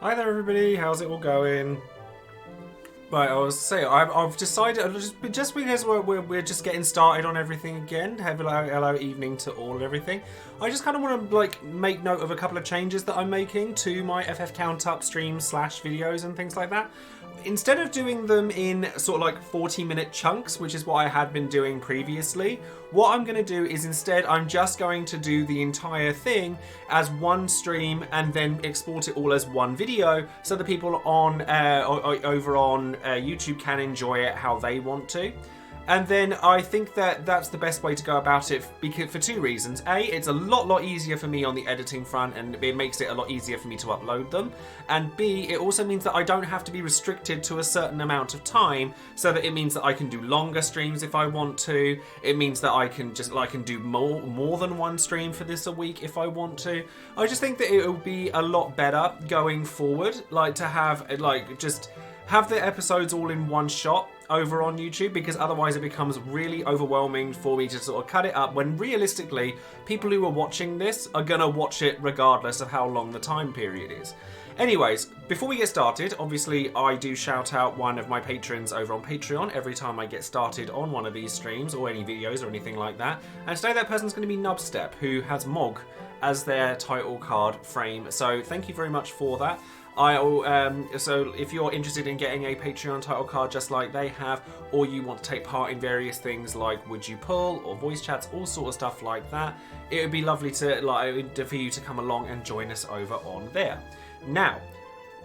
Hi there, everybody. How's it all going? Right, I was saying, I've decided just because we're just getting started on everything again. Hello, evening to all and everything. I just kind of want to make note of a couple of changes that I'm making to my FF Countup streams / videos and things like that. Instead of doing them in sort of like 40-minute chunks, which is what I had been doing previously, what I'm going to do is instead I'm just going to do the entire thing as one stream and then export it all as one video so the people on over on YouTube can enjoy it how they want to. And then I think that that's the best way to go about it for two reasons. A, it's a lot easier for me on the editing front and it makes it a lot easier for me to upload them. And B, it also means that I don't have to be restricted to a certain amount of time, so that it means that I can do longer streams if I want to. It means that I can do more than one stream for this a week if I want to. I just think that it will be a lot better going forward, to have just have the episodes all in one shot over on YouTube, because otherwise it becomes really overwhelming for me to sort of cut it up when realistically people who are watching this are gonna watch it regardless of how long the time period is. Anyways, before we get started, obviously I do shout out one of my patrons over on Patreon every time I get started on one of these streams or any videos or anything like that. And today that person's going to be Nubstep, who has Mog as their title card frame. So thank you very much for that. So if you're interested in getting a Patreon title card just like they have, or you want to take part in various things like Would You Pull or voice chats, all sort of stuff like that, it would be lovely to for you to come along and join us over on there. Now,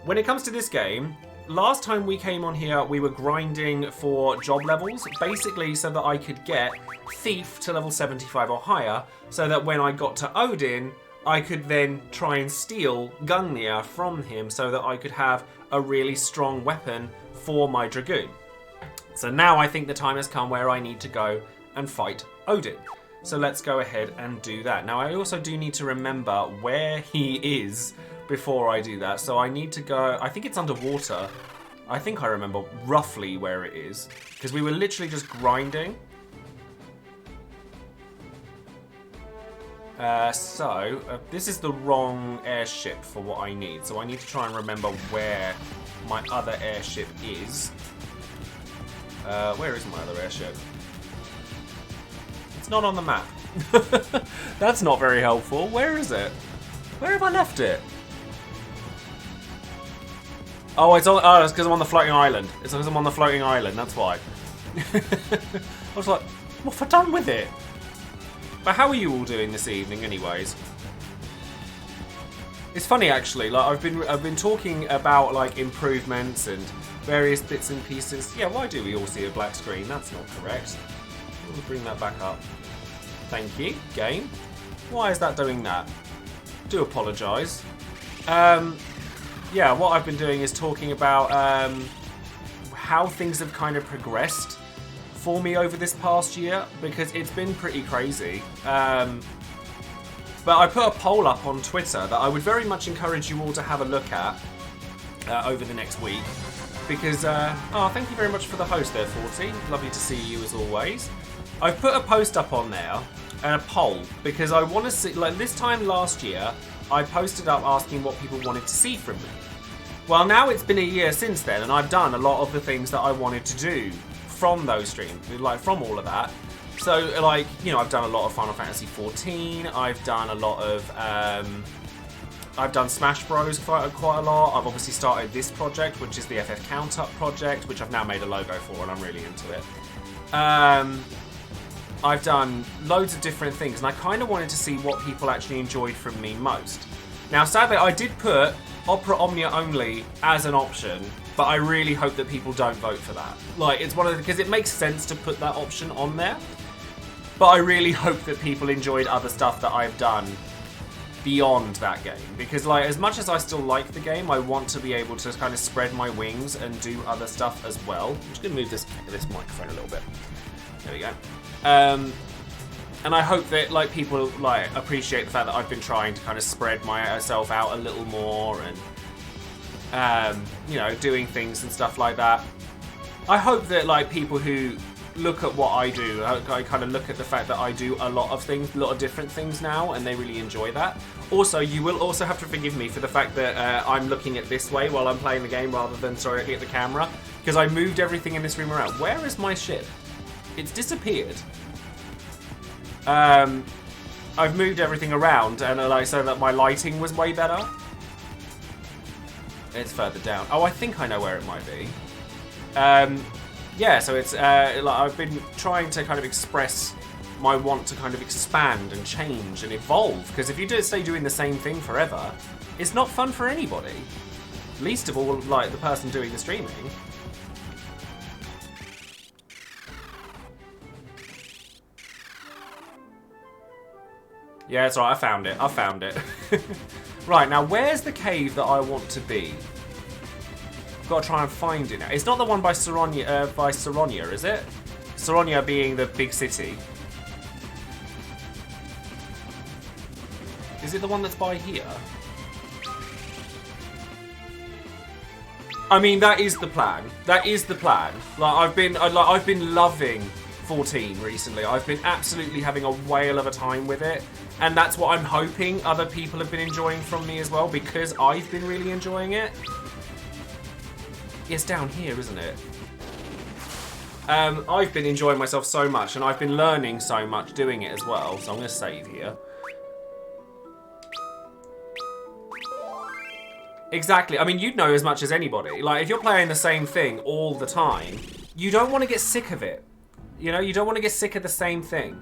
when it comes to this game, last time we came on here, we were grinding for job levels, basically so that I could get Thief to level 75 or higher, so that when I got to Odin, I could then try and steal Gungnir from him so that I could have a really strong weapon for my Dragoon. So now I think the time has come where I need to go and fight Odin. So let's go ahead and do that. Now I also do need to remember where he is before I do that. So I need to go, I think it's underwater. I think I remember roughly where it is, because we were literally just grinding. This is the wrong airship for what I need, so I need to try and remember where my other airship is. Where is my other airship? It's not on the map. That's not very helpful. Where is it? Where have I left it? Oh, it's because I'm on the floating island. It's because I'm on the floating island, that's why. I was like, what have I done with it? But how are you all doing this evening, anyways? It's funny actually. I've been talking about improvements and various bits and pieces. Yeah, why do we all see a black screen? That's not correct. We'll bring that back up. Thank you, game. Why is that doing that? Do apologise. Yeah, what I've been doing is talking about how things have kind of progressed for me over this past year, because it's been pretty crazy. But I put a poll up on Twitter that I would very much encourage you all to have a look at over the next week, because thank you very much for the host there, 40. Lovely to see you as always. I've put a post up on there and a poll because I want to see, this time last year I posted up asking what people wanted to see from me. Well, now it's been a year since then and I've done a lot of the things that I wanted to do from those streams, from all of that. So, I've done a lot of Final Fantasy 14. I've done a lot of, I've done Smash Bros quite a lot. I've obviously started this project, which is the FF Countup project, which I've now made a logo for, and I'm really into it. I've done loads of different things, and I kind of wanted to see what people actually enjoyed from me most. Now, sadly, I did put Opera Omnia only as an option, but I really hope that people don't vote for that. It's one of the, because it makes sense to put that option on there, but I really hope that people enjoyed other stuff that I've done beyond that game, because as much as I still like the game, I want to be able to kind of spread my wings and do other stuff as well. I'm just going to move this microphone a little bit. There we go. And I hope that people appreciate the fact that I've been trying to kind of spread myself out a little more and doing things and stuff like that. I hope that people who look at what I do. I kind of look at the fact that I do a lot of things, a lot of different things now, and they really enjoy that. Also, you will also have to forgive me for the fact that I'm looking at this way while I'm playing the game rather than directly at the camera, because I moved everything in this room around. Where is my ship? It's disappeared. I've moved everything around, and like so that my lighting was way better. It's further down. Oh, I think I know where it might be. Yeah, so it's like I've been trying to kind of express my want to kind of expand and change and evolve, because if you just stay doing the same thing forever, it's not fun for anybody. Least of all, like the person doing the streaming. Yeah, it's alright, I found it. I found it. Right, now where's the cave that I want to be? Got to try and find it now. It's not the one by Saronia, is it? Saronia being the big city. Is it the one that's by here? I mean, that is the plan. That is the plan. Like I've been loving 14 recently. I've been absolutely having a whale of a time with it, and that's what I'm hoping other people have been enjoying from me as well, because I've been really enjoying it. It's down here, isn't it? I've been enjoying myself so much, and I've been learning so much doing it as well, so I'm going to save here. Exactly. I mean, you'd know as much as anybody. Like, if you're playing the same thing all the time, you don't want to get sick of it. You know, you don't want to get sick of the same thing.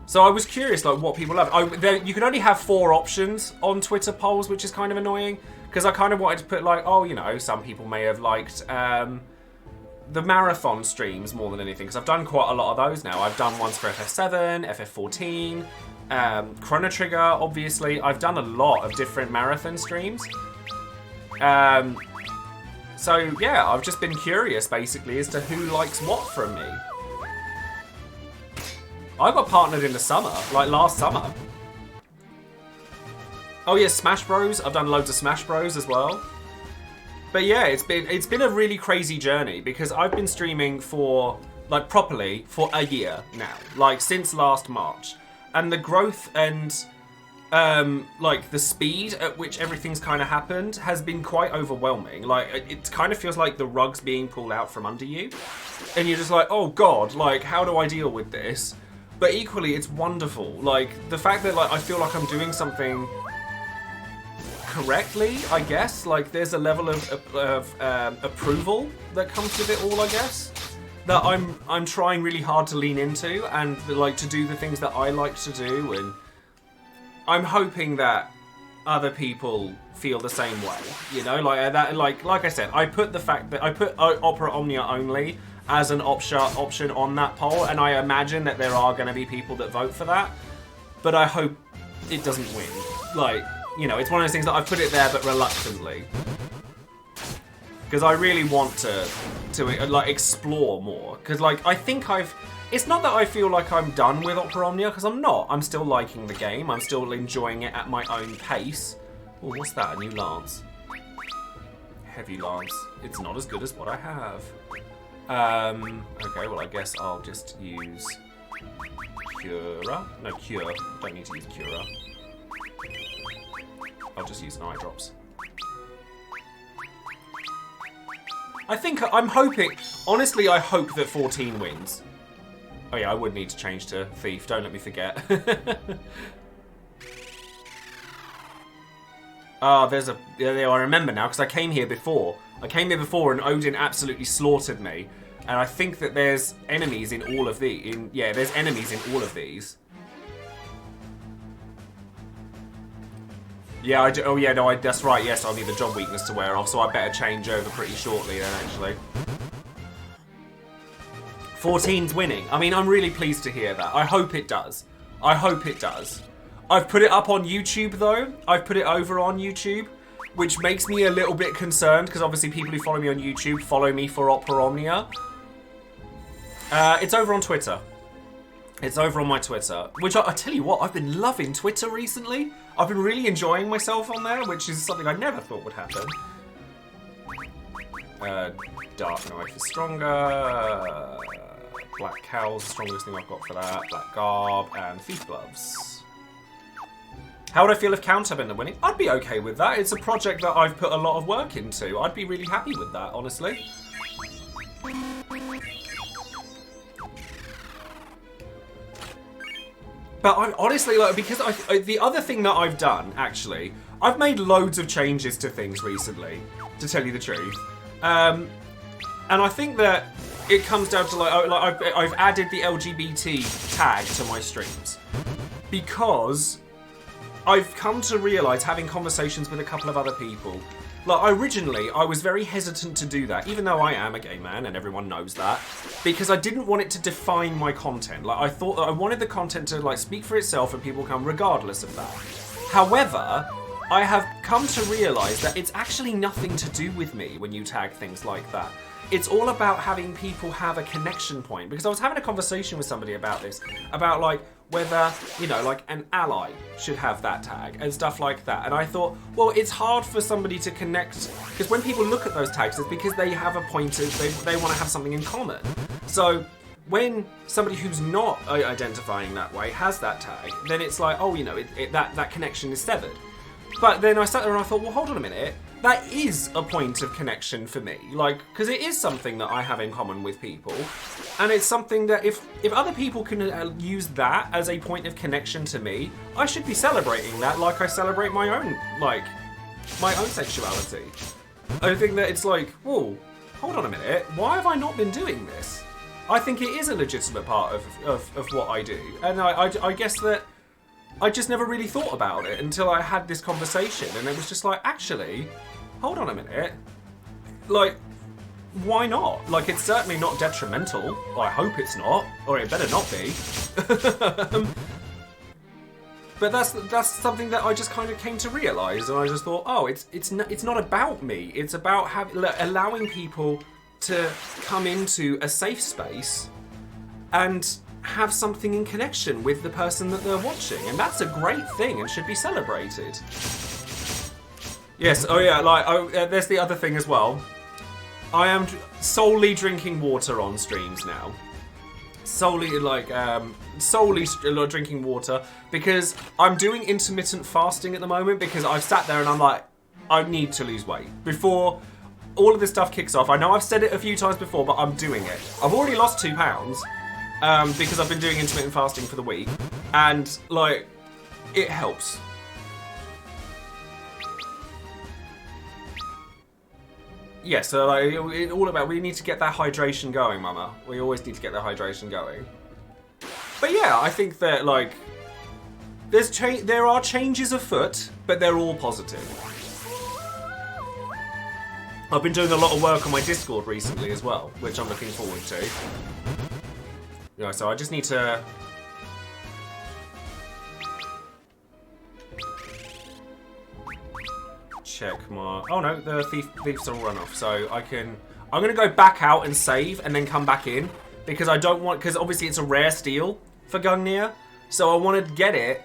So I was curious, like, what people love. You can only have 4 options on Twitter polls, which is kind of annoying. Because I kind of wanted to put, like, oh, you know, some people may have liked the marathon streams more than anything. Because I've done quite a lot of those now. I've done ones for FF7, FF14, Chrono Trigger, obviously. I've done a lot of different marathon streams. So, yeah, I've just been curious, basically, as to who likes what from me. I got partnered in the summer, like last summer. Oh yeah, Smash Bros. I've done loads of Smash Bros as well. But yeah, it's been a really crazy journey, because I've been streaming for, like, properly for a year now, like since last March. And the growth and like the speed at which everything's kind of happened has been quite overwhelming. Like, it kind of feels like the rug's being pulled out from under you, and you're just like, oh god, like, how do I deal with this? But equally, it's wonderful. Like, the fact that, like, I feel like I'm doing something correctly, I guess. Like, there's a level of approval that comes with it all, I guess, that I'm trying really hard to lean into, and like to do the things that I like to do, and I'm hoping that other people feel the same way. You know, like that. Like I said, I put the fact that I put Opera Omnia only as an option on that poll, and I imagine that there are going to be people that vote for that, but I hope it doesn't win. Like, you know, it's one of those things that I've put it there, but reluctantly, because I really want to like explore more. Because, like, I think it's not that I feel like I'm done with Opera Omnia, because I'm not. I'm still liking the game. I'm still enjoying it at my own pace. Oh, what's that? A new lance. Heavy lance. It's not as good as what I have. Okay, well, I guess I'll just use Cura. No, Cure. Don't need to use Cura. I'll just use an eye drops. I'm hoping, honestly, I hope that 14 wins. Oh yeah, I would need to change to Thief, don't let me forget. Ah, I remember now, because I came here before. And Odin absolutely slaughtered me. And I think that there's enemies in all of there's enemies in all of these. Yeah, I do. Oh yeah, no, that's right, yes, I'll need the job weakness to wear off, so I better change over pretty shortly then, actually. 14's winning. I mean, I'm really pleased to hear that. I hope it does. I hope it does. I've put it up on YouTube, though. I've put it over on YouTube, which makes me a little bit concerned, because obviously people who follow me on YouTube follow me for Opera Omnia. It's over on Twitter. It's over on my Twitter, which I tell you what, I've been loving Twitter recently. I've been really enjoying myself on there, which is something I never thought would happen. Dark Knife is stronger. Black Cow's the strongest thing I've got for that. Black Garb and Thief Gloves. How would I feel if Countup ended up winning? I'd be okay with that. It's a project that I've put a lot of work into. I'd be really happy with that, honestly. But I honestly, like, because the other thing that I've done, actually, I've made loads of changes to things recently, to tell you the truth. And I think that it comes down to, I've added the LGBT tag to my streams. Because I've come to realise, having conversations with a couple of other people, like, originally, I was very hesitant to do that, even though I am a gay man and everyone knows that, because I didn't want it to define my content. Like, I thought that I wanted the content to, like, speak for itself and people come regardless of that. However, I have come to realise that it's actually nothing to do with me when you tag things like that. It's all about having people have a connection point, because I was having a conversation with somebody about this, about, like, whether, you know, like, an ally should have that tag and stuff like that. And I thought, well, it's hard for somebody to connect, because when people look at those tags, it's because they have a point of, they want to have something in common. So when somebody who's not identifying that way has that tag, then it's like, oh, you know, that connection is severed. But then I sat there and I thought, well, hold on a minute. That is a point of connection for me, like, because it is something that I have in common with people, and it's something that if other people can use that as a point of connection to me, I should be celebrating that like I celebrate my own sexuality. I think that it's like, whoa, hold on a minute, why have I not been doing this? I think it is a legitimate part of what I do, and I guess that I just never really thought about it until I had this conversation, and it was just like, actually, hold on a minute, like, why not? Like, it's certainly not detrimental. I hope it's not, or it better not be. But that's something that I just kind of came to realise, and I just thought, oh, it's not about me. It's about allowing people to come into a safe space and have something in connection with the person that they're watching, and that's a great thing and should be celebrated. Yes, oh yeah, like, there's the other thing as well. I am solely drinking water on streams now. Solely drinking water, because I'm doing intermittent fasting at the moment, because I've sat there and I'm like, I need to lose weight. Before all of this stuff kicks off, I know I've said it a few times before, but I'm doing it. I've already lost 2 pounds. Because I've been doing intermittent fasting for the week, and, like, it helps. Yeah, so, like, it's all about, we need to get that hydration going, Mama. We always need to get that hydration going. But yeah, I think that, like, there are changes afoot, but they're all positive. I've been doing a lot of work on my Discord recently as well, which I'm looking forward to. Yeah, so I just need to check my... Oh no, the thieves are all run off, so I'm gonna go back out and save and then come back in, because I don't want... Because obviously it's a rare steal for Gungnir, so I want to get it,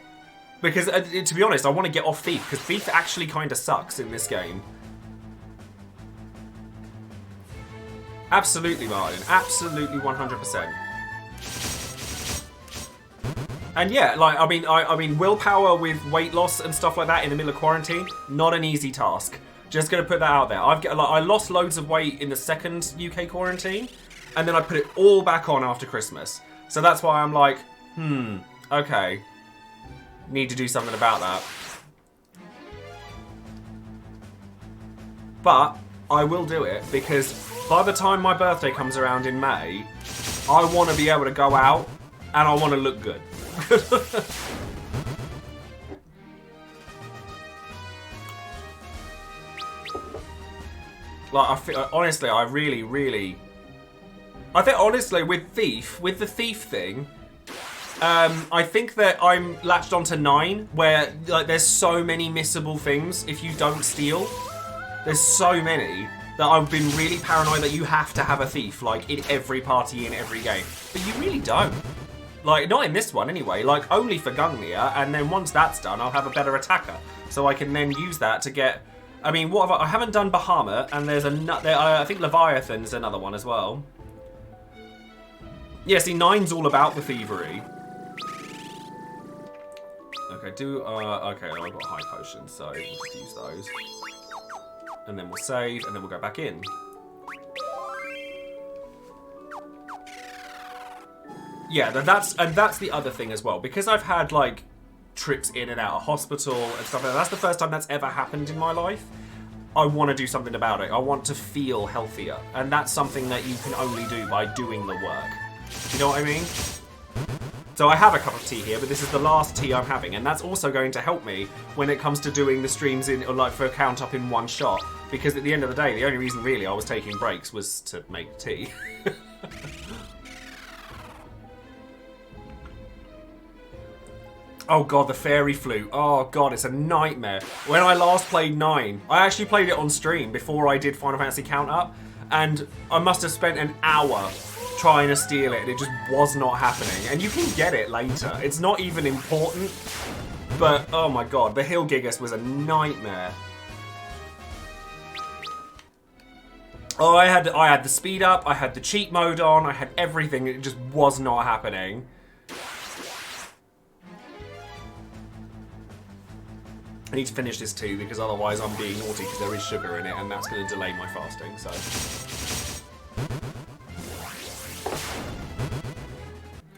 because to be honest, I want to get off Thief, because Thief actually kind of sucks in this game. Absolutely, Martin. Absolutely 100%. And yeah, like, I mean, willpower with weight loss and stuff like that in the middle of quarantine, not an easy task. Just gonna put that out there. I lost loads of weight in the second UK quarantine, and then I put it all back on after Christmas. So that's why I'm like, okay, need to do something about that. But I will do it, because by the time my birthday comes around in May, I want to be able to go out and I want to look good. Like, I feel, honestly, I think honestly with the thief thing, I think that I'm latched onto 9, where, like, there's so many missable things if you don't steal. There's so many that I've been really paranoid that you have to have a thief, like, in every party, in every game. But you really don't. Like, not in this one anyway, like, only for Gungnir, and then once that's done, I'll have a better attacker. So I can then use that to get... I mean, what have I haven't done Bahamut, and there's I think Leviathan's another one as well. Yeah, see, 9's all about the thievery. Okay, okay, I've got high potions, so we'll just use those. And then we'll save, and then we'll go back in. Yeah, that's the other thing as well. Because I've had, like, trips in and out of hospital and stuff like that. That's the first time that's ever happened in my life. I want to do something about it. I want to feel healthier. And that's something that you can only do by doing the work. You know what I mean? So I have a cup of tea here, but this is the last tea I'm having. And that's also going to help me when it comes to doing the streams in, or like for Countup in one shot. Because at the end of the day, the only reason really I was taking breaks was to make tea. Oh god, the fairy flute. Oh god, it's a nightmare. When I last played 9, I actually played it on stream before I did Final Fantasy Countup, and I must have spent an hour trying to steal it, and it just was not happening. And you can get it later. It's not even important, but oh my god, the Hill Gigas was a nightmare. Oh, I had the speed up, I had the cheat mode on, I had everything. It just was not happening. I need to finish this too, because otherwise I'm being naughty because there is sugar in it, and that's going to delay my fasting, so...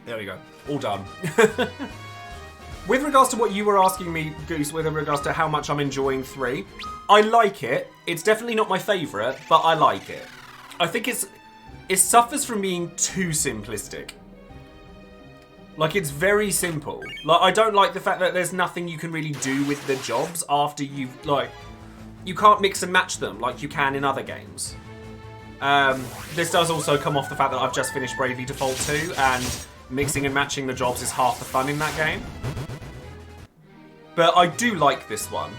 There we go. All done. With regards to what you were asking me, Goose, with regards to how much I'm enjoying 3, I like it. It's definitely not my favourite, but I like it. I think it suffers from being too simplistic. Like, it's very simple. Like, I don't like the fact that there's nothing you can really do with the jobs after you've, like... You can't mix and match them like you can in other games. This does also come off the fact that I've just finished Bravely Default 2, and mixing and matching the jobs is half the fun in that game. But I do like this one.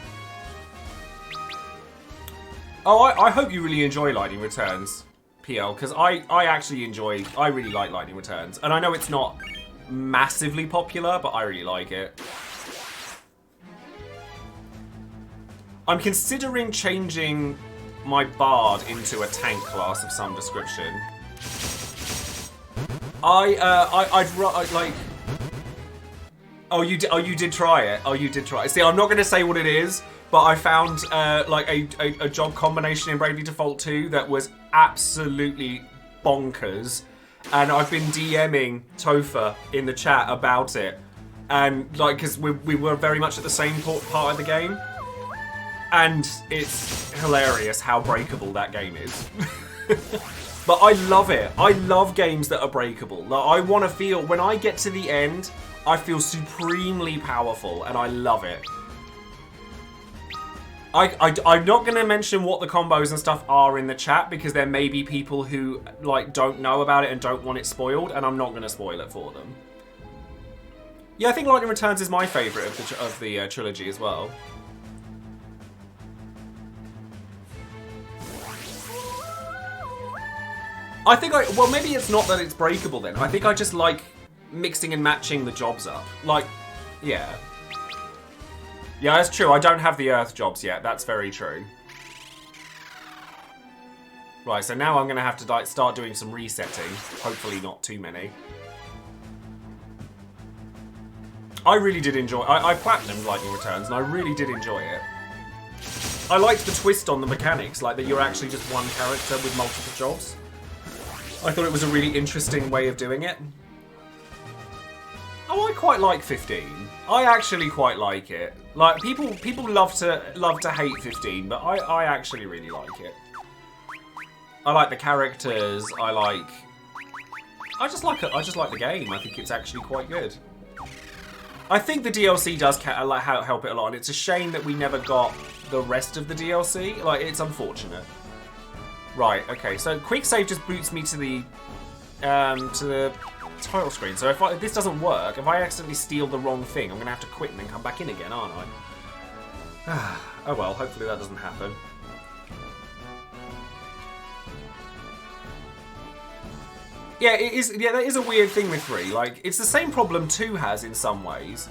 Oh, I hope you really enjoy Lightning Returns, PL, because I really like Lightning Returns. And I know it's not massively popular, but I really like it. I'm considering changing my bard into a tank class of some description. I'd like... Oh, you did try it. Oh, you did try it. See, I'm not going to say what it is, but I found like a job combination in Bravely Default 2 that was absolutely bonkers. And I've been DMing Joesephyr in the chat about it. And, like, because we were very much at the same part of the game. And it's hilarious how breakable that game is. But I love it. I love games that are breakable. Like, I want to feel, when I get to the end, I feel supremely powerful, and I love it. I'm not going to mention what the combos and stuff are in the chat, because there may be people who, like, don't know about it and don't want it spoiled, and I'm not going to spoil it for them. Yeah, I think Lightning Returns is my favourite of the trilogy as well. I think well, maybe it's not that it's breakable then. I think I just like mixing and matching the jobs up. Like, yeah. Yeah, that's true. I don't have the Earth jobs yet. That's very true. Right, so now I'm going to have to like, start doing some resetting. Hopefully not too many. I really did enjoy... I platinumed Lightning Returns, and I really did enjoy it. I liked the twist on the mechanics, like that you're actually just one character with multiple jobs. I thought it was a really interesting way of doing it. Oh, I quite like 15. I actually quite like it. Like, people love to hate 15, but I actually really like it. I like the characters. I just like the game. I think it's actually quite good. I think the DLC does help it a lot, and it's a shame that we never got the rest of the DLC. Like, it's unfortunate. Right, okay, so quick save just boots me to the title screen. So if this doesn't work, if I accidentally steal the wrong thing, I'm going to have to quit and then come back in again, aren't I? Oh well, hopefully that doesn't happen. Yeah, it is. Yeah, that is a weird thing with 3. Like, it's the same problem 2 has in some ways.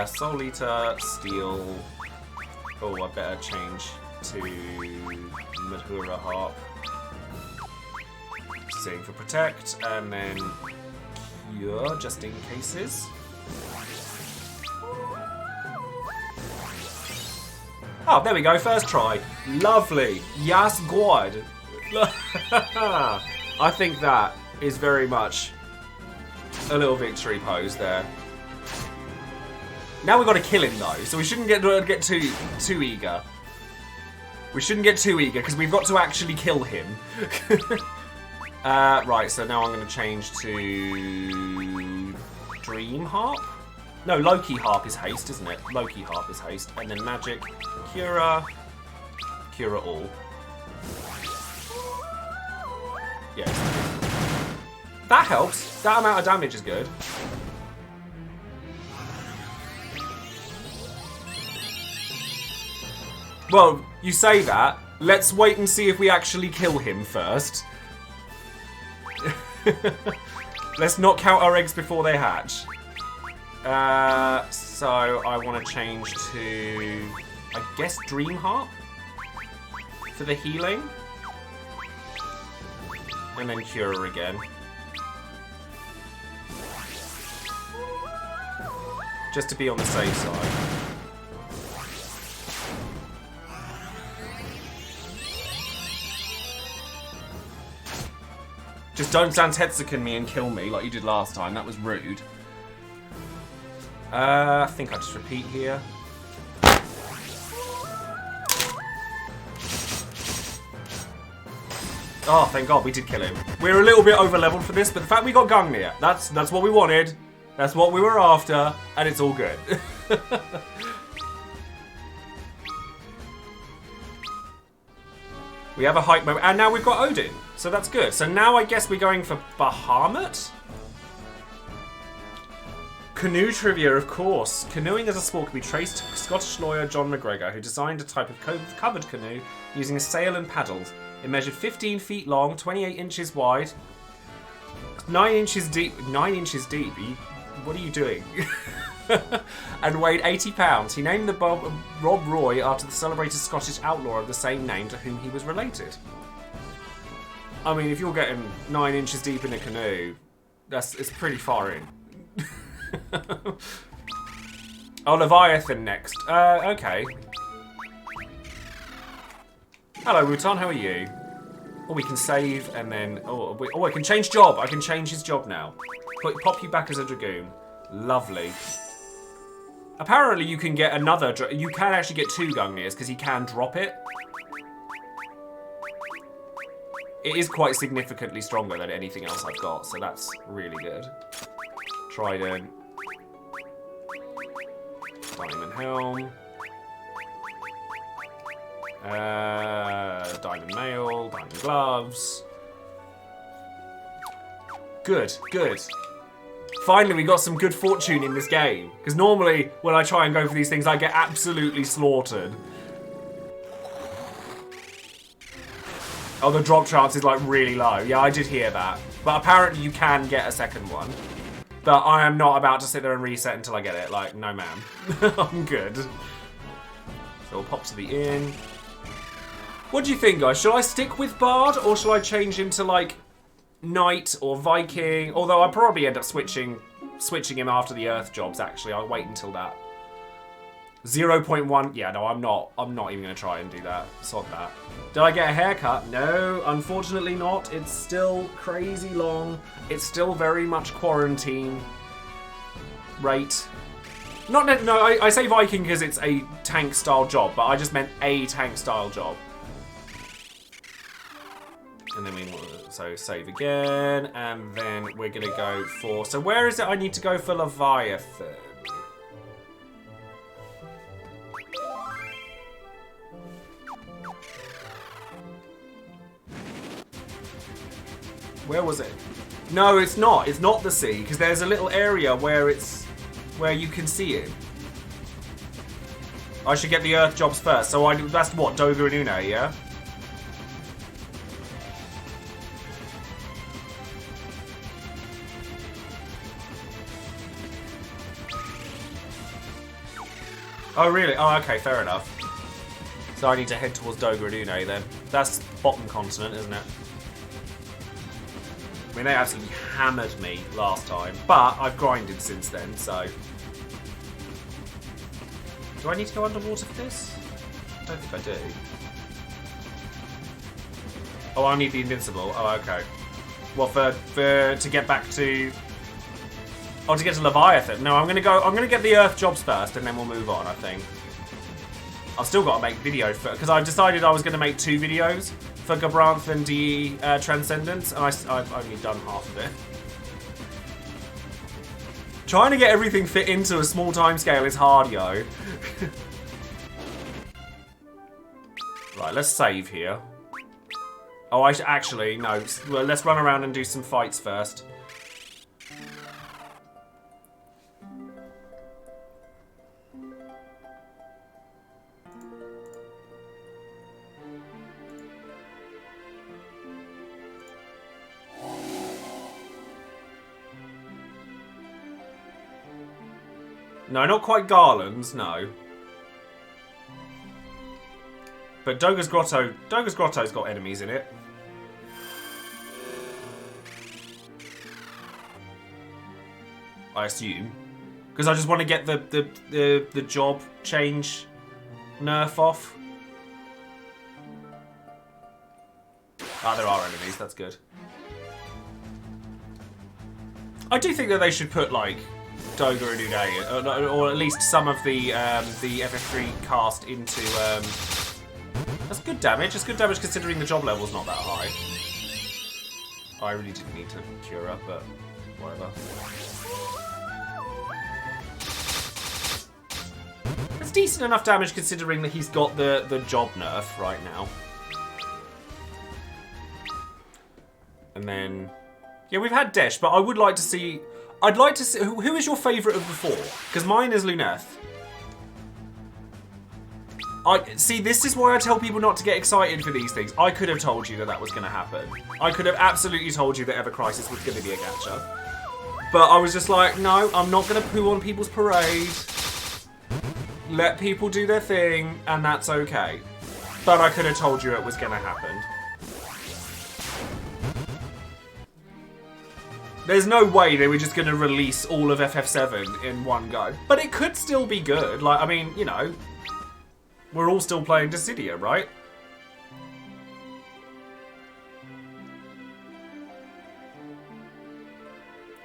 Soul Eater, Steel. Oh, I better change to Madhura Harp. Sing for protect, and then cure just in cases. Oh, there we go, first try. Lovely. Yes, good. I think that is very much a little victory pose there. Now we've got to kill him though, so we shouldn't get too eager. We shouldn't get too eager because we've got to actually kill him. Right, so now I'm going to change to Dream Harp. No, Loki Harp is haste, isn't it? Loki Harp is haste, and then magic, Cura all. Yes. That helps. That amount of damage is good. Well, you say that. Let's wait and see if we actually kill him first. Let's not count our eggs before they hatch. So I want to change to, I guess, Dream Harp for the healing. And then Cure again. Just to be on the safe side. Just don't Zantetsuken me and kill me like you did last time. That was rude. I think I'll just repeat here. Oh, thank God we did kill him. We're a little bit over-leveled for this, but the fact we got Gungnir, that's what we wanted. That's what we were after, and it's all good. We have a hype moment, and now we've got Odin, so that's good. So now I guess we're going for Bahamut? Canoe Trivia, of course. Canoeing as a sport can be traced to Scottish lawyer John McGregor, who designed a type of covered canoe using a sail and paddles. It measured 15 feet long, 28 inches wide, 9 inches deep. 9 inches deep? What are you doing? And weighed 80 pounds. He named the Rob Roy after the celebrated Scottish outlaw of the same name to whom he was related. I mean, if you're getting 9 inches deep in a canoe, it's pretty far in. Oh, Leviathan next. Okay. Hello, Wutan, how are you? Oh, we can save and then... Oh, I can change job. I can change his job now. Pop you back as a Dragoon. Lovely. Apparently you can get another... You can actually get 2 Gungnirs because he can drop it. It is quite significantly stronger than anything else I've got, so that's really good. Trident. Diamond Helm. Diamond Mail. Diamond Gloves. Good, good. Finally, we got some good fortune in this game. Because normally, when I try and go for these things, I get absolutely slaughtered. Oh, the drop chance is like really low. Yeah, I did hear that. But apparently you can get a second one. But I am not about to sit there and reset until I get it. Like, no ma'am. I'm good. So we'll pop to the inn. What do you think, guys? Should I stick with Bard or should I change him to like Knight or Viking? Although I'll probably end up switching him after the Earth jobs, actually. I'll wait until that. 0.1. Yeah, no, I'm not even going to try and do that. Sod that. Did I get a haircut? No, unfortunately not. It's still crazy long. It's still very much quarantine rate. No, I say Viking because it's a tank-style job, but I just meant a tank-style job. And then so save again, and then we're going to go for... So where is it I need to go for Leviathan? Where was it? No, it's not. It's not the sea, because there's a little area where you can see it. I should get the Earth jobs first. So that's what, Doga and Une, yeah? Oh, really? Oh, okay, fair enough. So I need to head towards Doga and Une then. That's bottom continent, isn't it? mean, they absolutely hammered me last time, but I've grinded since then, so... Do I need to go underwater for this? I don't think I do. Oh, I need the invincible. Oh, okay. Well, to get back to... Oh, to get to Leviathan. No, I'm gonna get the Earth jobs first, and then we'll move on, I think. I've still got to make video for... Because I decided I was going to make 2 videos for Gabranth and DE Transcendence, and I've only done half of it. Trying to get everything fit into a small timescale is hard, yo. Right, let's save here. Oh, I should actually... No, well, let's run around and do some fights first. No, not quite garlands, no. But Doga's Grotto's got enemies in it. I assume. Because I just want to get the job change nerf off. Ah, there are enemies, that's good. I do think that they should put, like, Doga and Uday, or at least some of the FF3 cast into... That's good damage. It's good damage considering the job level's not that high. Oh, I really didn't need to cure up, but whatever. It's decent enough damage considering that he's got the job nerf right now. And then... Yeah, we've had Desh, but I would like to see... I'd like to see... Who is your favourite of the 4? Because mine is Luneth. See, this is why I tell people not to get excited for these things. I could have told you that that was going to happen. I could have absolutely told you that Ever Crisis was going to be a gacha. But I was just like, no, I'm not going to poo on people's parade. Let people do their thing, and that's okay. But I could have told you it was going to happen. There's no way they were just going to release all of FF7 in one go. But it could still be good. Like, I mean, you know, we're all still playing Dissidia, right?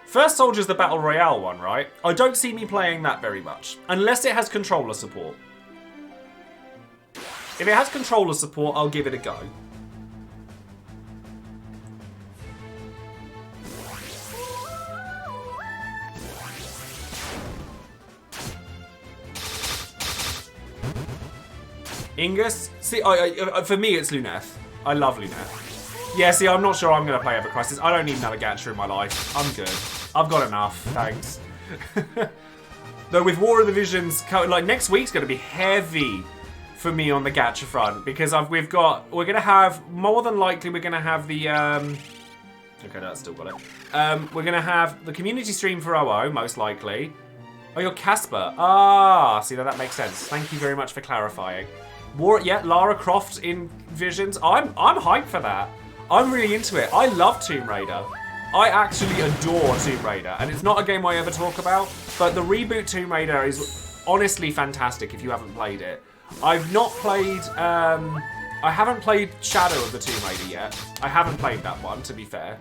First Soldier's the Battle Royale one, right? I don't see me playing that very much. Unless it has controller support. If it has controller support, I'll give it a go. Ingus? See, for me, it's Luneth. I love Luneth. Yeah, see, I'm not sure I'm going to play Ever Crisis. I don't need another gacha in my life. I'm good. I've got enough, thanks. Though with War of the Visions, like next week's going to be heavy for me on the gacha front because we're going to have, more than likely, we're going to have the, okay, that's still got it. We're going to have the community stream for OO, most likely. Oh, you're Casper. Ah, see, that makes sense. Thank you very much for clarifying. Lara Croft in Visions. I'm hyped for that. I'm really into it. I love Tomb Raider. I actually adore Tomb Raider, and it's not a game I ever talk about, but the reboot Tomb Raider is honestly fantastic if you haven't played it. I've not played, I haven't played Shadow of the Tomb Raider yet. I haven't played that one, to be fair.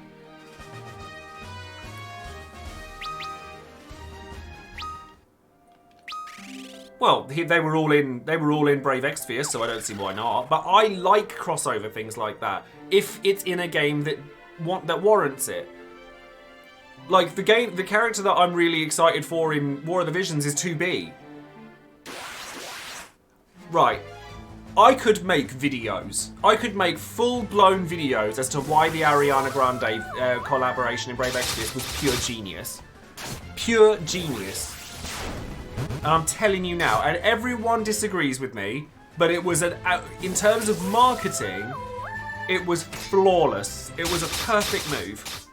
Well, they were all in Brave Exvius, so I don't see why not. But I like crossover things like that if it's in a game that warrants it. Like the character that I'm really excited for in War of the Visions is 2B. Right. I could make videos. I could make full-blown videos as to why the Ariana Grande collaboration in Brave Exvius was pure genius. Pure genius. And I'm telling you now, and everyone disagrees with me, but it was in terms of marketing, it was flawless. It was a perfect move.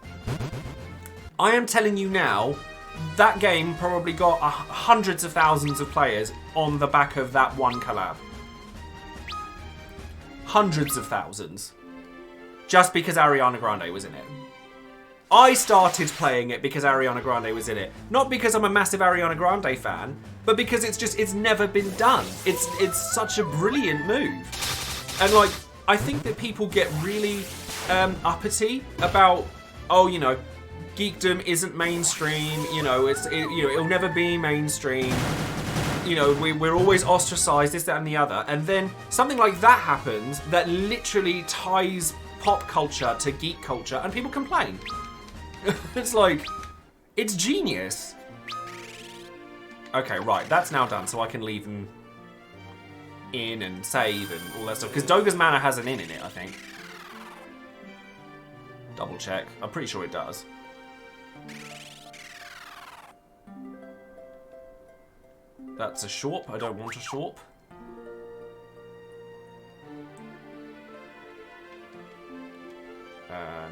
I am telling you now, that game probably got hundreds of thousands of players on the back of that one collab. Hundreds of thousands. Just because Ariana Grande was in it. I started playing it because Ariana Grande was in it. Not because I'm a massive Ariana Grande fan, but because it's never been done. It's such a brilliant move. And like, I think that people get really uppity about, oh, you know, geekdom isn't mainstream, you know, it'll never be mainstream. You know, we're always ostracized, this, that, and the other. And then something like that happens that literally ties pop culture to geek culture, and people complain. It's like, it's genius. Okay, right, that's now done, so I can leave an inn and save and all that stuff. Because Doga's Manor has an inn in it, I think. Double check. I'm pretty sure it does. That's a shorp. I don't want a shorp.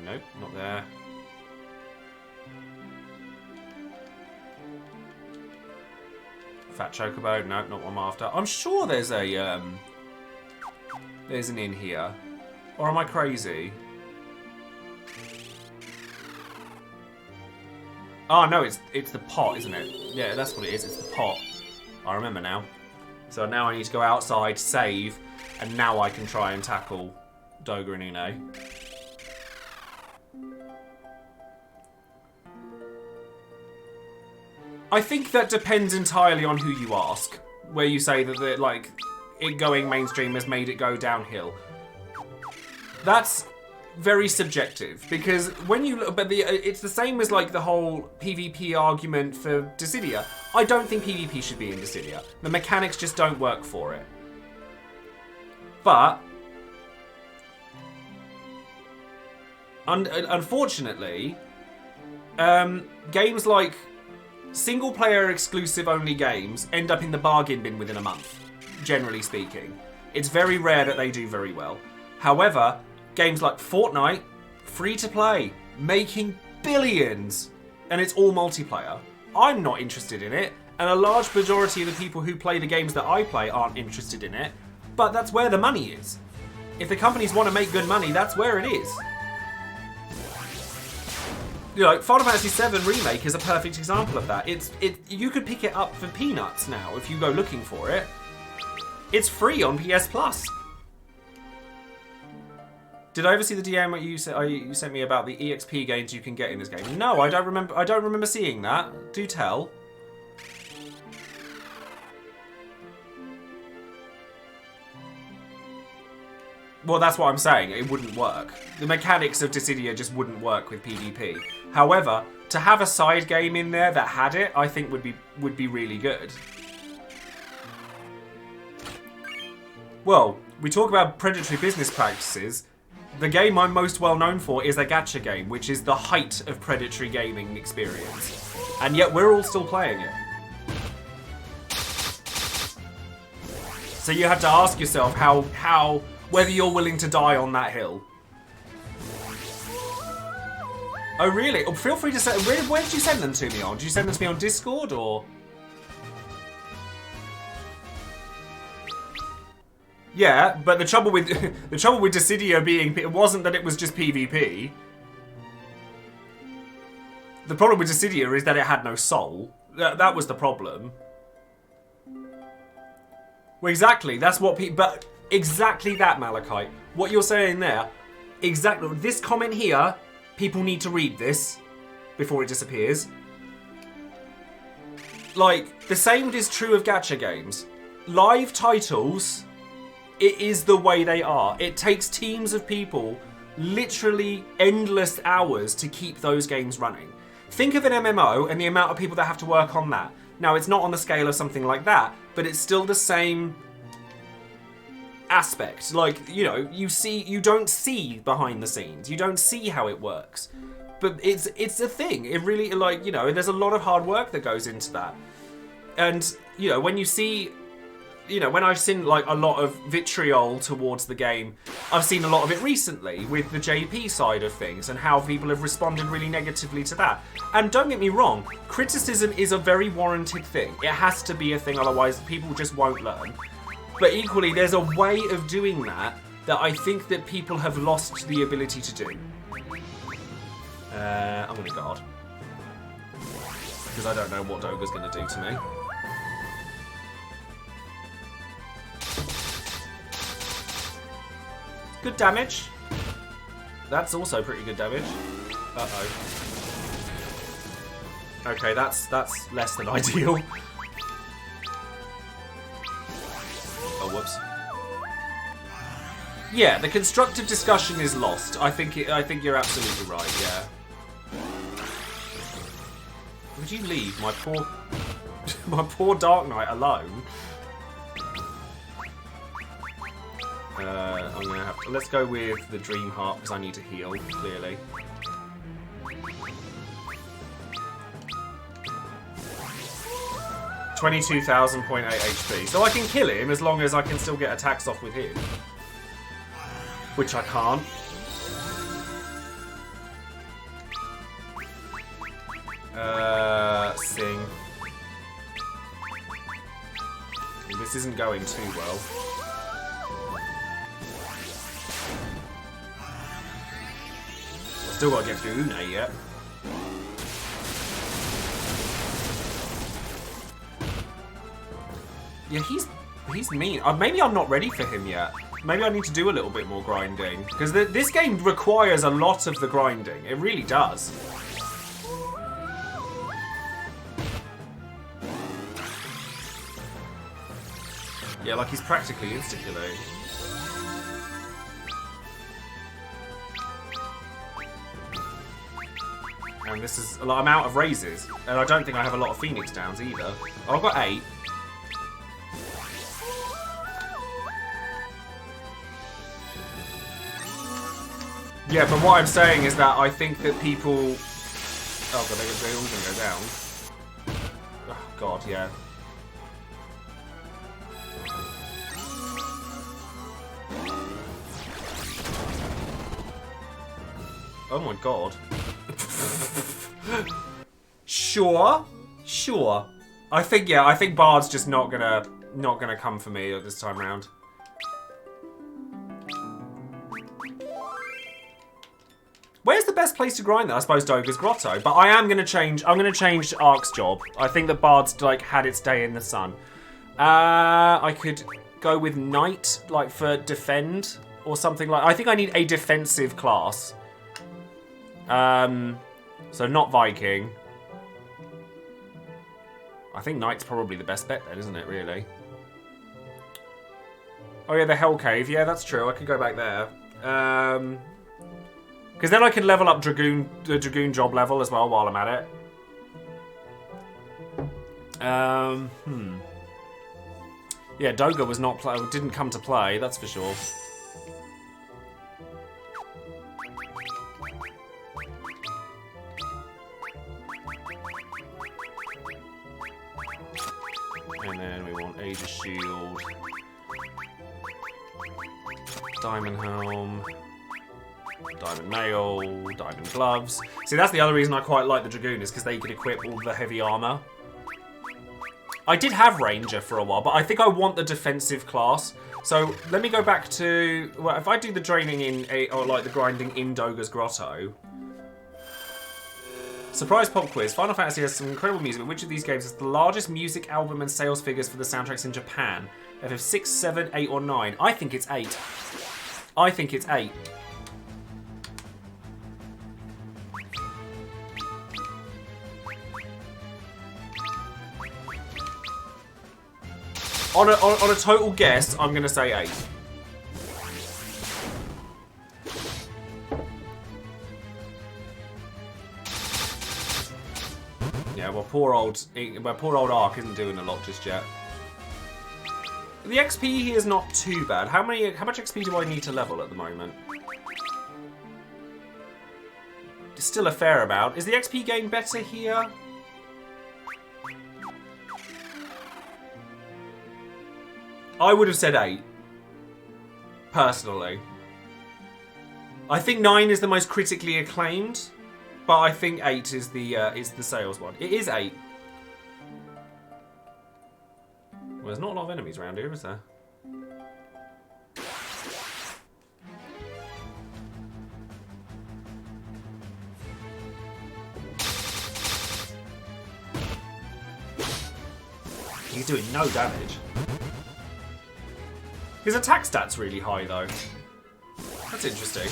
Nope, not there. Fat Chocobo, no, not what I'm after. I'm sure there's a there's an inn here. Or am I crazy? Oh no, it's the pot, isn't it? Yeah, that's what it is, it's the pot. I remember now. So now I need to go outside, save, and now I can try and tackle Doga and Une. I think that depends entirely on who you ask. Where you say that like it going mainstream has made it go downhill. That's very subjective, because when you look, but it's the same as like the whole PvP argument for Dissidia. I don't think PvP should be in Dissidia. The mechanics just don't work for it. But unfortunately, games like single-player exclusive only games end up in the bargain bin within a month, generally speaking. It's very rare that they do very well. However, games like Fortnite, free-to-play, making billions, and it's all multiplayer. I'm not interested in it, and a large majority of the people who play the games that I play aren't interested in it, but that's where the money is. If the companies want to make good money, that's where it is. You know, Final Fantasy VII Remake is a perfect example of that. You could pick it up for peanuts now if you go looking for it. It's free on PS Plus. Did I ever see the DM what you sent me about the EXP gains you can get in this game? No, I don't remember. I don't remember seeing that. Do tell. Well, that's what I'm saying. It wouldn't work. The mechanics of Dissidia just wouldn't work with PvP. However, to have a side game in there that had it, I think would be really good. Well, we talk about predatory business practices. The game I'm most well known for is a gacha game, which is the height of predatory gaming experience. And yet we're all still playing it. So you have to ask yourself whether you're willing to die on that hill. Oh really? Oh, feel free to send. Where did you send them to me on? Did you send them to me on Discord or? Yeah, but the trouble with Dissidia being, it wasn't that it was just PvP. The problem with Dissidia is that it had no soul. That was the problem. Well, exactly. That's what but exactly that, Malachite. What you're saying there, exactly. This comment here, people need to read this before it disappears. Like, the same is true of gacha games. Live titles, it is the way they are. It takes teams of people literally endless hours to keep those games running. Think of an MMO and the amount of people that have to work on that. Now, it's not on the scale of something like that, but it's still the same aspect. Like, you know, you don't see behind the scenes. You don't see how it works. But it's a thing. It really, like, you know, there's a lot of hard work that goes into that. And, you know, when you see, you know, when I've seen, like, a lot of vitriol towards the game, I've seen a lot of it recently with the JP side of things and how people have responded really negatively to that. And don't get me wrong, criticism is a very warranted thing. It has to be a thing, otherwise people just won't learn. But equally, there's a way of doing that I think that people have lost the ability to do. I'm going to guard. Because I don't know what Doga's going to do to me. Good damage. That's also pretty good damage. Uh-oh. Okay, that's less than ideal. Oh, whoops. Yeah, the constructive discussion is lost. I think you're absolutely right. Yeah. Would you leave my poor Dark Knight alone? I'm gonna have to, let's go with the Dream Heart because I need to heal clearly. $22,000.8 HP. So I can kill him as long as I can still get attacks off with him. Which I can't. Sing. This isn't going too well. Still got to get through Une yet. Yeah, he's mean. Maybe I'm not ready for him yet. Maybe I need to do a little bit more grinding. Because this game requires a lot of the grinding. It really does. Yeah, like he's practically insta-killing. And this is... Like, I'm out of raises. And I don't think I have a lot of Phoenix Downs either. Oh, I've got 8. Yeah, but what I'm saying is that I think that people... Oh, god, they're all going to go down. Oh, god, yeah. Oh my god. Sure. I think Bard's just not gonna come for me this time round. Where's the best place to grind that? I suppose Doga's Grotto, but I'm gonna change Ark's job. I think that Bard's like had its day in the sun. I could go with Knight, like for defend or something like. I think I need a defensive class. So not Viking. I think Knight's probably the best bet then, isn't it, really? Oh yeah, the Hell Cave. Yeah, that's true. I could go back there. Because then I can level up the Dragoon job level as well while I'm at it. Yeah, Doga didn't come to play, that's for sure. And then we want Aegis Shield, Diamond Helm, Diamond Mail, Diamond Gloves. See, that's the other reason I quite like the Dragoon, is because they can equip all the heavy armor. I did have Ranger for a while, but I think I want the defensive class. So let me go back to... Well, if I do the draining or like the grinding in Doga's Grotto... Surprise pop quiz. Final Fantasy has some incredible music, but which of these games has the largest music album and sales figures for the soundtracks in Japan? FF6, 7, 8, or 9? I think it's 8. I think it's 8. On a total guess, I'm going to say 8. Yeah, well, poor old Ark isn't doing a lot just yet. The XP here is not too bad. How much XP do I need to level at the moment? It's still a fair amount. Is the XP gain better here? I would have said 8. Personally. I think 9 is the most critically acclaimed, but I think 8 is the sales one. It is 8. Well, there's not a lot of enemies around here, is there? He's doing no damage. His attack stat's really high, though. That's interesting.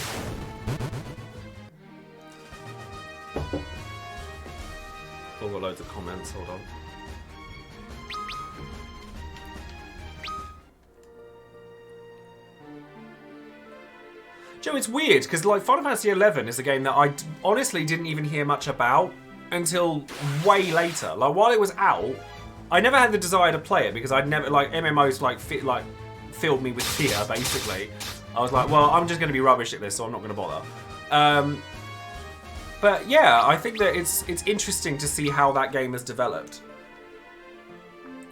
Oh, got loads of comments. Hold on. Joe, it's weird, because like Final Fantasy XI is a game that I honestly didn't even hear much about until way later. Like, while it was out, I never had the desire to play it because I'd never, like, MMOs filled me with fear, basically. I was like, well, I'm just going to be rubbish at this, so I'm not going to bother. But yeah, I think that it's interesting to see how that game has developed.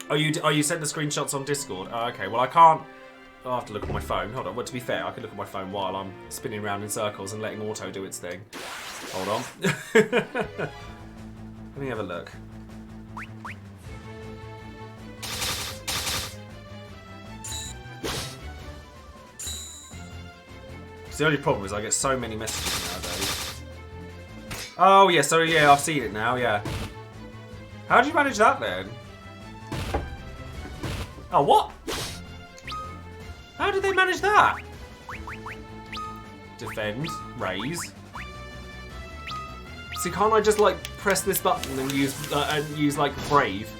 Oh, you sent the screenshots on Discord? Oh, okay, well, I can't. I'll have to look at my phone. Hold on. Well, to be fair, I can look at my phone while I'm spinning around in circles and letting auto do its thing. Hold on. Let me have a look. The only problem is I get so many messages nowadays. Oh, yeah, so yeah, I've seen it now, yeah. How did you manage that then? Oh, what? How did they manage that? Defend, raise. See, can't I just like press this button and use like brave?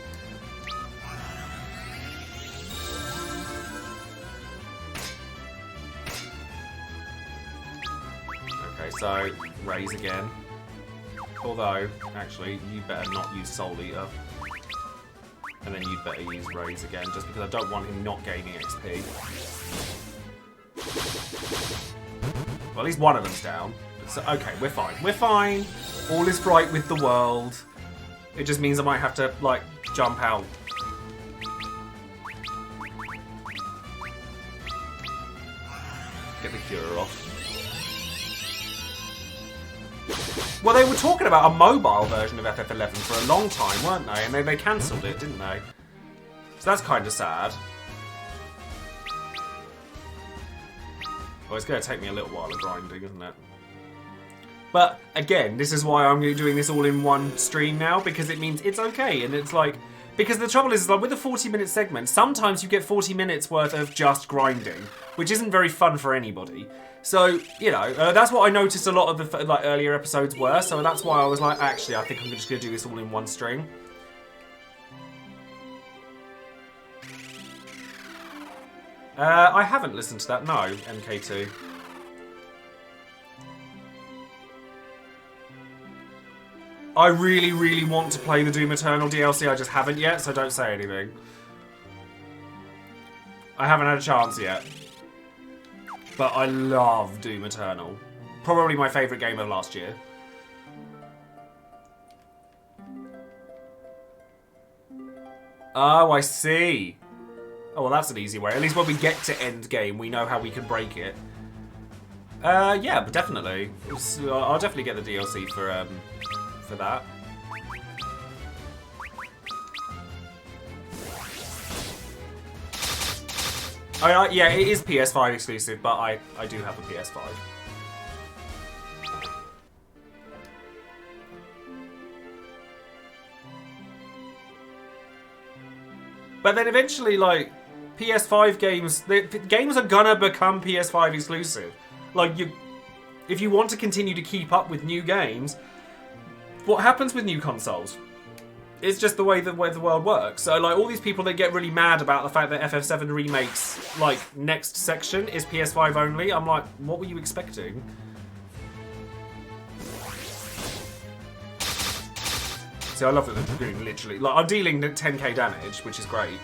Okay, so raise again. Although, actually, you better not use Soul Eater. And then you'd better use Raise again, just because I don't want him not gaining XP. Well, at least one of them's down. So, okay, we're fine. We're fine. All is right with the world. It just means I might have to, like, jump out. Get the cure off. Well, they were talking about a mobile version of FF11 for a long time, weren't they? And they cancelled it, didn't they? So that's kind of sad. Well, it's going to take me a little while of grinding, isn't it? But, again, this is why I'm doing this all in one stream now, because it means it's okay, and it's like... Because the trouble is, like, with a 40-minute segment, sometimes you get 40 minutes worth of just grinding, which isn't very fun for anybody. So, you know, that's what I noticed a lot of the like earlier episodes were, so that's why I was like, actually, I think I'm just going to do this all in one string. I haven't listened to that, no, MK2. I really, really want to play the Doom Eternal DLC, I just haven't yet, so don't say anything. I haven't had a chance yet. But I love Doom Eternal. Probably my favourite game of last year. Oh, I see. Oh, well, that's an easy way. At least when we get to end game, we know how we can break it. Yeah, but definitely. I'll definitely get the DLC for that. Yeah, it is PS5 exclusive, but I do have a PS5. But then eventually, like, PS5 games, games are gonna become PS5 exclusive. Like, if you want to continue to keep up with new games, what happens with new consoles? It's just the way the world works. So, like, all these people that get really mad about the fact that FF7 Remake's, like, next section is PS5 only, I'm like, what were you expecting? See, I love that they're doing literally... Like, I'm dealing 10k damage, which is great.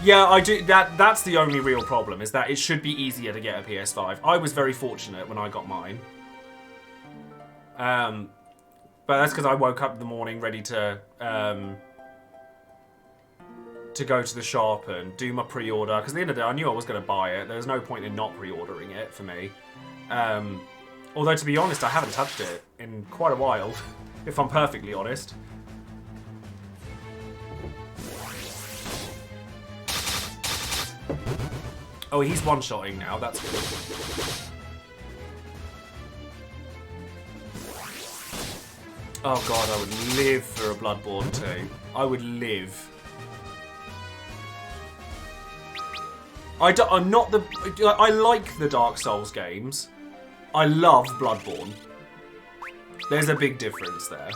Yeah, I do... That's the only real problem, is that it should be easier to get a PS5. I was very fortunate when I got mine. But that's because I woke up in the morning ready to go to the shop and do my pre-order. Because at the end of the day, I knew I was going to buy it. There was no point in not pre-ordering it for me. Although, to be honest, I haven't touched it in quite a while, if I'm perfectly honest. Oh, he's one-shotting now. That's good. Oh god, I would live for a Bloodborne 2. I would live. I'm not the... I like the Dark Souls games. I love Bloodborne. There's a big difference there.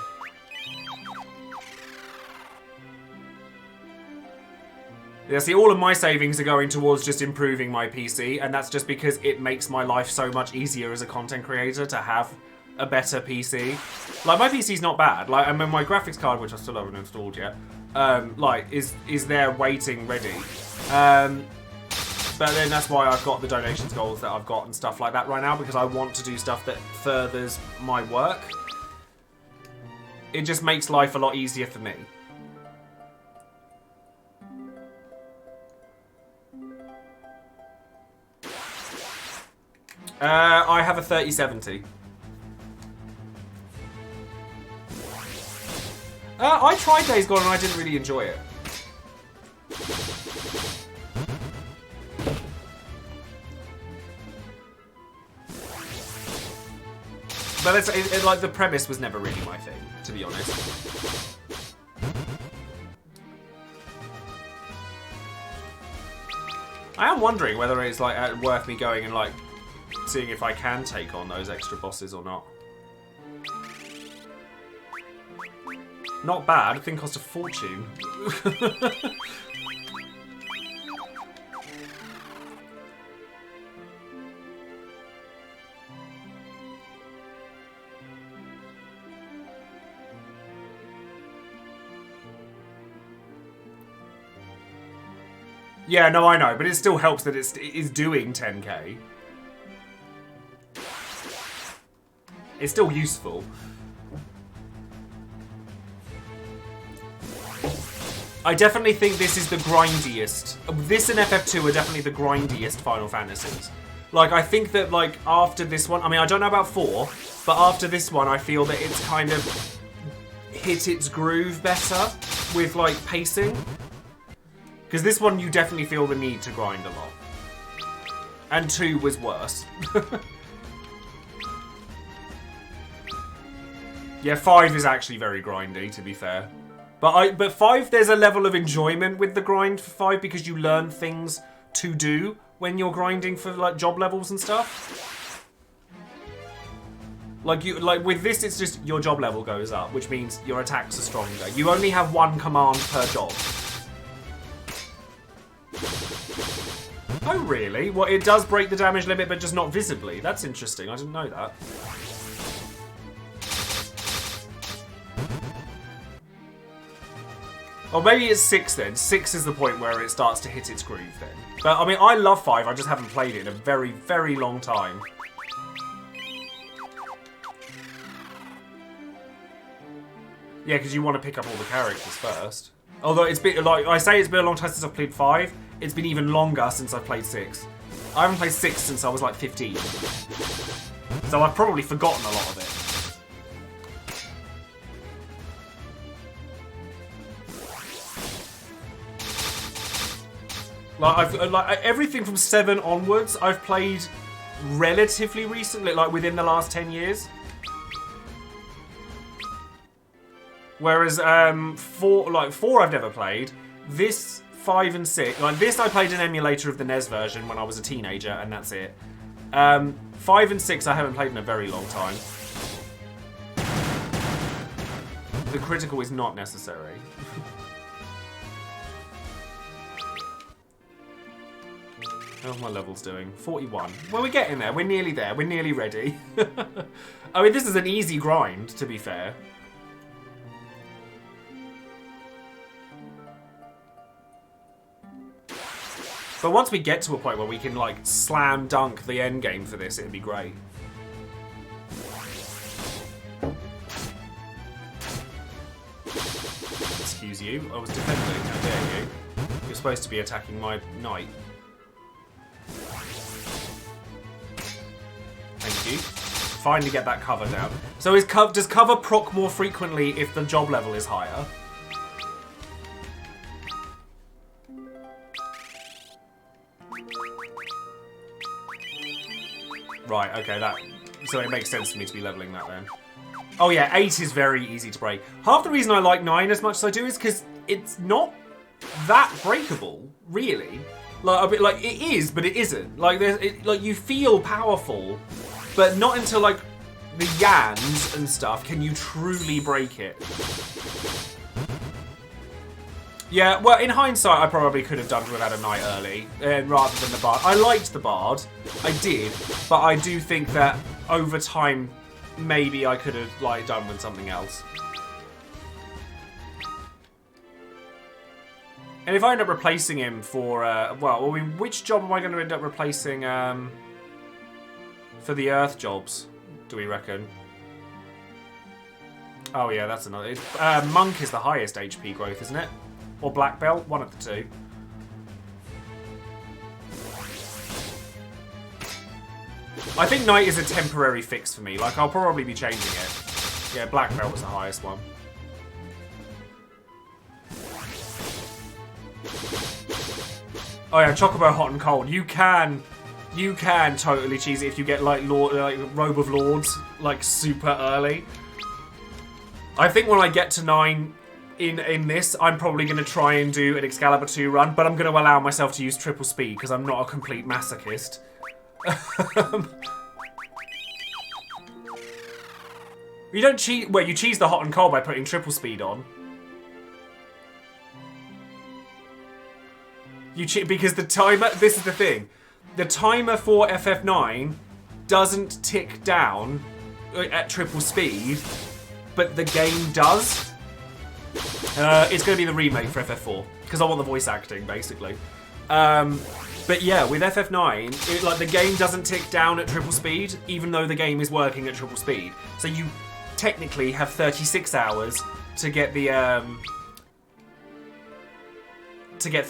Yeah, see, all of my savings are going towards just improving my PC, and that's just because it makes my life so much easier as a content creator to have a better PC. Like, my PC's not bad. Like, I mean, my graphics card, which I still haven't installed yet, like, is there waiting, ready. But then that's why I've got the donations goals that I've got and stuff like that right now, because I want to do stuff that furthers my work. It just makes life a lot easier for me. I have a 3070. I tried Days Gone and I didn't really enjoy it. But like the premise was never really my thing, to be honest. I am wondering whether it's like worth me going and like seeing if I can take on those extra bosses or not. Not bad. The thing cost a fortune. Yeah, no, I know, but it still helps that it is doing 10k. It's still useful. I definitely think this is the grindiest. This and FF2 are definitely the grindiest Final Fantasies. Like, I think that, like, after this one... I mean, I don't know about 4, but after this one, I feel that it's kind of hit its groove better with, like, pacing. Because this one, you definitely feel the need to grind a lot. And 2 was worse. Yeah, 5 is actually very grindy, to be fair. But 5, there's a level of enjoyment with the grind for 5 because you learn things to do when you're grinding for like job levels and stuff. Like with this, it's just your job level goes up, which means your attacks are stronger. You only have 1 command per job. Oh, really? Well, it does break the damage limit, but just not visibly. That's interesting. I didn't know that. Or maybe it's 6 then. 6 is the point where it starts to hit its groove then. But, I mean, I love 5. I just haven't played it in a very, very long time. Yeah, because you want to pick up all the characters first. Although it's been, like I say, it's been a long time since I've played 5. It's been even longer since I've played 6. I haven't played 6 since I was like 15. So I've probably forgotten a lot of it. Like everything from 7 onwards, I've played relatively recently, like within the last 10 years. Whereas 4 I've never played. This 5 and 6, like this I played an emulator of the NES version when I was a teenager, and that's it. 5 and 6 I haven't played in a very long time. The critical is not necessary. How's my levels doing? 41. Well, we're getting there. We're nearly there. We're nearly ready. I mean, this is an easy grind, to be fair. But once we get to a point where we can, like, slam dunk the end game for this, it'd be great. Excuse you. I was defending. How dare you? You're supposed to be attacking my knight. Thank you. Finally get that cover down. So does cover proc more frequently if the job level is higher? Right, okay, so it makes sense for me to be leveling that then. Oh yeah, 8 is very easy to break. Half the reason I like 9 as much as I do is because it's not that breakable, really. Like a bit like it is, but it isn't. Like like you feel powerful, but not until like the Yans and stuff can you truly break it. Yeah, well, in hindsight, I probably could have done without a knight early, rather than the bard. I liked the bard, I did, but I do think that over time, maybe I could have like done with something else. And if I end up replacing him for, well, I mean, which job am I going to end up replacing for the Earth jobs? Do we reckon? Oh yeah, that's another. Monk is the highest HP growth, isn't it? Or Black Belt, one of the two. I think Knight is a temporary fix for me. Like, I'll probably be changing it. Yeah, Black Belt was the highest one. Oh yeah, Chocobo Hot and Cold. You can totally cheese it if you get like Robe of Lords like super early. I think when I get to 9 in this, I'm probably going to try and do an Excalibur 2 run, but I'm going to allow myself to use triple speed because I'm not a complete masochist. You don't cheat. Well, you cheese the hot and cold by putting triple speed on. You cheat because the timer. This is the thing. The timer for FF9 doesn't tick down at triple speed, but the game does. It's going to be the remake for FF4 because I want the voice acting, basically. But yeah, with FF9, like the game doesn't tick down at triple speed, even though the game is working at triple speed. So you technically have 36 hours to get the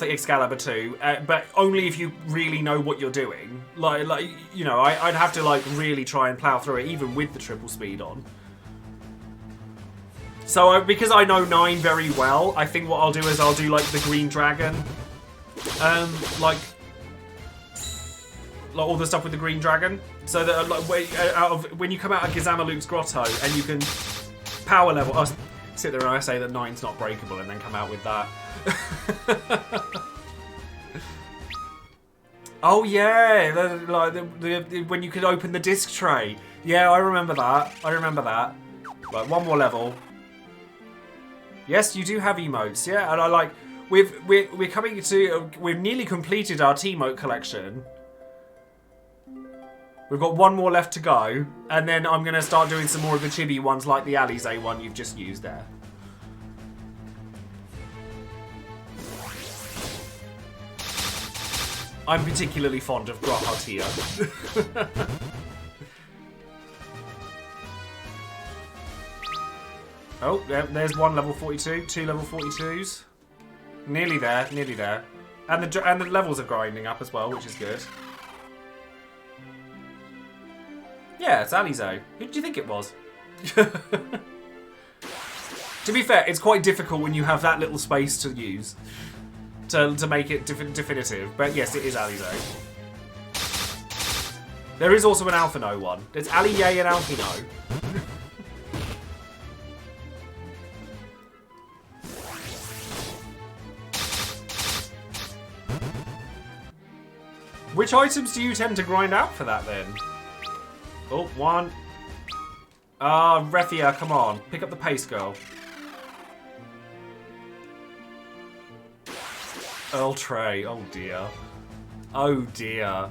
Excalibur 2, but only if you really know what you're doing. Like you know, I'd have to like really try and plow through it, even with the triple speed on. So because I know 9 very well, I think what I'll do is I'll do like the Green Dragon, like all the stuff with the Green Dragon, so that like when you come out of Gizamaluk's grotto and you can power level. I'll sit there and I say that 9's not breakable, and then come out with that. Oh yeah, when you could open the disc tray. Yeah, I remember that. Right, one more level. Yes, you do have emotes, yeah, and I like we're coming to we've nearly completed our T-emote collection. We've got one more left to go, and then I'm gonna start doing some more of the chibi ones like the Alize one you've just used there. I'm particularly fond of Grahatia. Oh, there's one level 42, 2 level 42s. Nearly there, nearly there. And the levels are grinding up as well, which is good. Yeah, it's Alize. Who did you think it was? To be fair, it's quite difficult when you have that little space to use to make it definitive. But yes, it is Alize. There is also an Alphino one. There's Aliye and Alphino. Which items do you tend to grind out for that then? Oh, one. Ah, Refia, come on. Pick up the pace, girl. Earl Trey, oh dear. Oh dear.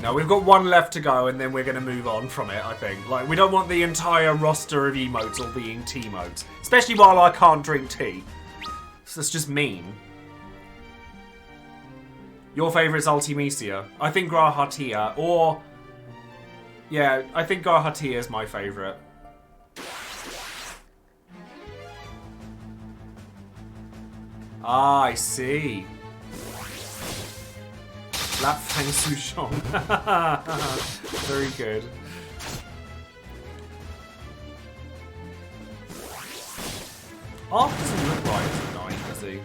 Now we've got one left to go and then we're going to move on from it, I think. Like, we don't want the entire roster of emotes all being T-modes. Especially while I can't drink tea. So that's just mean. Your favourite's Ultimisia. I think Grahatia, or... Yeah, I think Grahatia is my favourite. Ah, I see. Lap Fang Sushong. Very good. Ark doesn't look right as a knight, does he?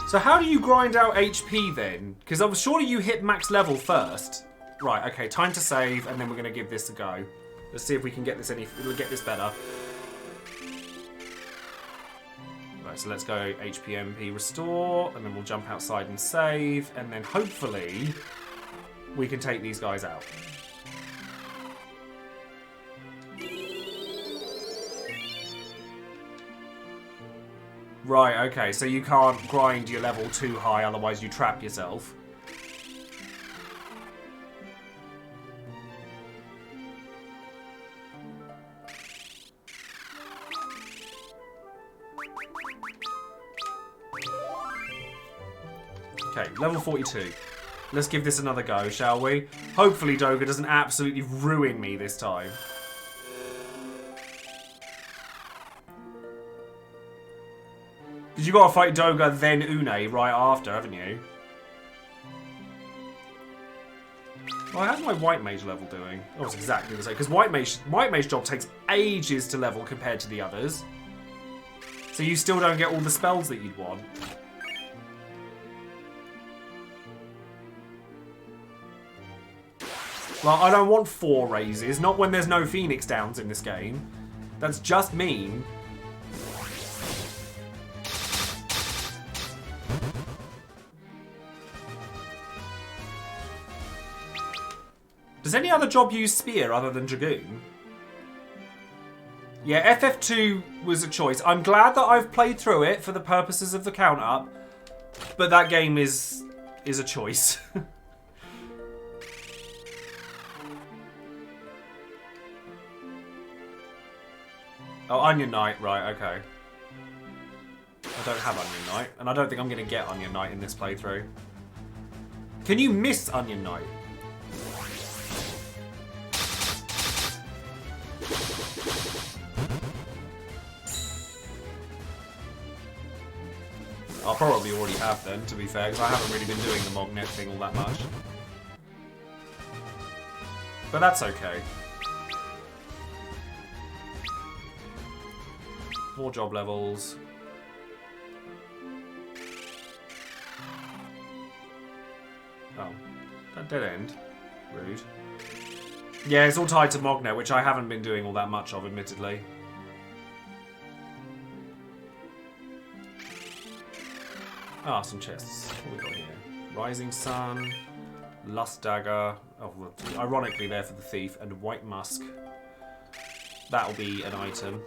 So how do you grind out HP then? Because surely you hit max level first. Right, okay, time to save, and then we're going to give this a go. Let's see if we can get this better. Right, so let's go HPMP restore, and then we'll jump outside and save, and then hopefully we can take these guys out. Right, okay, so you can't grind your level too high, otherwise you trap yourself. Okay, level 42. Let's give this another go, shall we? Hopefully Doga doesn't absolutely ruin me this time. Because you gotta fight Doga, then Une right after, haven't you? Well, how's my White Mage level doing? Oh, it's exactly the same. Because White Mage job takes ages to level compared to the others. So you still don't get all the spells that you'd want. Well, I don't want 4 raises, not when there's no Phoenix Downs in this game. That's just mean. Does any other job use Spear other than Dragoon? Yeah, FF2 was a choice. I'm glad that I've played through it for the purposes of the count-up, but that game is a choice. Oh, Onion Knight, right, okay. I don't have Onion Knight, and I don't think I'm going to get Onion Knight in this playthrough. Can you miss Onion Knight? I'll probably already have then, to be fair, because I haven't really been doing the Mognet thing all that much. But that's okay. 4 job levels. Oh, that dead end. Rude. Yeah, it's all tied to Mognet, which I haven't been doing all that much of, admittedly. Ah, some chests. What we got here? Rising Sun, Lust Dagger. Oh, well, ironically, there for the thief, and White Musk. That'll be an item.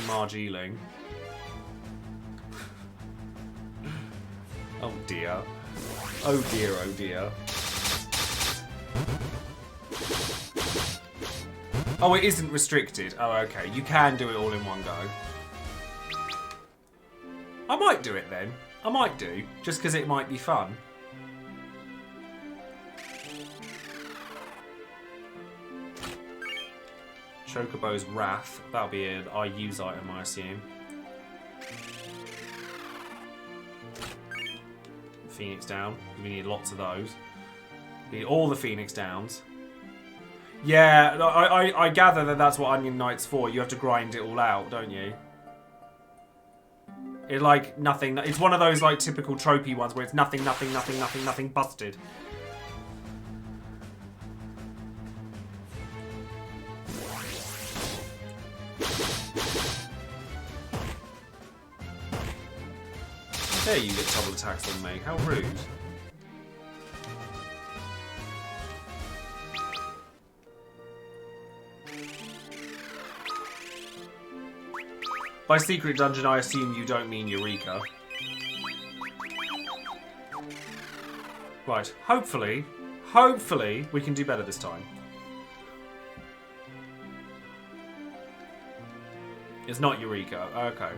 Marjeeling. Oh dear. Oh dear, oh dear. Oh, it isn't restricted. Oh, okay. You can do it all in one go. I might do it then. I might do, just because it might be fun. Chocobo's Wrath. That'll be an I use item, I assume. Phoenix Down. We need lots of those. We need all the Phoenix Downs. Yeah, I gather that that's what Onion Knight's for. You have to grind it all out, don't you? It like nothing. It's one of those like typical tropey ones where it's nothing, nothing, nothing, nothing, nothing, busted. How dare you get double attacks on me? How rude. By secret dungeon, I assume you don't mean Eureka. Right, hopefully we can do better this time. It's not Eureka, okay.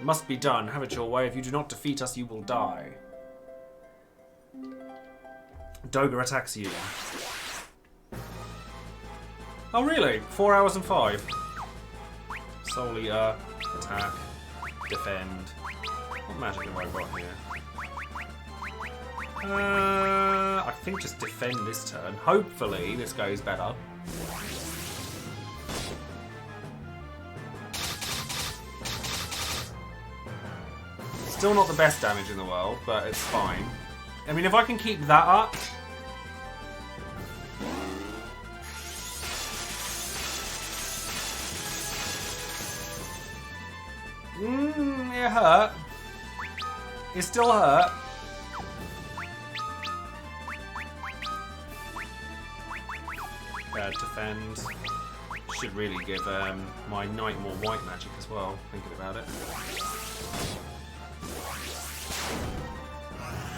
Must be done. Have it your way. If you do not defeat us, you will die. Doga attacks you. Oh, really? 4 hours and 5. Solely, attack, defend. What magic have I got here? I think just defend this turn. Hopefully, this goes better. Still not the best damage in the world, but it's fine. I mean, if I can keep that up... it hurt. It still hurt. Defend. Should really give my knight more white magic as well, thinking about it.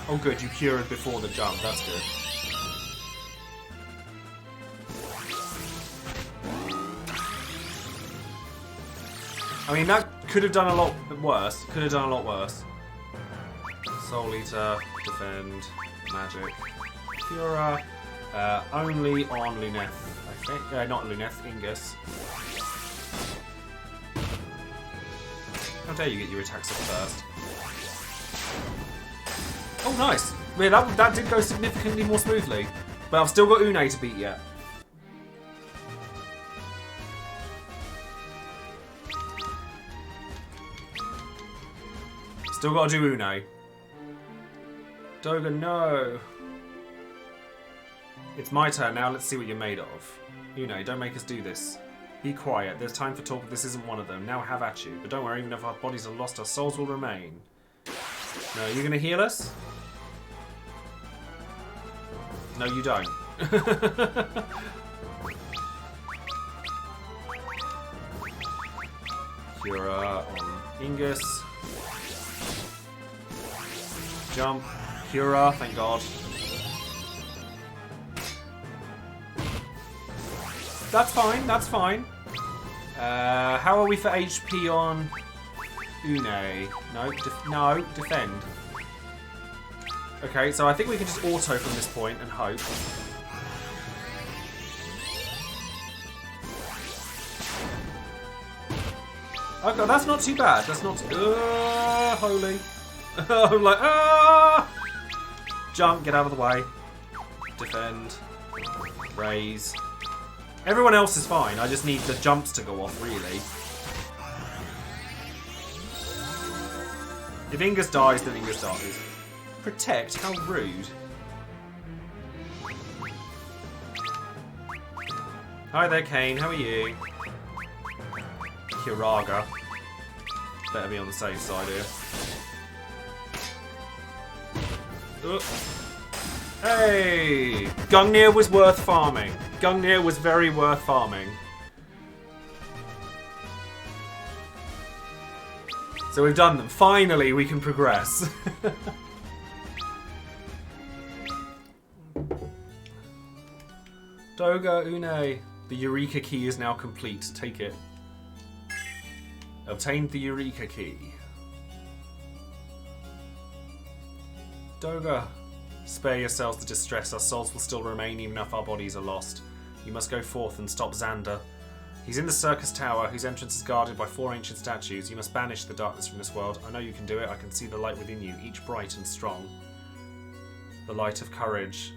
Oh good, you cured before the jump, that's good. I mean, that could have done a lot worse. Could have done a lot worse. Soul Eater, defend, magic. Cura, only on Luneth, I think. Not Luneth, Ingus. How dare you get your attacks up first? Oh, nice. Yeah, that did go significantly more smoothly. But I've still got Une to beat yet. Still got to do Une. Doga, no. It's my turn now. Let's see what you're made of. Une, don't make us do this. Be quiet. There's time for talk. This isn't one of them. Now have at you. But don't worry, even if our bodies are lost, our souls will remain. No, you're going to heal us? No, you don't. Cura on Ingus. Jump. Cura, thank God. That's fine, that's fine. How are we for HP on Une? No, defend. Okay, so I think we can just auto from this point and hope. Okay, that's not too bad. That's not too... holy. I'm like, ah! Jump, get out of the way. Defend. Raise. Everyone else is fine. I just need the jumps to go off, really. If Ingus dies, then Ingus dies. Protect? How rude. Hi there, Kane. How are you? Kiraga. Better be on the safe side here. Hey! Gungnir was worth farming. Gungnir was very worth farming. So we've done them. Finally, we can progress. Doga, Une. The Eureka key is now complete. Take it. Obtained the Eureka key. Doga. Spare yourselves the distress. Our souls will still remain even if our bodies are lost. You must go forth and stop Xander. He's in the circus tower, whose entrance is guarded by 4 ancient statues. You must banish the darkness from this world. I know you can do it. I can see the light within you, each bright and strong. The light of courage.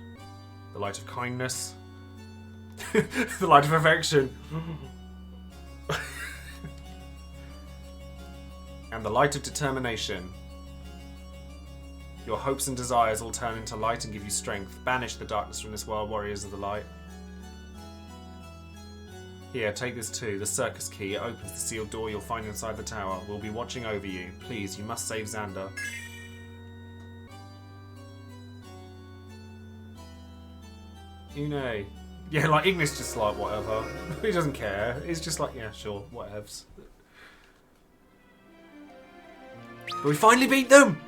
The light of kindness. The light of affection. And the light of determination. Your hopes and desires all turn into light and give you strength. Banish the darkness from this world, warriors of the light. Here, take this too. The circus key. It opens the sealed door you'll find inside the tower. We'll be watching over you. Please, you must save Xander. Une. Yeah, like, Ignis just like, whatever. He doesn't care. He's just like, yeah, sure, whatevs. But we finally beat them!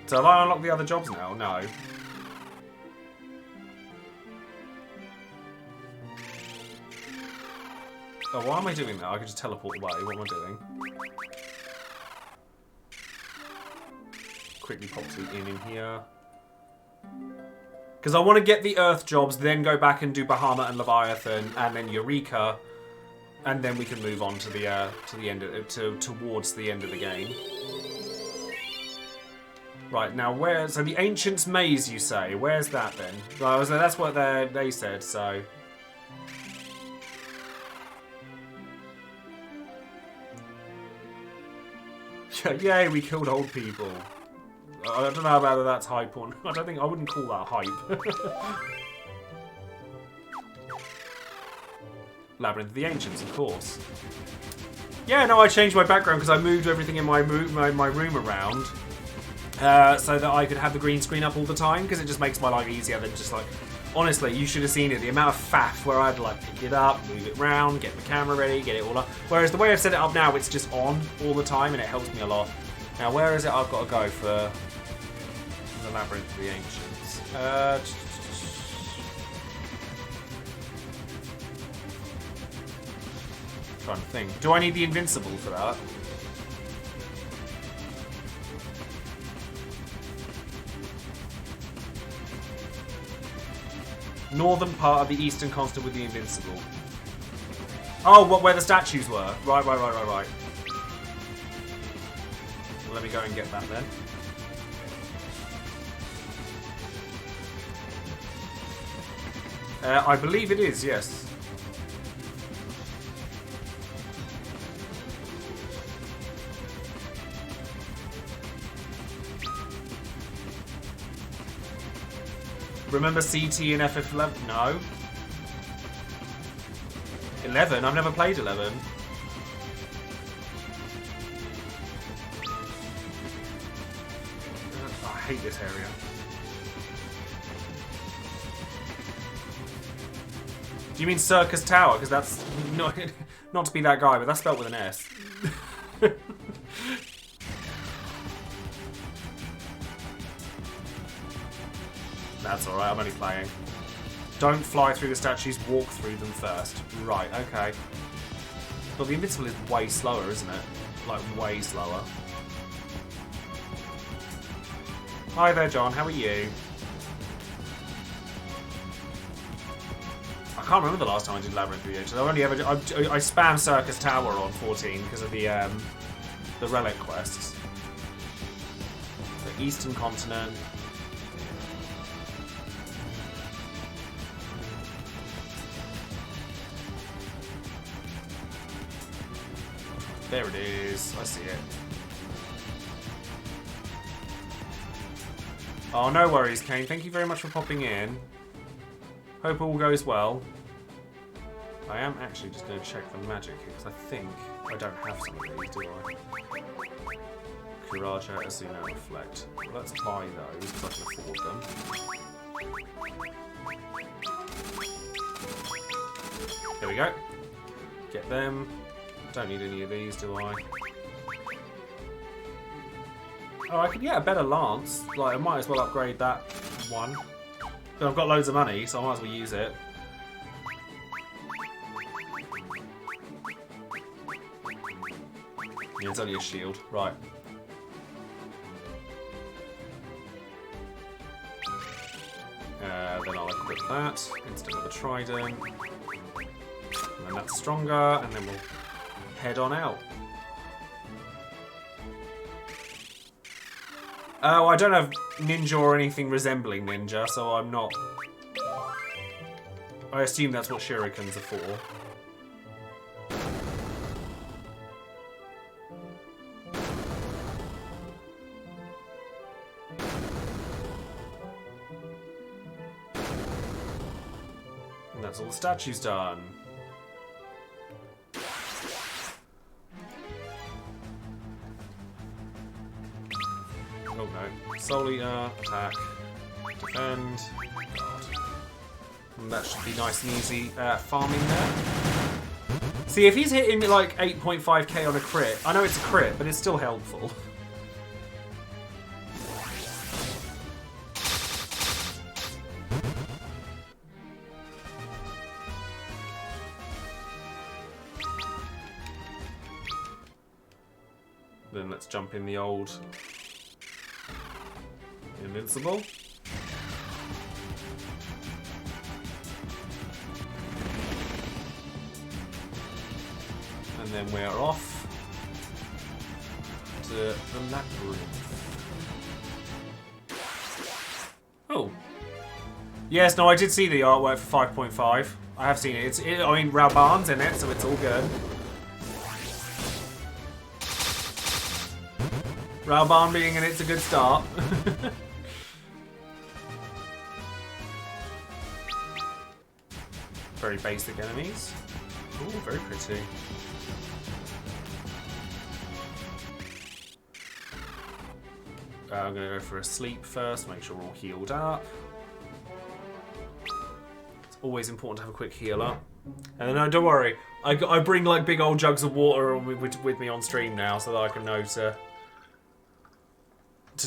So have I unlocked the other jobs now? No. Oh, why am I doing that? I could just teleport away. What am I doing? Quickly pop to the inn in here. Because I want to get the Earth jobs, then go back and do Bahamut and Leviathan, and then Eureka, and then we can move on to the end of, towards the end of the game. Right, now where... So the Ancient's Maze, you say. Where's that then? Well, so that's what they said, so... Yay, we killed old people. I don't know about that's hype or not. I wouldn't call that hype. Labyrinth of the Ancients, of course. Yeah, no, I changed my background because I moved everything in my room around so that I could have the green screen up all the time because it just makes my life easier than just like... Honestly, you should have seen it. The amount of faff where I'd like pick it up, move it round, get the camera ready, get it all up. Whereas the way I've set it up now, it's just on all the time and it helps me a lot. Now, where is it I've got to go for the Labyrinth of the Ancients? Trying to think. Do I need the Invincible for that? Northern part of the Eastern Continent with the Invincible. Oh, where the statues were. Right. Well, let me go and get that then. I believe it is, yes. Remember CT and FF11? No. 11? I've never played 11. Oh, I hate this area. Do you mean Circus Tower? Because that's not to be that guy, but that's spelled with an S. That's alright, I'm only playing. Don't fly through the statues, walk through them first. Right, okay. But the Invincible is way slower, isn't it? Like, way slower. Hi there, John, how are you? I can't remember the last time I did Labyrinth of the Ancients. I've only ever... I spam Circus Tower on 14 because of the relic quests. The Eastern Continent... There it is. I see it. Oh, no worries, Kane. Thank you very much for popping in. Hope all goes well. I am actually just going to check the magic here, because I think I don't have some of these, do I? Kuraja, Azuna, Reflect. Well, let's buy those, because I can afford them. There we go. Get them. Don't need any of these, do I? Oh, I could get a better lance. Like, I might as well upgrade that one. But I've got loads of money, so I might as well use it. Yeah, it's only a shield. Right. Then I'll equip that instead of the trident. And then that's stronger, and then we'll head on out. Oh, I don't have ninja or anything resembling ninja, so I'm not... I assume that's what shurikens are for. And that's all the statues done. Oh no. Soul Eater, attack, defend. God. And that should be nice and easy farming there. See, if he's hitting like 8.5k on a crit, I know it's a crit, but it's still helpful. Then let's jump in the old Invincible. And then we're off to the labyrinth. Oh. Yes, no, I did see the artwork for 5.5. I have seen it. I mean, Rauban's in it, so it's all good. Ralbarn being in it's a good start. Very basic enemies. Ooh, very pretty. I'm going to go for a sleep first, make sure we're all healed up. It's always important to have a quick heal up. And no, don't worry, I bring like big old jugs of water with me on stream now so that I can know to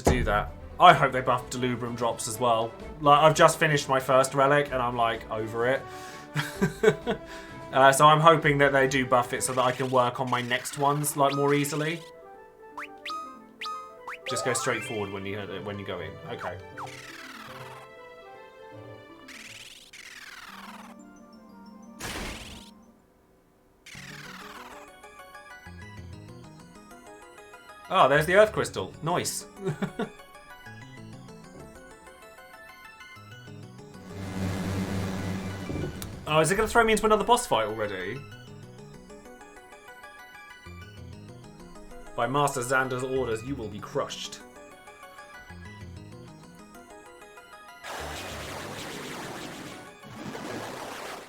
do that. I hope they buff Delubrum drops as well. Like, I've just finished my first relic and I'm like over it. So I'm hoping that they do buff it so that I can work on my next ones like more easily. Just go straight forward when you go in. Okay. Oh, there's the Earth Crystal. Nice. Oh, is it going to throw me into another boss fight already? By Master Xander's orders, you will be crushed.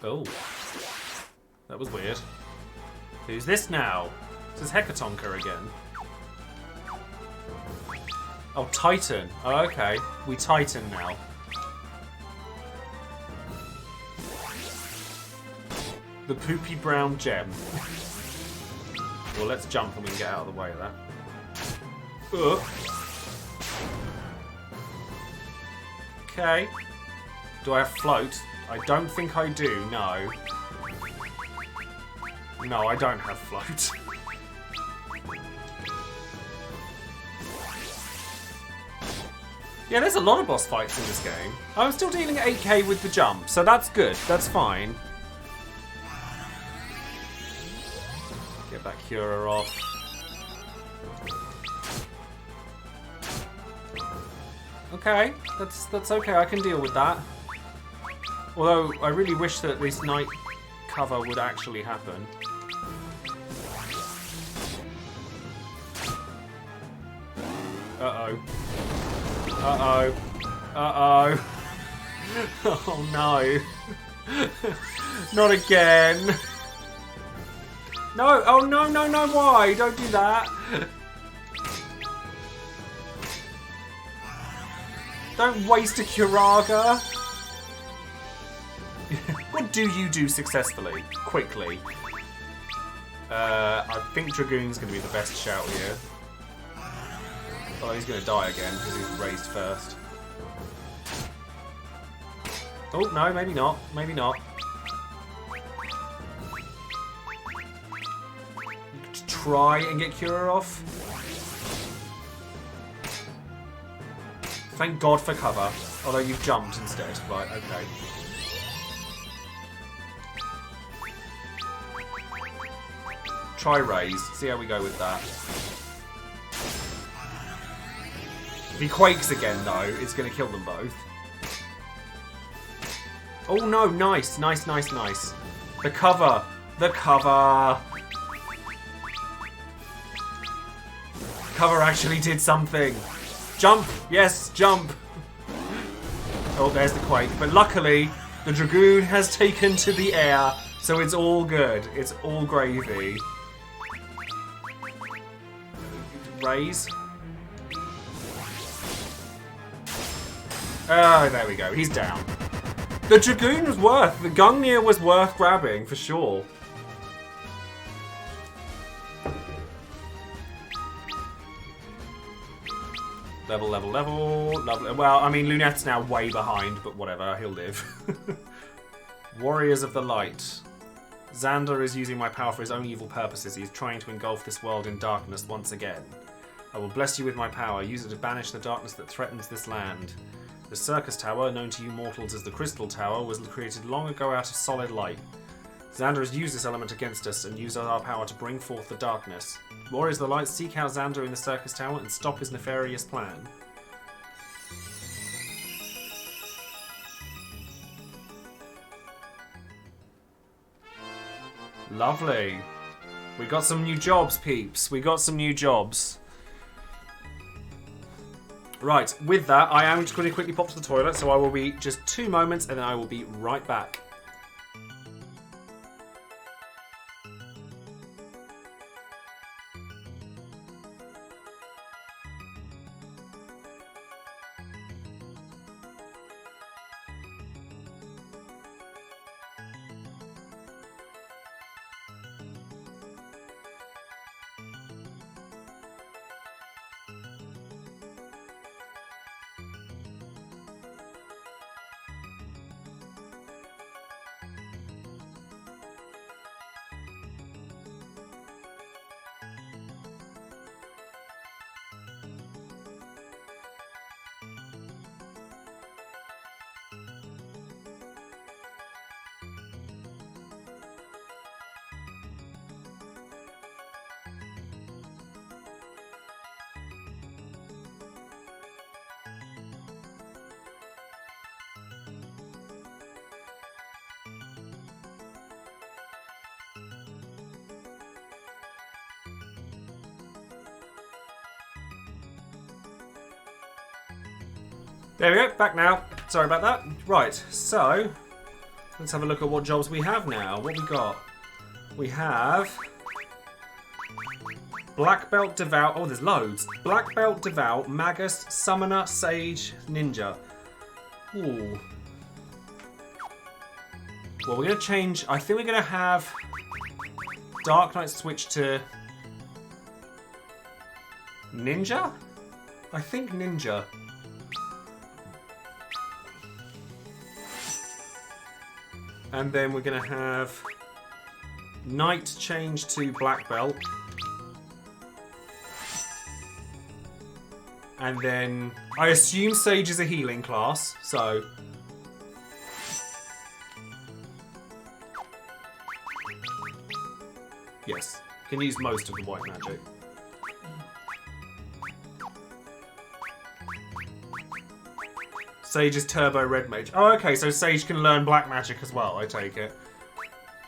Oh. That was weird. Who's this now? This is Hecatonka again. Oh, Titan. Oh, okay. We Titan now. The poopy brown gem. Well, let's jump and we can get out of the way of that. Okay. Do I have float? I don't think I do, no. No, I don't have float. Yeah, there's a lot of boss fights in this game. I'm still dealing at 8k with the jump, so that's good. That's fine. Get that Cura off. Okay, that's okay. I can deal with that. Although I really wish that this night cover would actually happen. Uh-oh. Uh-oh. Uh-oh. Oh no. Not again. No, oh no, no, no, why? Don't do that. Don't waste a Curaga. What do you do successfully? Quickly. I think Dragoon's going to be the best shout here. Oh, he's going to die again because he was raised first. Oh, no, maybe not. Maybe not. Try and get Cura off. Thank God for cover. Although you've jumped instead. Right, okay. Try raise. See how we go with that. If he quakes again, though, it's going to kill them both. Oh, no. Nice. Nice, nice, nice. The cover. The cover. Cover actually did something. Jump. Yes, jump. Oh, there's the quake. But luckily, the Dragoon has taken to the air, so it's all good. It's all gravy. Raise. Oh, there we go. He's down. The Dragoon was worth. The Gungnir was worth grabbing, for sure. Level, level, level. Lovely. Well, I mean, Lunette's now way behind, but whatever. He'll live. Warriors of the Light. Xander is using my power for his own evil purposes. He is trying to engulf this world in darkness once again. I will bless you with my power. Use it to banish the darkness that threatens this land. The Circus Tower, known to you mortals as the Crystal Tower, was created long ago out of solid light. Xander has used this element against us and used our power to bring forth the darkness. Warriors of the Light, seek out Xander in the Circus Tower and stop his nefarious plan. Lovely. We got some new jobs, peeps. We got some new jobs. Right, with that, I am just going to quickly pop to the toilet, so I will be just 2 moments, and then I will be right back. There we go, back now. Sorry about that. Right, so let's have a look at what jobs we have now. What we got? We have Black Belt Devout. Oh, there's loads. Black Belt Devout, Magus, Summoner, Sage, Ninja. Ooh. Well, we're going to change. I think we're going to have Dark Knight switch to Ninja? I think Ninja. And then we're going to have Knight change to Black Belt. And then I assume Sage is a healing class, so... Yes, can use most of the white magic. Sage is Turbo Red Mage. Oh, okay, so Sage can learn Black Magic as well, I take it.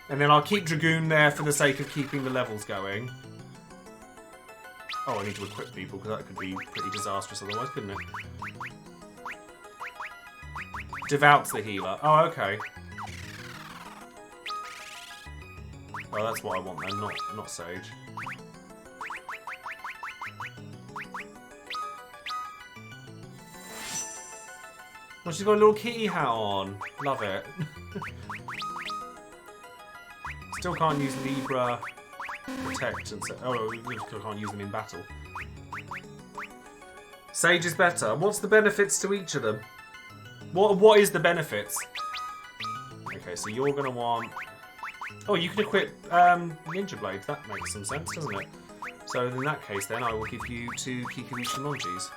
And then I'll keep Dragoon there for the sake of keeping the levels going. Oh, I need to equip people, because that could be pretty disastrous otherwise, couldn't it? Devout's the healer. Oh, okay. Oh, that's what I want then, not Sage. Well, she's got a little kitty hat on. Love it. Still can't use Libra, Protect, and oh, we still can't use them in battle. Sage is better. What's the benefits to each of them? What is the benefits? Okay, so you're gonna want. Oh, you can equip Ninja Blades. That makes some sense, doesn't it? So in that case, then I will give you 2 Kikuichi Monjis.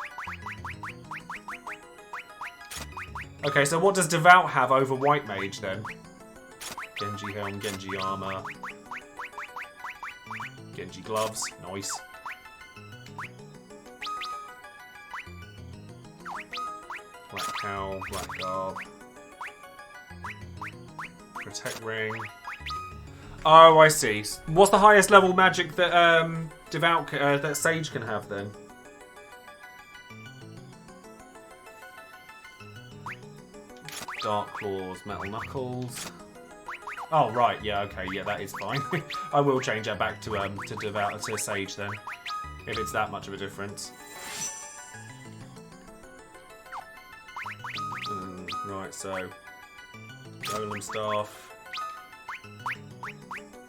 Okay, so what does Devout have over White Mage then? Genji Helm, Genji Armor, Genji Gloves, nice. Black Cowl, Black Garb, Protect Ring. Oh, I see. What's the highest level magic that Devout, that Sage can have then? Dark Claws, Metal Knuckles. Oh right, yeah, okay, yeah, that is fine. I will change that back to Devout to Sage then, if it's that much of a difference. Right, so Golem Staff,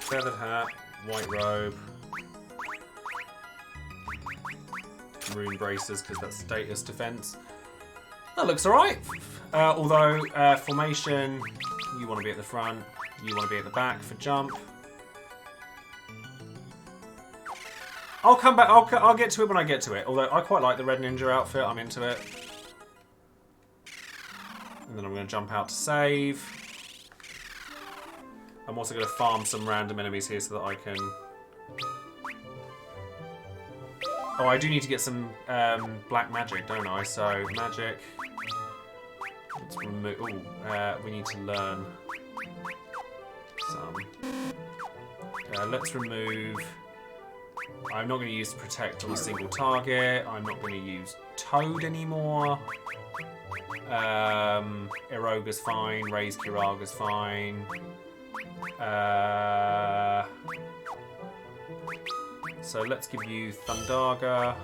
Feathered Hat, White Robe, Rune Braces because that's status defense. That looks alright. Although, formation, you want to be at the front, you want to be at the back for jump. I'll come back, I'll get to it when I get to it. Although, I quite like the Red Ninja outfit, I'm into it. And then I'm going to jump out to save. I'm also going to farm some random enemies here so that I can... Oh, I do need to get some black magic, don't I? So, magic... Let's remove. We need to learn some. Let's remove I'm not going to use Protect on a single target. I'm not going to use Toad anymore. Eroga's fine. Raise Kiraga's fine. So let's give you Thundaga.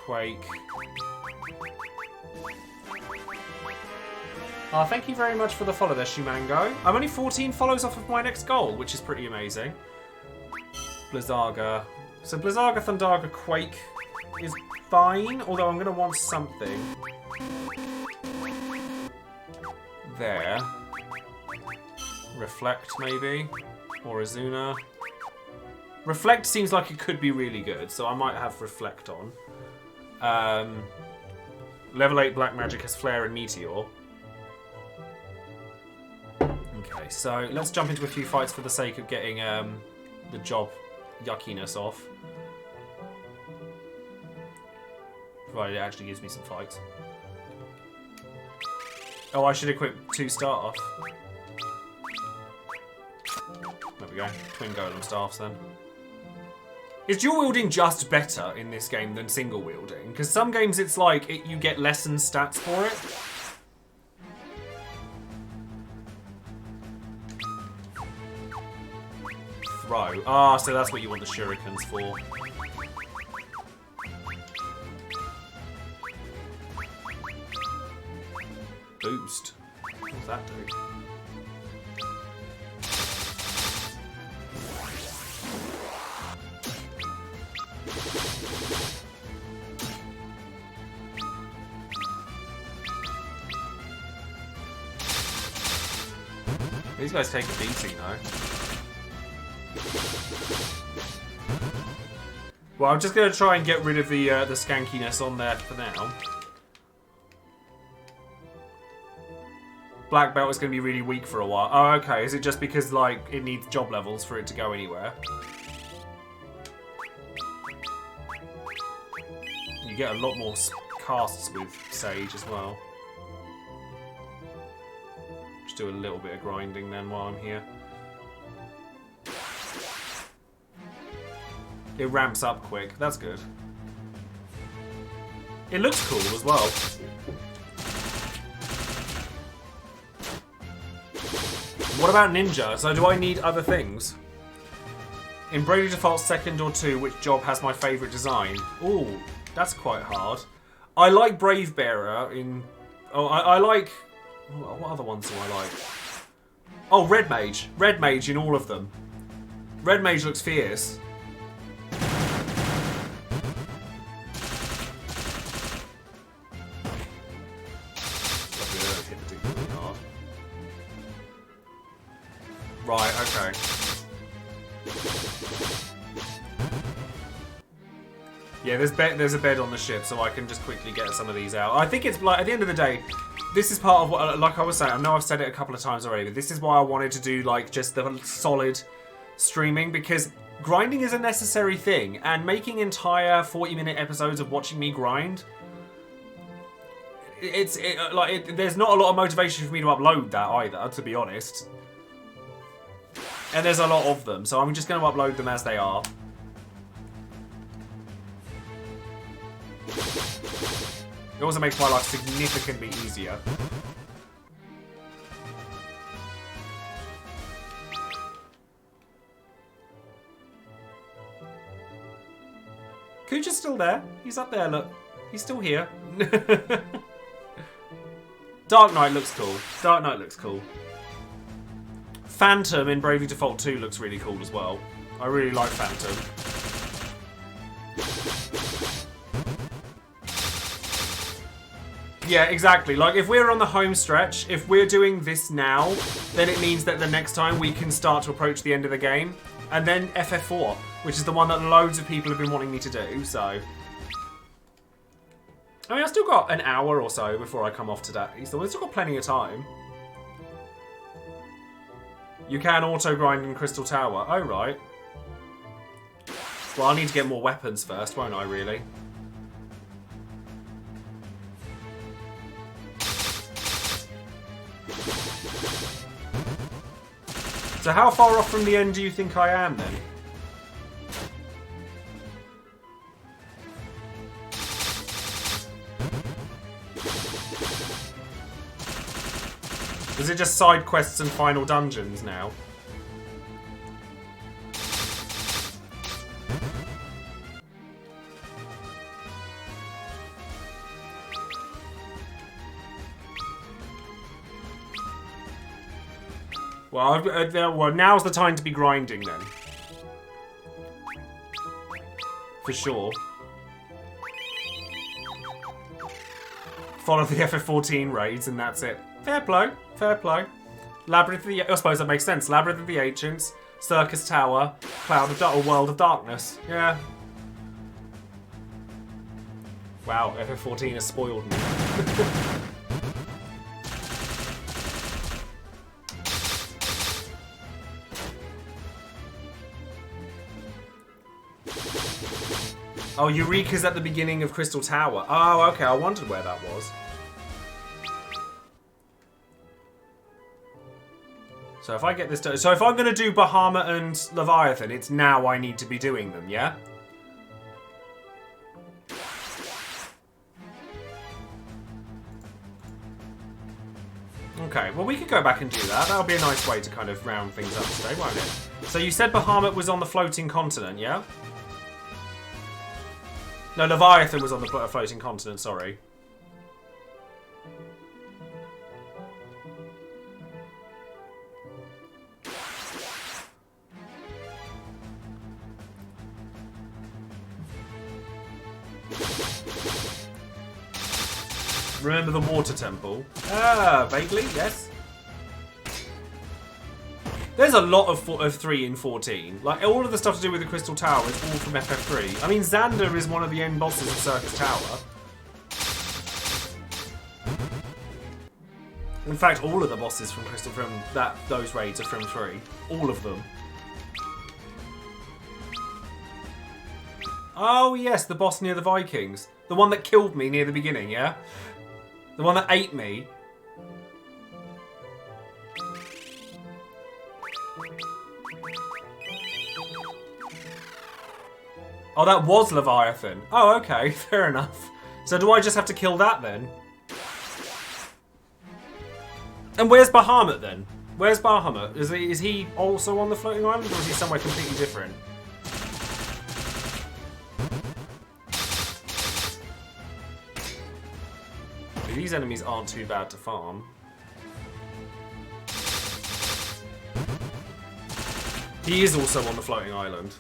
Quake. Oh, thank you very much for the follow there, Shumango. I'm only 14 follows off of my next goal, which is pretty amazing. Blizzaga. So Blizzaga, Thundaga, Quake is fine, although I'm going to want something. There. Reflect, maybe? Or Azuna. Reflect seems like it could be really good, so I might have Reflect on. Level 8 Black Magic has Flare and Meteor. Okay, so let's jump into a few fights for the sake of getting the job yuckiness off. Provided it actually gives me some fights. Oh, I should equip 2 start off. There we go. Twin Golem staffs then. Is dual wielding just better in this game than single wielding? Because some games it's like you get lessened stats for it. Throw. Ah, so that's what you want the shurikens for. Boost. What does that do? These guys take a beating though. Well, I'm just going to try and get rid of the skankiness on there for now. Black belt is going to be really weak for a while. Oh, okay. Is it just because like it needs job levels for it to go anywhere? You get a lot more casts with Sage as well. Just do a little bit of grinding then while I'm here. It ramps up quick. That's good. It looks cool as well. What about Ninja? So do I need other things? In Bravely Default 2nd or 2, which job has my favourite design? Ooh, that's quite hard. I like Brave Bearer in... Oh, I like... What other ones do I like? Oh, Red Mage. Red Mage in all of them. Red Mage looks fierce. Right, okay. Yeah, there's a bed on the ship, so I can just quickly get some of these out. I think it's like, at the end of the day, this is part of what, like I was saying, I know I've said it a couple of times already, but this is why I wanted to do like just the solid streaming, because grinding is a necessary thing, and making entire 40-minute episodes of watching me grind, there's not a lot of motivation for me to upload that either, to be honest. And there's a lot of them, so I'm just going to upload them as they are. It also makes my life significantly easier. Kuja's still there. He's up there, look. He's still here. Dark Knight looks cool. Dark Knight looks cool. Phantom in Bravely Default 2 looks really cool as well. I really like Phantom. Yeah, exactly. Like, if we're on the home stretch, if we're doing this now, then it means that the next time we can start to approach the end of the game. And then FF4, which is the one that loads of people have been wanting me to do, so... I mean, I've still got an hour or so before I come off today, so we've still got plenty of time. You can auto-grind in Crystal Tower. Oh, right. Well, I'll need to get more weapons first, won't I, really? So how far off from the end do you think I am, then? Is it just side quests and final dungeons now? Well, now's the time to be grinding then. For sure. Follow the FF14 raids and that's it. Fair play, fair play. Labyrinth of the... I suppose that makes sense. Labyrinth of the Ancients, Circus Tower, Cloud of or World of Darkness. Yeah. Wow, FF14 has spoiled me. Oh, Eureka's at the beginning of Crystal Tower. Oh, okay, I wondered where that was. So if I get this done... So if I'm going to do Bahamut and Leviathan, it's now I need to be doing them, yeah? Okay, well we could go back and do that. That would be a nice way to kind of round things up today, won't it? So you said Bahamut was on the floating continent, yeah? No, Leviathan was on the floating continent, sorry. Remember the water temple? Ah, vaguely, yes. There's a lot of 3 in 14. Like, all of the stuff to do with the Crystal Tower is all from FF3. I mean, Xander is one of the end bosses of Circus Tower. In fact, all of the bosses from those raids are from 3. All of them. Oh, yes, the boss near the Vikings. The one that killed me near the beginning, yeah? The one that ate me. Oh, that was Leviathan. Oh, okay, fair enough. So do I just have to kill that then? And where's Bahamut then? Where's Bahamut? Is he also on the floating island, or is he somewhere completely different? These enemies aren't too bad to farm. He is also on the floating island.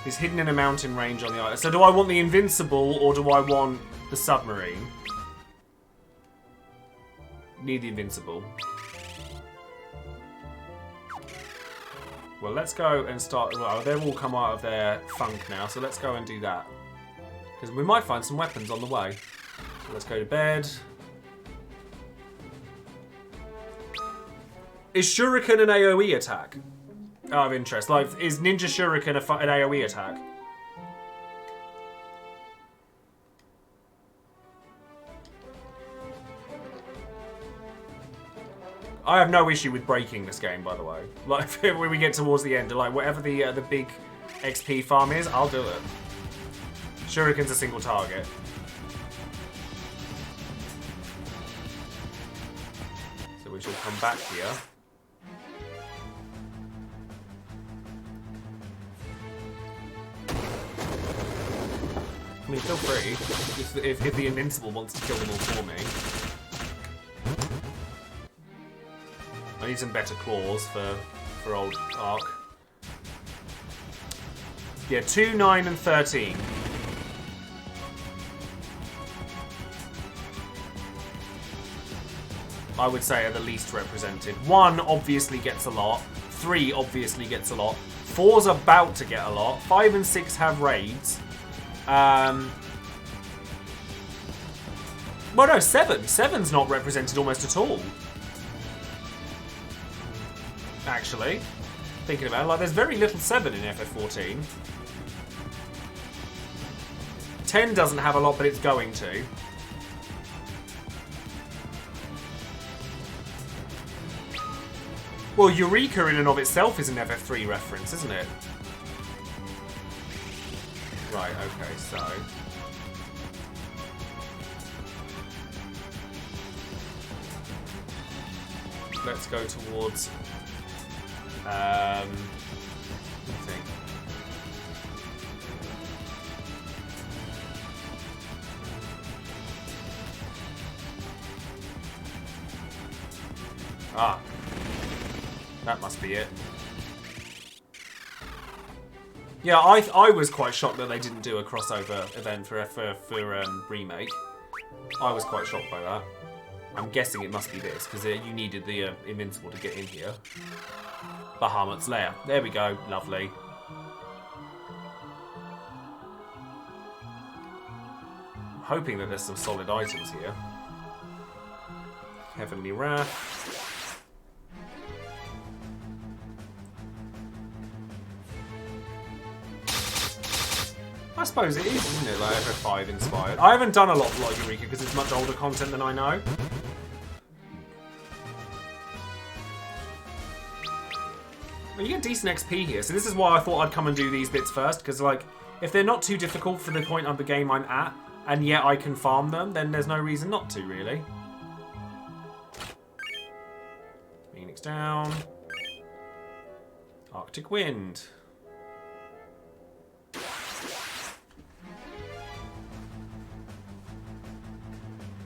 He's hidden in a mountain range on the island. So do I want the Invincible or do I want the submarine? Need the Invincible. Well, let's go and start... Well, they've all come out of their funk now, so let's go and do that. Because we might find some weapons on the way. So let's go to bed. Is Shuriken an AoE attack? Out of interest. Like, is Ninja Shuriken an AoE attack? I have no issue with breaking this game, by the way. Like, when we get towards the end, like, whatever the big XP farm is, I'll do it. Shuriken's a single target. So we shall come back here. I mean, feel free, if the Invincible wants to kill them all for me. I need some better claws for old Ark. Yeah, 2, 9, and 13. I would say are the least represented. 1 obviously gets a lot. 3 obviously gets a lot. 4's about to get a lot. 5 and 6 have raids. Well, no, 7. 7's not represented almost at all. Actually, thinking about it, like, there's very little 7 in FF14. 10 doesn't have a lot, but it's going to. Well, Eureka in and of itself is an FF3 reference, isn't it? Right, okay, so... let's go towards... I think. Ah. That must be it. Yeah, I was quite shocked that they didn't do a crossover event for Remake. I was quite shocked by that. I'm guessing it must be this, because you needed the Invincible to get in here. Bahamut's Lair. There we go. Lovely. I'm hoping that there's some solid items here. Heavenly Wrath. I suppose it is, isn't it? Like FF5 inspired. I haven't done a lot of Eureka because it's much older content than I know. Well, you get decent XP here, so this is why I thought I'd come and do these bits first, because like, if they're not too difficult for the point of the game I'm at, and yet I can farm them, then there's no reason not to, really. Phoenix down. Arctic Wind.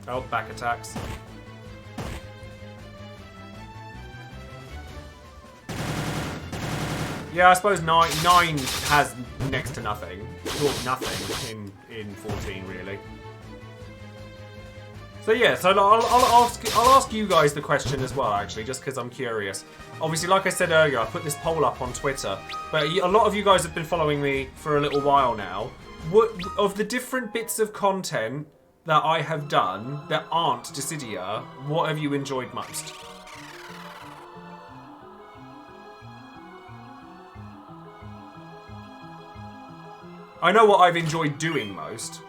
Oh, back attacks. Yeah, I suppose 9 has next to nothing. Or nothing in 14, really. So yeah, so I'll ask you guys the question as well, actually, just because I'm curious. Obviously, like I said earlier, I put this poll up on Twitter, but a lot of you guys have been following me for a little while now. What, of the different bits of content that I have done that aren't Dissidia, what have you enjoyed most? I know what I've enjoyed doing most.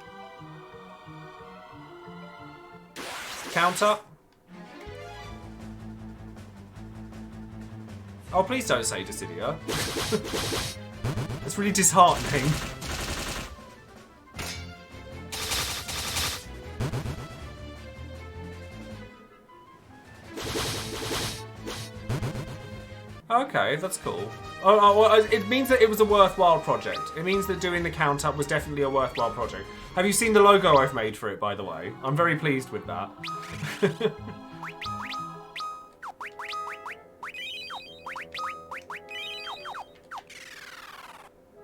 Countup? Oh, please don't say Dissidia. That's really disheartening. Okay, that's cool. Well, it means that it was a worthwhile project. It means that doing the Countup was definitely a worthwhile project. Have you seen the logo I've made for it, by the way? I'm very pleased with that.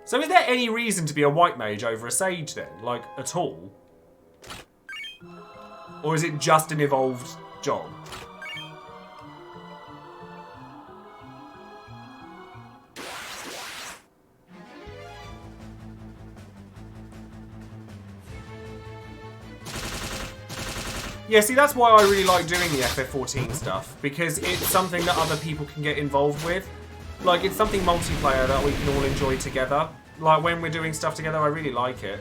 So is there any reason to be a white mage over a sage then? Like, at all? Or is it just an evolved job? Yeah, see, that's why I really like doing the FF14 stuff, because it's something that other people can get involved with. Like, it's something multiplayer that we can all enjoy together. Like, when we're doing stuff together, I really like it.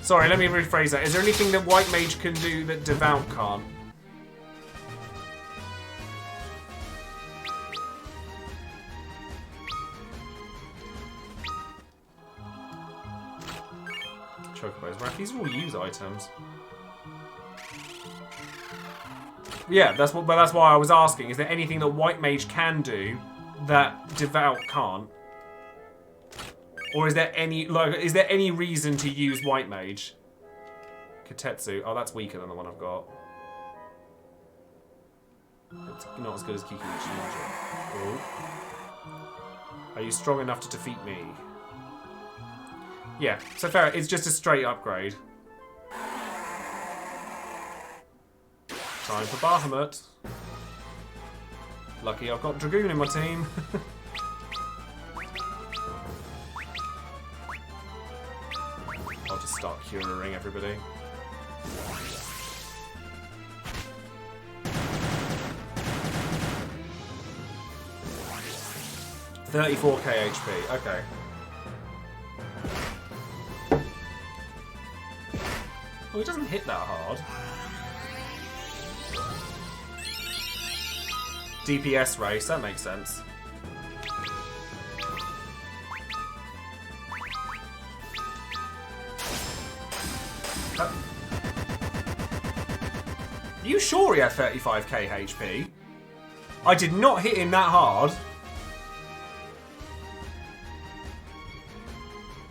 Sorry, let me rephrase that. Is there anything that White Mage can do that Devout can't? Chocobos. Right, these are all use items. Yeah, that's why I was asking. Is there anything that White Mage can do that Devout can't? Or is there any reason to use White Mage? Katetsu. Oh, that's weaker than the one I've got. It's not as good as Kikuichi Magic. Oh. Are you strong enough to defeat me? Yeah, so fair. It's just a straight upgrade. Time for Bahamut. Lucky I've got Dragoon in my team. I'll just start curing everybody. $34k HP. Okay. Oh, it doesn't hit that hard. DPS race, that makes sense. you sure he had 35k HP? I did not hit him that hard.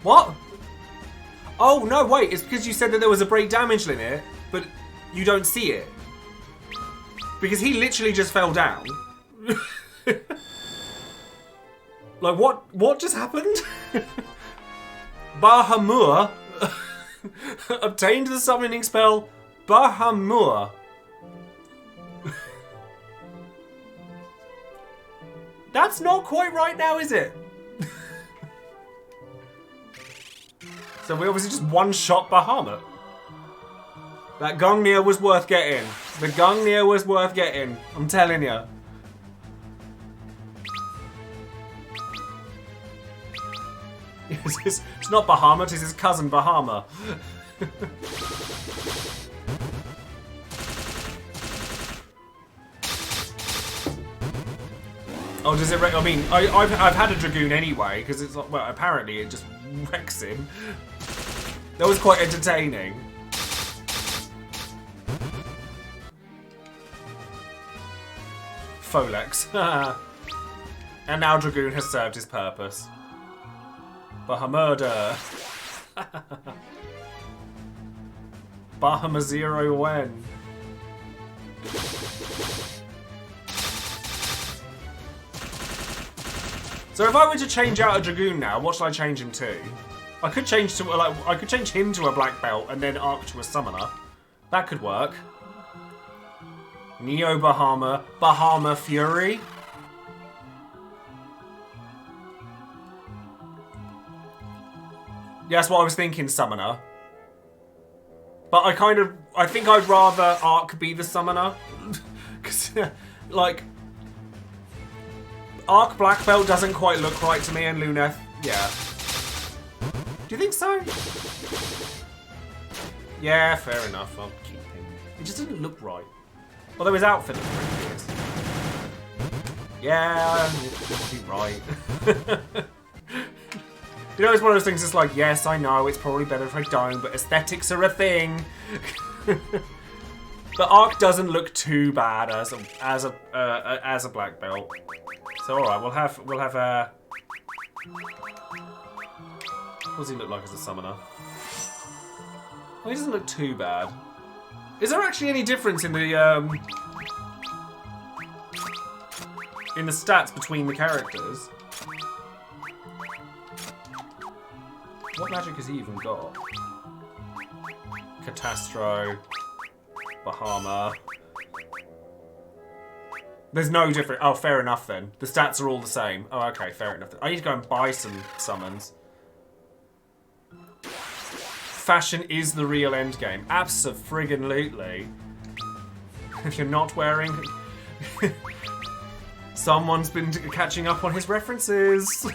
What? Oh, no, wait. It's because you said that there was a break damage limit, but you don't see it. Because he literally just fell down. Like, what just happened? Bahamur obtained the summoning spell Bahamur. That's not quite right now, is it? So we obviously just one-shot Bahamut. That Gungnir was worth getting. The Gungnir was worth getting. I'm telling you. It's not Bahamut, it's his cousin Bahama. Oh, does it? I mean, I've had a Dragoon anyway because it's like, well, apparently it just wrecks him. That was quite entertaining. Folex. And now Dragoon has served his purpose. Bahamurder. Bahama Zero when. So if I were to change out a Dragoon now, what should I change him to? I could change to I could change him to a black belt and then Arc to a summoner. That could work. Neo Bahama, Bahama Fury. Yeah, that's what I was thinking, summoner. But I think I'd rather Arc be the summoner. Because, like, Arc Black Belt doesn't quite look right to me, and Luneth, yeah. Do you think so? Yeah, fair enough, I'll keep him. He just doesn't look right. Although his outfit is pretty good. Yeah, it'll be right. You know, it's one of those things that's like, yes, I know, it's probably better if I don't, but aesthetics are a thing. But Arc doesn't look too bad as a black belt. So alright, we'll have what does he look like as a summoner? Well, he doesn't look too bad. Is there actually any difference in the stats between the characters? What magic has he even got? Catastro, Bahama. There's no difference. Oh, fair enough then. The stats are all the same. Oh, okay, fair enough. I need to go and buy some summons. Fashion is the real endgame. Abso-friggin-lutely. If you're not wearing... Someone's been catching up on his references.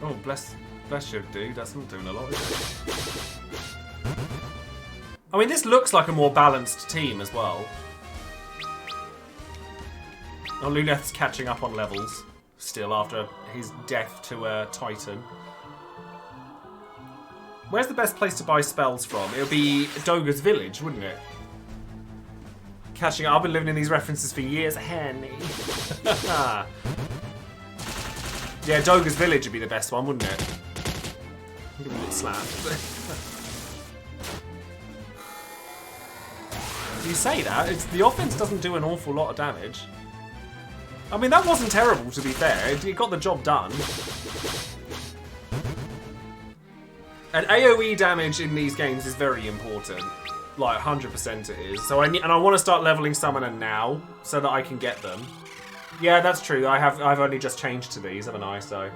Oh, bless you, dude. That's not doing a lot, is it? I mean, this looks like a more balanced team as well. Oh, Luneth's catching up on levels still after his death to a Titan. Where's the best place to buy spells from? It would be Doga's Village, wouldn't it? Catching up. I've been living in these references for years, honey. Yeah, Doga's Village would be the best one, wouldn't it? Give him a little slap. You say that, the offense doesn't do an awful lot of damage. I mean, that wasn't terrible, to be fair. It got the job done. And AoE damage in these games is very important. Like, 100% it is. So I want to start leveling Summoner now, so that I can get them. Yeah, that's true. I've only just changed to these, haven't I? So.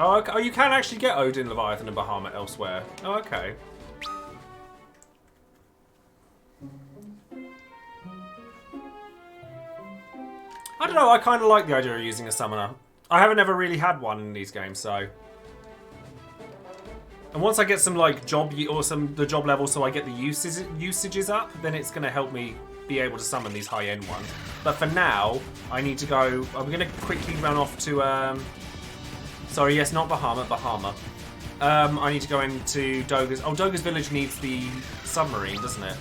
Oh, you can actually get Odin, Leviathan, and Bahamut elsewhere. Oh, okay. I don't know, I kind of like the idea of using a summoner. I haven't ever really had one in these games, so. And once I get some like job or the job level, so I get the usages up, then it's going to help me be able to summon these high-end ones. But for now, I need to go. I'm going to quickly run off to. Sorry, yes, not Bahama. Bahama. I need to go into Doga's. Oh, Doga's village needs the submarine, doesn't it?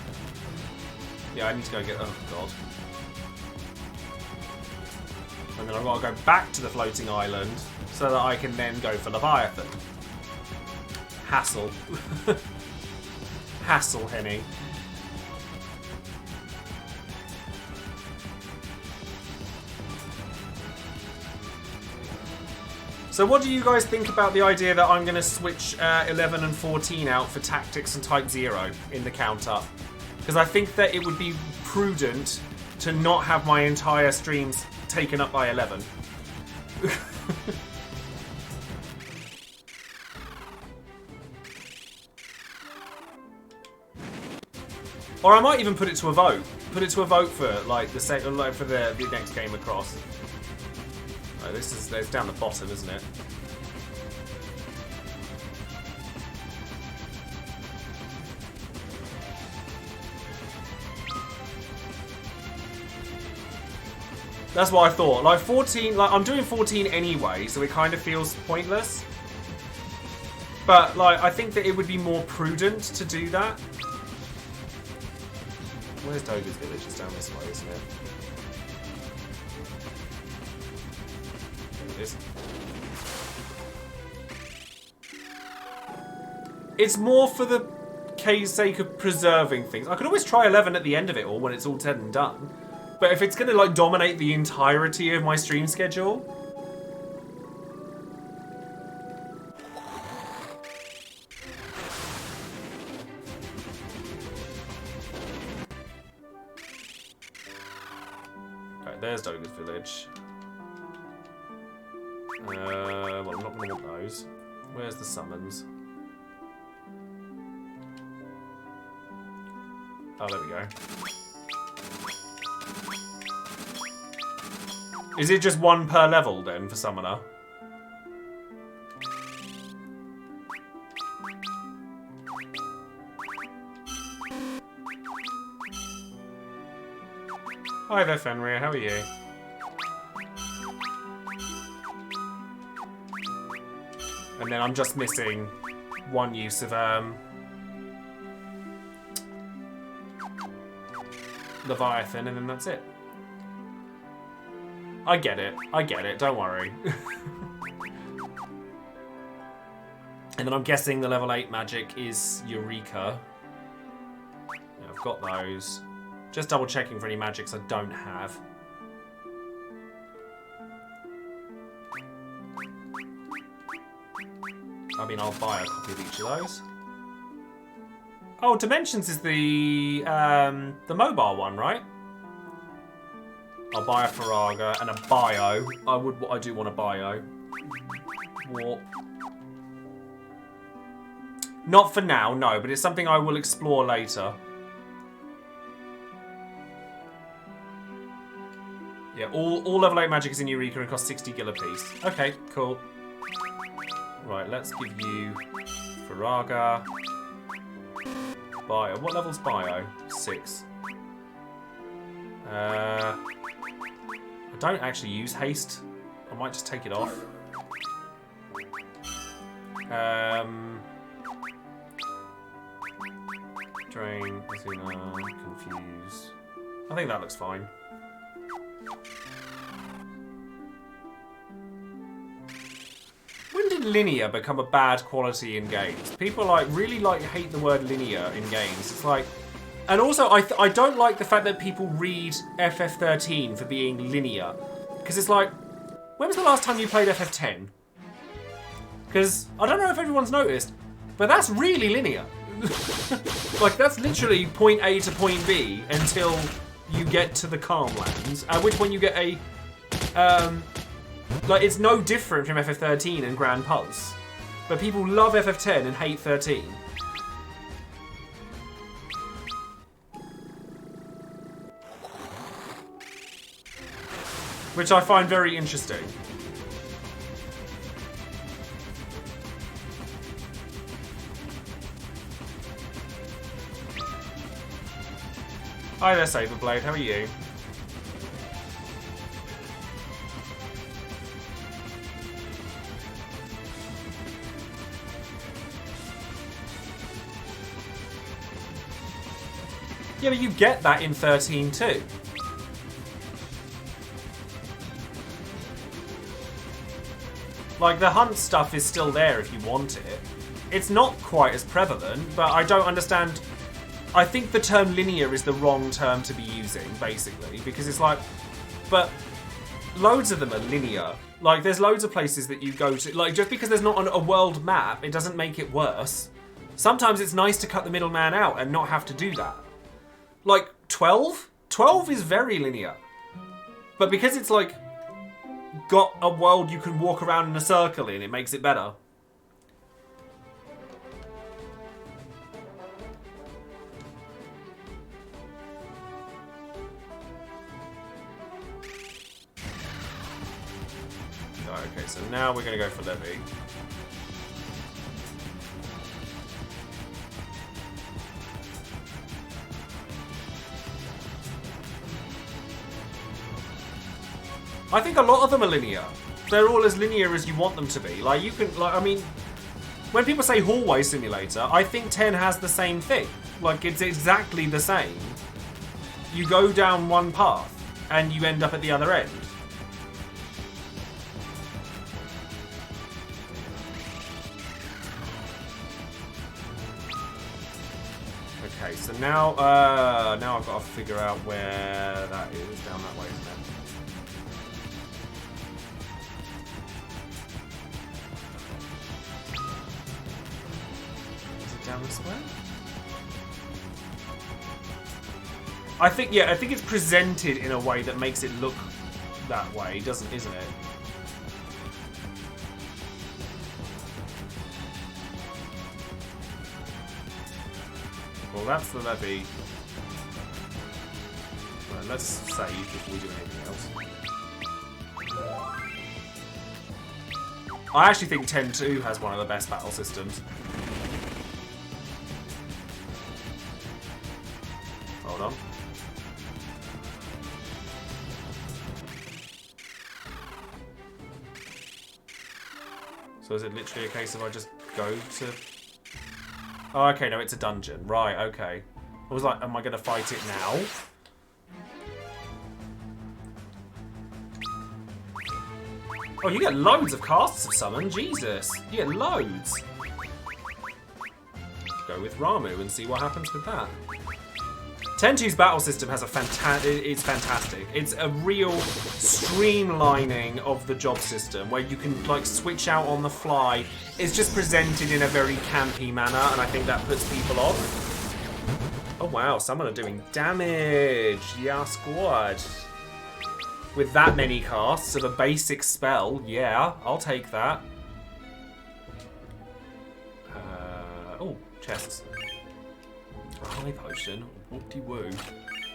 Yeah, I need to go get. Oh god. And then I've got to go back to the floating island so that I can then go for Leviathan. Hassle. Hassle, Henny. So what do you guys think about the idea that I'm going to switch 11 and 14 out for Tactics and Type 0 in the Countup? Because I think that it would be prudent to not have my entire streams taken up by 11. Or I might even put it to a vote. Put it to a vote for like the for the next game across. Oh, it's down the bottom, isn't it? That's what I thought. Like 14, like I'm doing 14 anyway, so it kind of feels pointless. But like I think that it would be more prudent to do that. Where's Doga's village? It's down this way, isn't it? There it is. It's more for the sake of preserving things. I could always try 11 at the end of it all when it's all said and done. But if it's going to like dominate the entirety of my stream schedule... Alright, there's Doga's village. Well, I'm not going to want those. Where's the summons? Oh, there we go. Is it just one per level then for Summoner? Hi there, Fenrir. How are you? And then I'm just missing one use of Leviathan, and then that's it. I get it. I get it. Don't worry. And then I'm guessing the level 8 magic is Eureka. Yeah, I've got those. Just double checking for any magics I don't have. I mean, I'll buy a copy of each of those. Oh, Dimensions is the mobile one, right? I'll buy a Faraga and a Bio. I do want a Bio. Warp. Not for now, no, but it's something I will explore later. Yeah, all level 8 magic is in Eureka and costs 60 gil apiece. Okay, cool. Right, let's give you Faraga. Bio. What level's Bio? 6. I don't actually use haste. I might just take it off. Drain, Athena, Confuse. I think that looks fine. When did linear become a bad quality in games? People really hate the word linear in games. It's like, and also I don't like the fact that people read FF13 for being linear, because it's like, when was the last time you played FF10? Because I don't know if everyone's noticed, but that's really linear. Like that's literally point A to point B until you get to the Calm Lands, at which point you get a like it's no different from FF13 and Grand Pulse, but people love FF10 and hate 13. Which I find very interesting. Hi there, Saberblade. How are you? Yeah, but you get that in 13 too. Like, the hunt stuff is still there if you want it. It's not quite as prevalent, but I don't understand. I think the term linear is the wrong term to be using, basically, because it's like, but loads of them are linear. Like, there's loads of places that you go to. Like, just because there's not a world map, it doesn't make it worse. Sometimes it's nice to cut the middleman out and not have to do that. Like, 12? 12 is very linear. But because it's, like, got a world you can walk around in a circle in, it makes it better. Okay, so now we're going to go for Levy. I think a lot of them are linear. They're all as linear as you want them to be. Like, you can, like, I mean, when people say hallway simulator, I think 10 has the same thing. Like, it's exactly the same. You go down one path, and you end up at the other end. Okay, so now, now I've got to figure out where that is. Down that way, isn't it? Down this way? I think, yeah, I think it's presented in a way that makes it look that way, isn't it? Well, that's the levy. Right, let's save before we do anything else. I actually think 10.2 has one of the best battle systems. Hold on. So is it literally a case of I just go to... Oh, okay, no, it's a dungeon. Right, okay. I was like, am I going to fight it now? Oh, you get loads of casts of summon. Jesus. You get loads. Go with Ramu and see what happens with that. 10.2's battle system has a it's fantastic. It's a real streamlining of the job system where you can like switch out on the fly. It's just presented in a very campy manner, and I think that puts people off. Oh wow, someone are doing damage. Yeah, squad. With that many casts of a basic spell, yeah, I'll take that. Oh, chests. A high potion. Whoop-de-woo.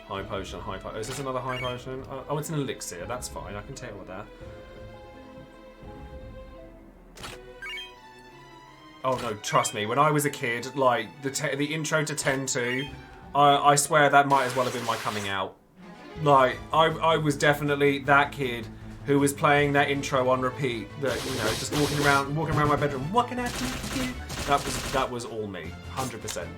High potion, high potion. Is this another high potion? Oh, it's an elixir. That's fine. I can tell with that. Oh no, trust me. When I was a kid, like the intro to 10.2, I swear that might as well have been my coming out. Like I was definitely that kid who was playing that intro on repeat. That just walking around my bedroom. What can I do for you? That was all me, 100%.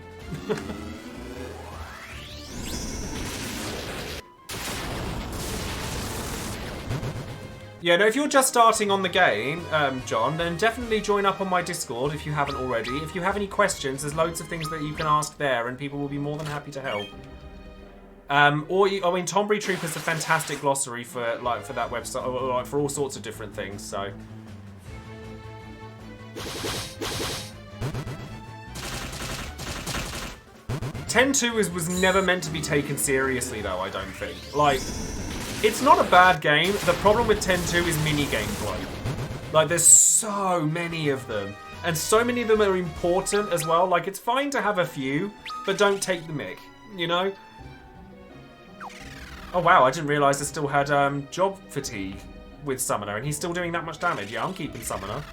Yeah, no, if you're just starting on the game, John, then definitely join up on my Discord if you haven't already. If you have any questions, there's loads of things that you can ask there, and people will be more than happy to help. Tombury Troop is a fantastic glossary for that website, or for all sorts of different things. So. 10.2 was never meant to be taken seriously, though. I don't think. Like. It's not a bad game. The problem with 10.2 is mini gameplay. Like, there's so many of them. And so many of them are important as well. Like, it's fine to have a few, but don't take the mick, you know? Oh, wow, I didn't realise I still had job fatigue with Summoner, and he's still doing that much damage. Yeah, I'm keeping Summoner.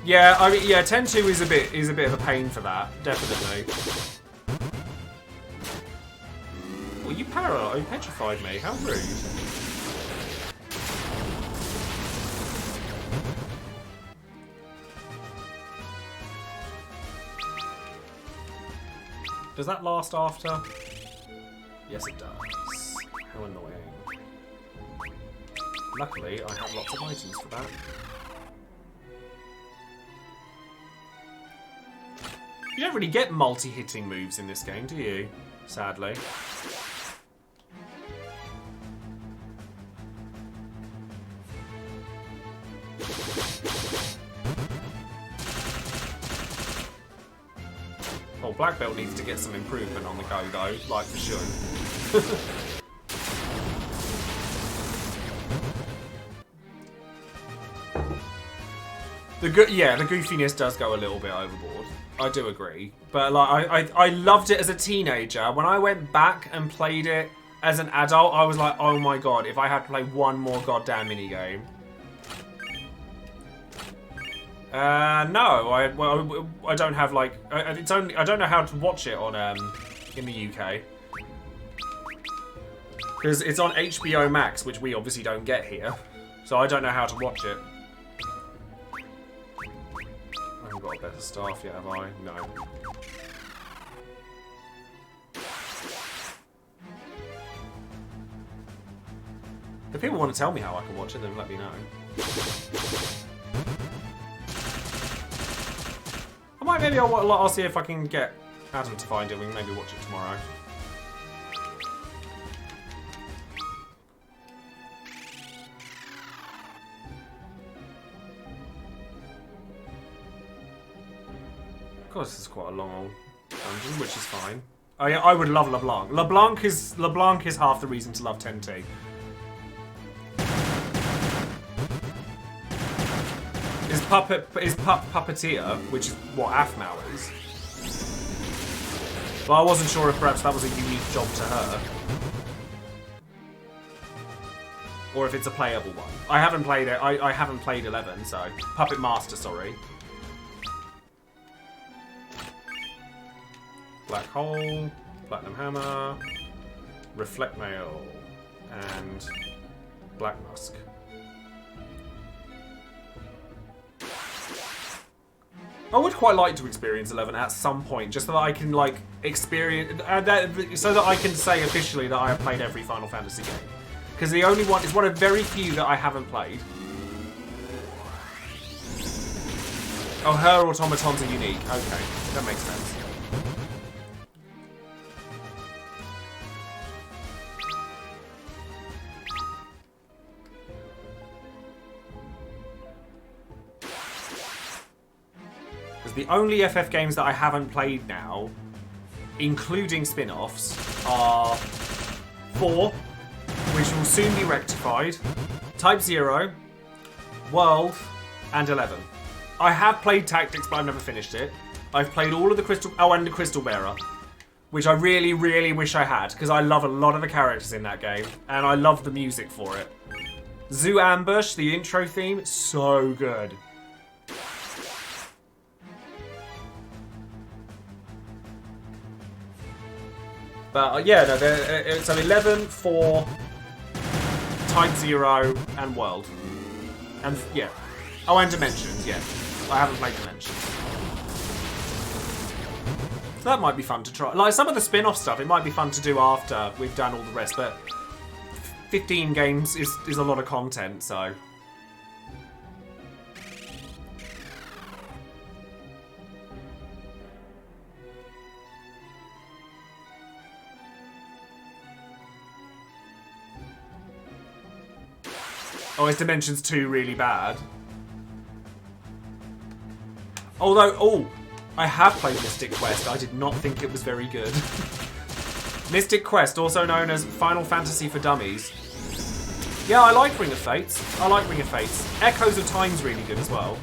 Yeah, I mean, yeah, 10-2 is a bit of a pain for that, definitely. Well, you petrified me. How rude. Does that last after? Yes, it does. How annoying. Luckily, I have lots of items for that. You don't really get multi-hitting moves in this game, do you? Sadly. Oh, Black Belt needs to get some improvement on the go, though, like for sure. The goofiness does go a little bit overboard. I do agree, but like I loved it as a teenager. When I went back and played it as an adult, I was like, oh my god, if I had to play one more goddamn minigame. No, I don't have like I don't know how to watch it on in the UK because it's on HBO Max, which we obviously don't get here, so I don't know how to watch it. I haven't got a better staff yet, have I? No. If people want to tell me how I can watch it, then let me know. Maybe I'll see if I can get Adam to find it. We can maybe watch it tomorrow. Of course, this is quite a long dungeon, which is fine. Oh yeah, I would love LeBlanc. LeBlanc is half the reason to love 10T. Is Puppeteer, which is what Aphmau is. But I wasn't sure if perhaps that was a unique job to her. Or if it's a playable one. I haven't played it. I haven't played 11, so... Puppet Master, sorry. Black Hole, Platinum Hammer, Reflect Mail, and Black Musk. I would quite like to experience 11 at some point, just so that I can, like, experience... so that I can say officially that I have played every Final Fantasy game. Because the only one... It's one of very few that I haven't played. Oh, her automatons are unique. Okay, that makes sense. The only FF games that I haven't played now, including spin-offs, are 4, which will soon be rectified, Type 0, World, and 11. I have played Tactics, but I've never finished it. I've played all of the Crystal... Oh, and the Crystal Bearer, which I really, really wish I had, because I love a lot of the characters in that game, and I love the music for it. Zoo Ambush, the intro theme, so good. But yeah, no, so 11, 4, Type 0, and World. And yeah. Oh, and Dimensions, yeah. I haven't played Dimensions. So that might be fun to try. Like, some of the spin-off stuff, it might be fun to do after we've done all the rest, but 15 games is a lot of content, so... Oh, is Dimensions 2 really bad? Although, oh, I have played Mystic Quest. I did not think it was very good. Mystic Quest, also known as Final Fantasy for Dummies. Yeah, I like Ring of Fates. I like Ring of Fates. Echoes of Time's really good as well.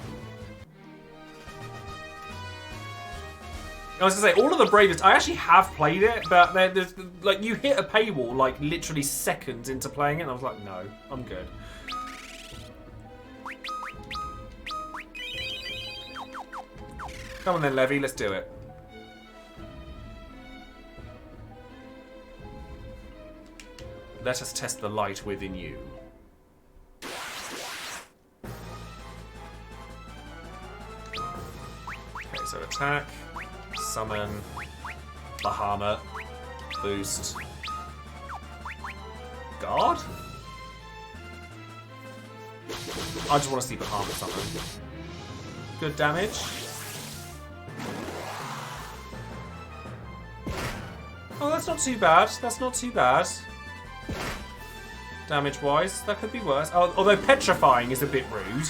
I was gonna say, all of the Bravest, I actually have played it, but there's, like, you hit a paywall, like, literally seconds into playing it, and I was like, no, I'm good. Come on then, Levy, let's do it. Let us test the light within you. Okay, so attack, summon, Bahamut, boost, guard? I just want to see Bahamut summon. Good damage. Oh, that's not too bad. That's not too bad. Damage-wise, that could be worse. Oh, although petrifying is a bit rude.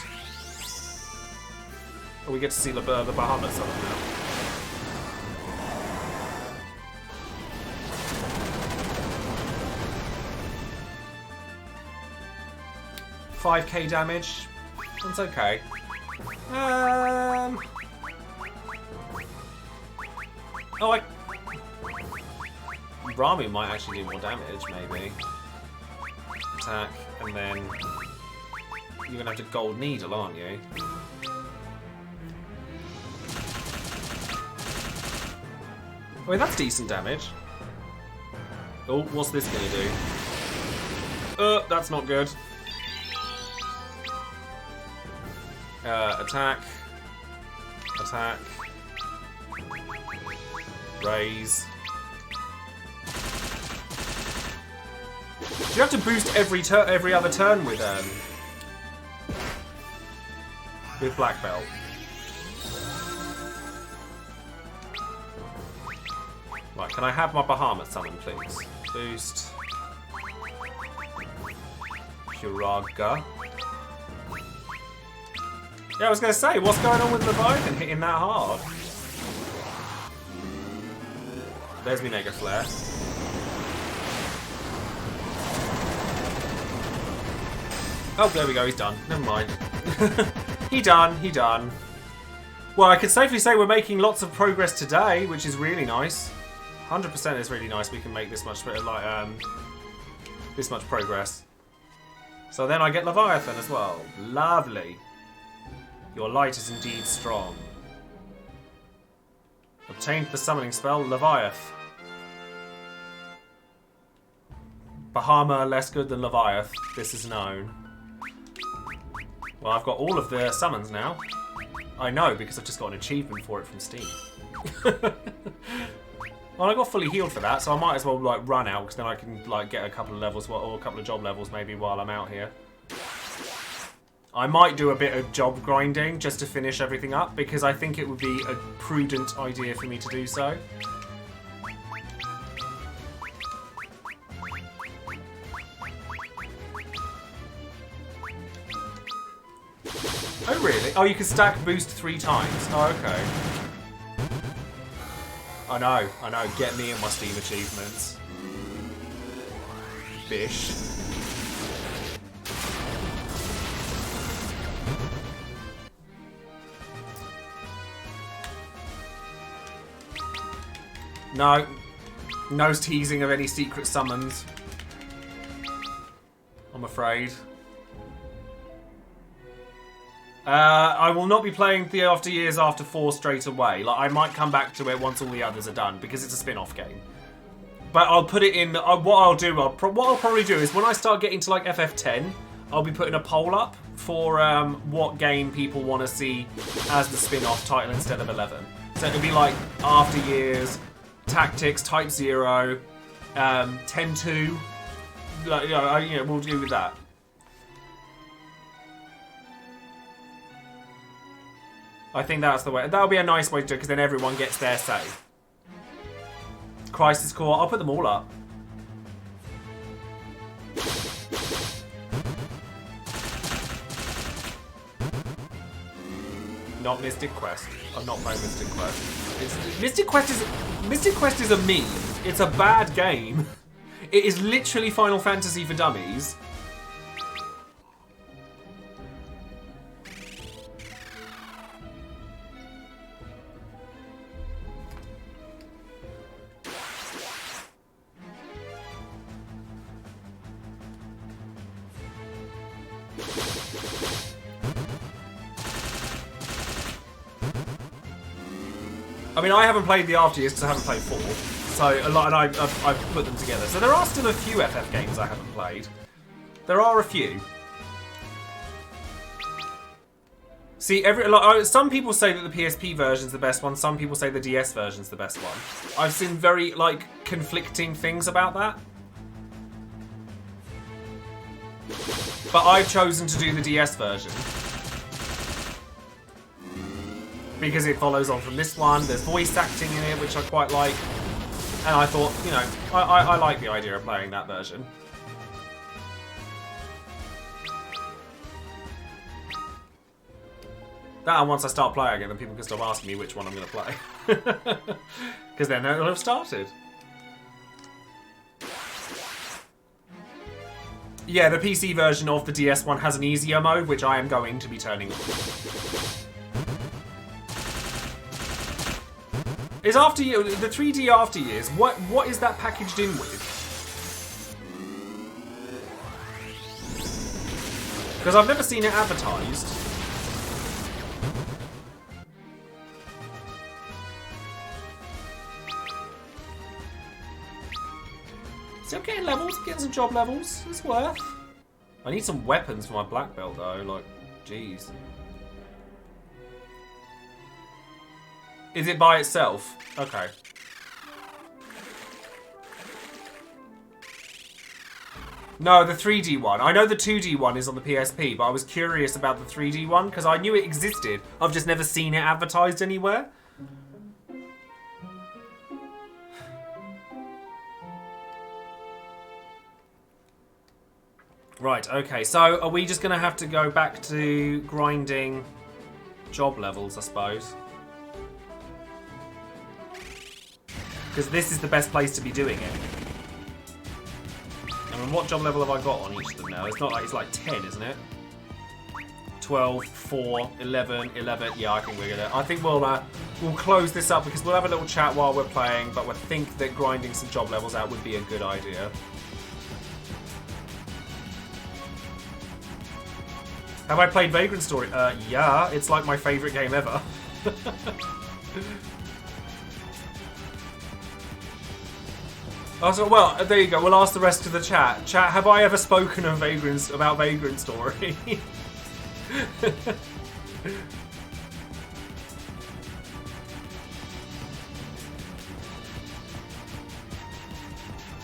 Oh, we get to see the Bahamut summon now. $5k damage. That's okay. Oh, Ramu might actually do more damage, maybe. Attack, and then you're gonna have to gold needle, aren't you? Oh, that's decent damage. Oh, what's this gonna do? That's not good. Attack. Attack. Raise. Do you have to boost every other turn with Black Belt? Right, can I have my Bahamut summon, please? Boost. Kuraga. Yeah, I was going to say, what's going on with Leviathan hitting that hard? There's me Mega Flare. Oh, there we go, he's done. Never mind. He done. Well, I can safely say we're making lots of progress today, which is really nice. 100% is really nice we can make this much this much progress. So then I get Leviathan as well. Lovely. Your light is indeed strong. Obtained the summoning spell, Leviathan. Bahamut less good than Leviathan, this is known. Well, I've got all of the summons now. I know, because I've just got an achievement for it from Steam. Well, I got fully healed for that, so I might as well like run out, because then I can like get a couple of levels, or a couple of job levels maybe while I'm out here. I might do a bit of job grinding just to finish everything up, because I think it would be a prudent idea for me to do so. Oh, really? Oh, you can stack boost 3 times. Oh, okay. I know. Get me in my Steam achievements. Bish. No. No teasing of any secret summons. I'm afraid. I will not be playing the After Years After 4 straight away. Like, I might come back to it once all the others are done, because it's a spin-off game. But I'll put it in... what I'll probably do is, when I start getting to, like, FF10, I'll be putting a poll up for what game people want to see as the spin-off title instead of 11. So it'll be, like, After Years, Tactics, Type 0, 10-2. Like, we'll do with that. I think that's the way. That'll be a nice way to do it, because then everyone gets their say. Crisis Core, I'll put them all up. Not Mystic Quest. I'm not playing Mystic Quest. Mystic Quest is a meme. It's a bad game. It is literally Final Fantasy for dummies. I mean, I haven't played the after years because I haven't played 4. So, a lot, and I've put them together. So there are still a few FF games I haven't played. There are a few. See, some people say that the PSP version's the best one. Some people say the DS version's the best one. I've seen very, like, conflicting things about that. But I've chosen to do the DS version. Because it follows on from this one. There's voice acting in it, which I quite like. And I thought, you know, I like the idea of playing that version. That, and once I start playing again, then people can stop asking me which one I'm going to play. Because then it'll have started. Yeah, the PC version of the DS one has an easier mode, which I am going to be turning on. Is After Years, the 3D After Years, what is that packaged in with? Because I've never seen it advertised. See, I'm getting levels, I'm getting some job levels. It's worth. I need some weapons for my black belt though, like, jeez. Is it by itself? Okay. No, the 3D one. I know the 2D one is on the PSP, but I was curious about the 3D one because I knew it existed. I've just never seen it advertised anywhere. Right, okay. So are we just going to have to go back to grinding job levels, I suppose? Because this is the best place to be doing it. I mean, what job level have I got on each of them now? It's not like, it's like 10, isn't it? 12, 4, 11, 11. Yeah, I think we're gonna. I think we'll close this up because we'll have a little chat while we're playing, but we think that grinding some job levels out would be a good idea. Have I played Vagrant Story? Yeah, it's like my favourite game ever. Also, well, there you go. We'll ask the rest of the chat. Chat, have I ever spoken of about Vagrant Story?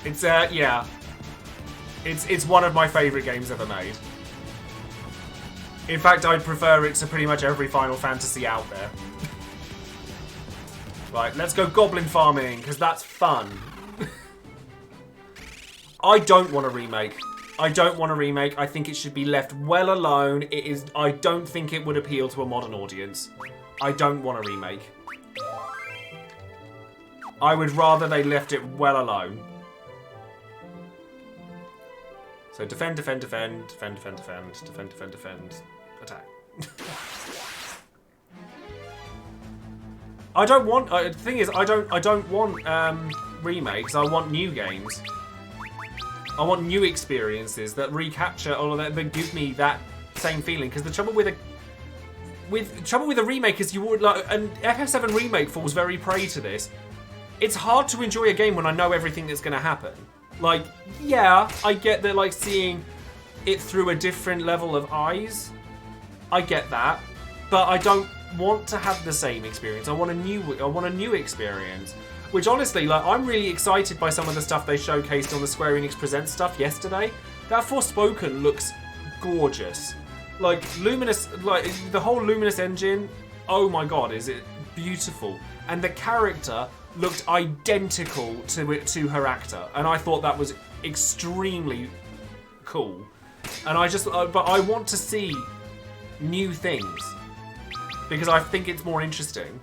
It's yeah. It's one of my favourite games ever made. In fact, I'd prefer it to pretty much every Final Fantasy out there. Right, let's go goblin farming, because that's fun. I don't want a remake. I don't want a remake. I think it should be left well alone. I don't think it would appeal to a modern audience. I don't want a remake. I would rather they left it well alone. So defend, defend, defend, defend, defend, defend, defend, defend, defend, attack. I don't want. The thing is, I don't want remakes. I want new games. I want new experiences that recapture all of that, that give me that same feeling. Because the trouble with a remake is you would like an FF7 remake falls very prey to this. It's hard to enjoy a game when I know everything that's going to happen. Like, yeah, I get that, like, seeing it through a different level of eyes. I get that, but I don't want to have the same experience. I want a new experience. Which, honestly, like, I'm really excited by some of the stuff they showcased on the Square Enix Presents stuff yesterday. That Forspoken looks gorgeous. Like, Luminous, like, the whole Luminous engine, oh my god, is it beautiful. And the character looked identical to her actor, and I thought that was extremely cool. And I just, but I want to see new things because I think it's more interesting.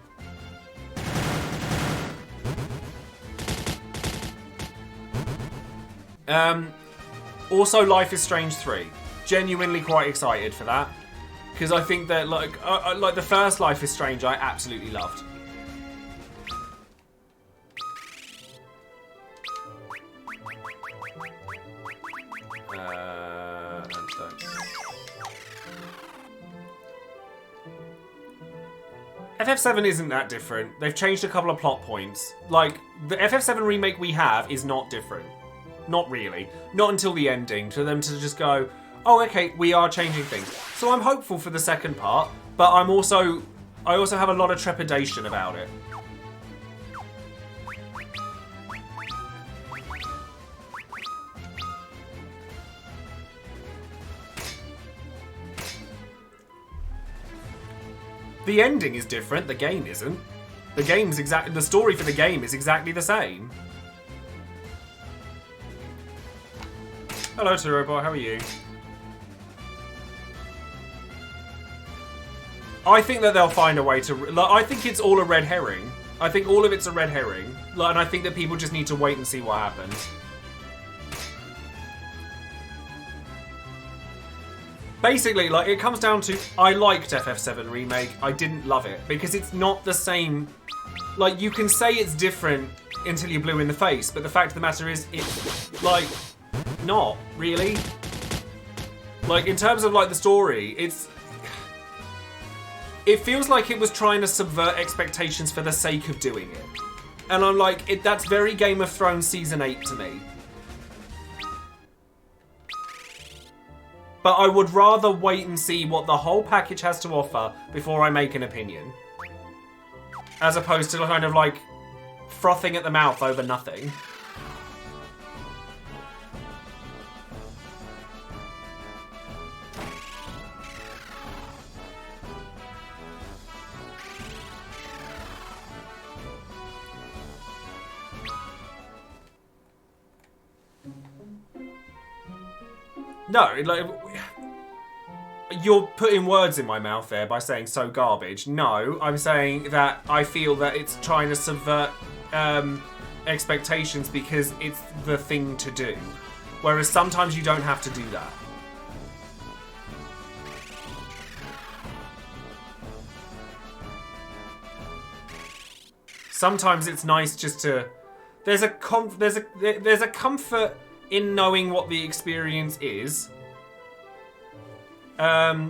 Also, Life is Strange 3. Genuinely quite excited for that because I think that like the first Life is Strange I absolutely loved. FF7 isn't that different. They've changed a couple of plot points. Like, the FF7 remake we have is not different. Not really. Not until the ending, for them to just go, oh, okay, we are changing things. So I'm hopeful for the second part, but I also have a lot of trepidation about it. The ending is different, the game isn't. The story for the game is exactly the same. Hello, Turobot, how are you? I think that they'll find a way to... Like, I think it's all a red herring. I think all of it's a red herring. Like, and I think that people just need to wait and see what happens. Basically, like, it comes down to, I liked FF7 Remake, I didn't love it, because it's not the same. Like, you can say it's different until you're blue in the face, but the fact of the matter is, it's, like, not, really. Like, in terms of, like, the story, it feels like it was trying to subvert expectations for the sake of doing it. And I'm like, that's very Game of Thrones Season 8 to me. But I would rather wait and see what the whole package has to offer before I make an opinion. As opposed to kind of like frothing at the mouth over nothing. No, like, you're putting words in my mouth there by saying so garbage. No, I'm saying that I feel that it's trying to subvert expectations because it's the thing to do. Whereas sometimes you don't have to do that. Sometimes it's nice just to... There's a comfort in knowing what the experience is. But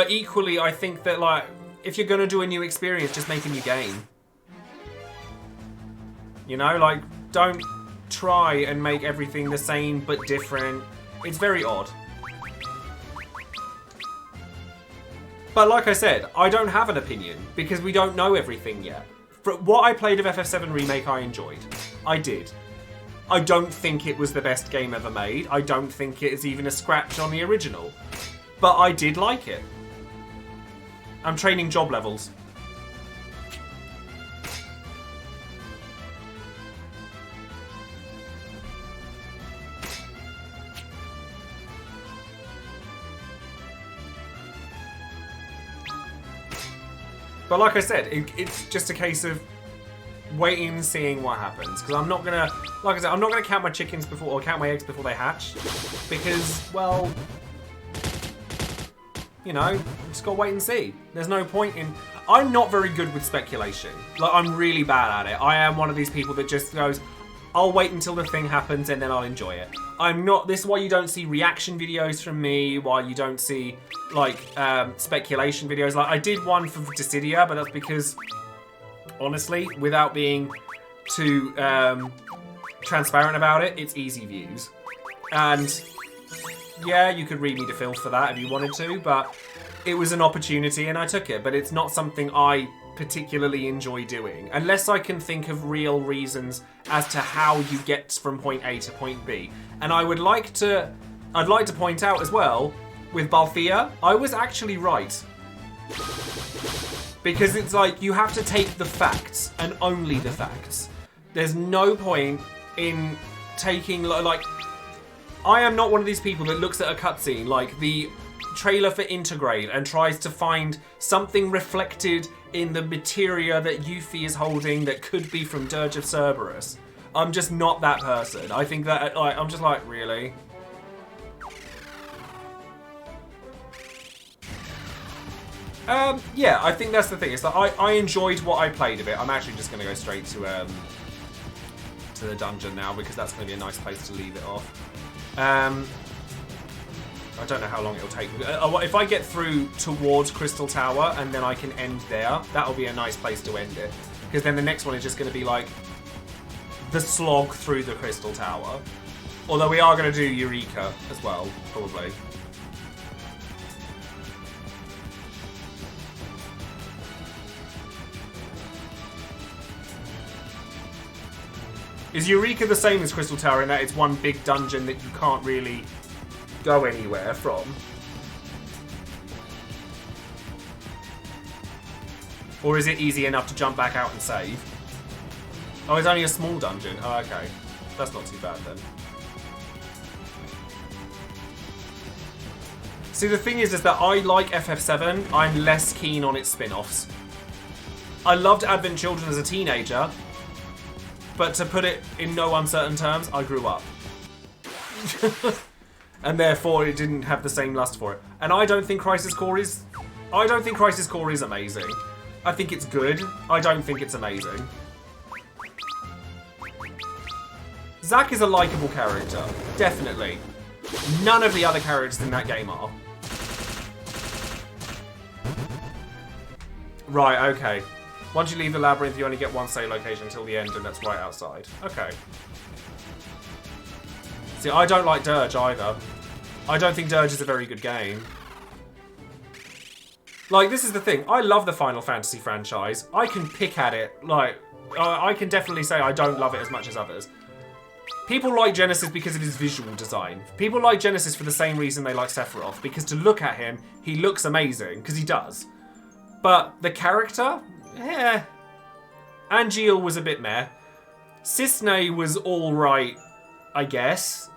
equally, I think that, like, if you're going to do a new experience, just make a new game. You know, like, don't try and make everything the same but different. It's very odd. But like I said, I don't have an opinion because we don't know everything yet. For what I played of FF7 Remake, I enjoyed. I did. I don't think it was the best game ever made. I don't think it is even a scratch on the original. But I did like it. I'm training job levels. But like I said, it's just a case of waiting and seeing what happens. Because I'm not gonna, like I said, I'm not gonna count my chickens before, or count my eggs before they hatch. Because, well, you know, just gotta wait and see. There's no point in... I'm not very good with speculation. Like, I'm really bad at it. I am one of these people that just goes, I'll wait until the thing happens and then I'll enjoy it. I'm not... This is why you don't see reaction videos from me, why you don't see, like, speculation videos. Like, I did one for Dissidia, but that's because, honestly, without being too transparent about it, it's easy views. And, yeah, you could read me to filth for that if you wanted to, but it was an opportunity and I took it. But it's not something I particularly enjoy doing, unless I can think of real reasons as to how you get from point A to point B. And I'd like to point out as well, with Balthea, I was actually right. Because it's like, you have to take the facts, and only the facts. There's no point in taking, like... I am not one of these people that looks at a cutscene, like the trailer for Intergrade, and tries to find something reflected in the materia that Yuffie is holding that could be from Dirge of Cerberus. I'm just not that person. I think that, like, I'm just like, really? Yeah, I think that's the thing. It's like, I enjoyed what I played of it. I'm actually just going to go straight to the dungeon now, because that's going to be a nice place to leave it off. I don't know how long it'll take. If I get through towards Crystal Tower and then I can end there, that'll be a nice place to end it. Because then the next one is just going to be like the slog through the Crystal Tower. Although we are going to do Eureka as well, probably. Is Eureka the same as Crystal Tower in that it's one big dungeon that you can't really go anywhere from? Or is it easy enough to jump back out and save? Oh, it's only a small dungeon. Oh, okay. That's not too bad then. See, the thing is that I like FF7. I'm less keen on its spin-offs. I loved Advent Children as a teenager, but to put it in no uncertain terms, I grew up. And therefore it didn't have the same lust for it. And I don't think Crisis Core is... I don't think Crisis Core is amazing. I think it's good. I don't think it's amazing. Zack is a likeable character. Definitely. None of the other characters in that game are. Right, okay. Once you leave the labyrinth, you only get one save location until the end, and that's right outside. Okay. See, I don't like Dirge either. I don't think Dirge is a very good game. Like, this is the thing. I love the Final Fantasy franchise. I can pick at it. Like, I can definitely say I don't love it as much as others. People like Genesis because of his visual design. People like Genesis for the same reason they like Sephiroth. Because to look at him, he looks amazing. Because he does. But the character? Eh. Angeal was a bit meh. Cisne was alright, I guess.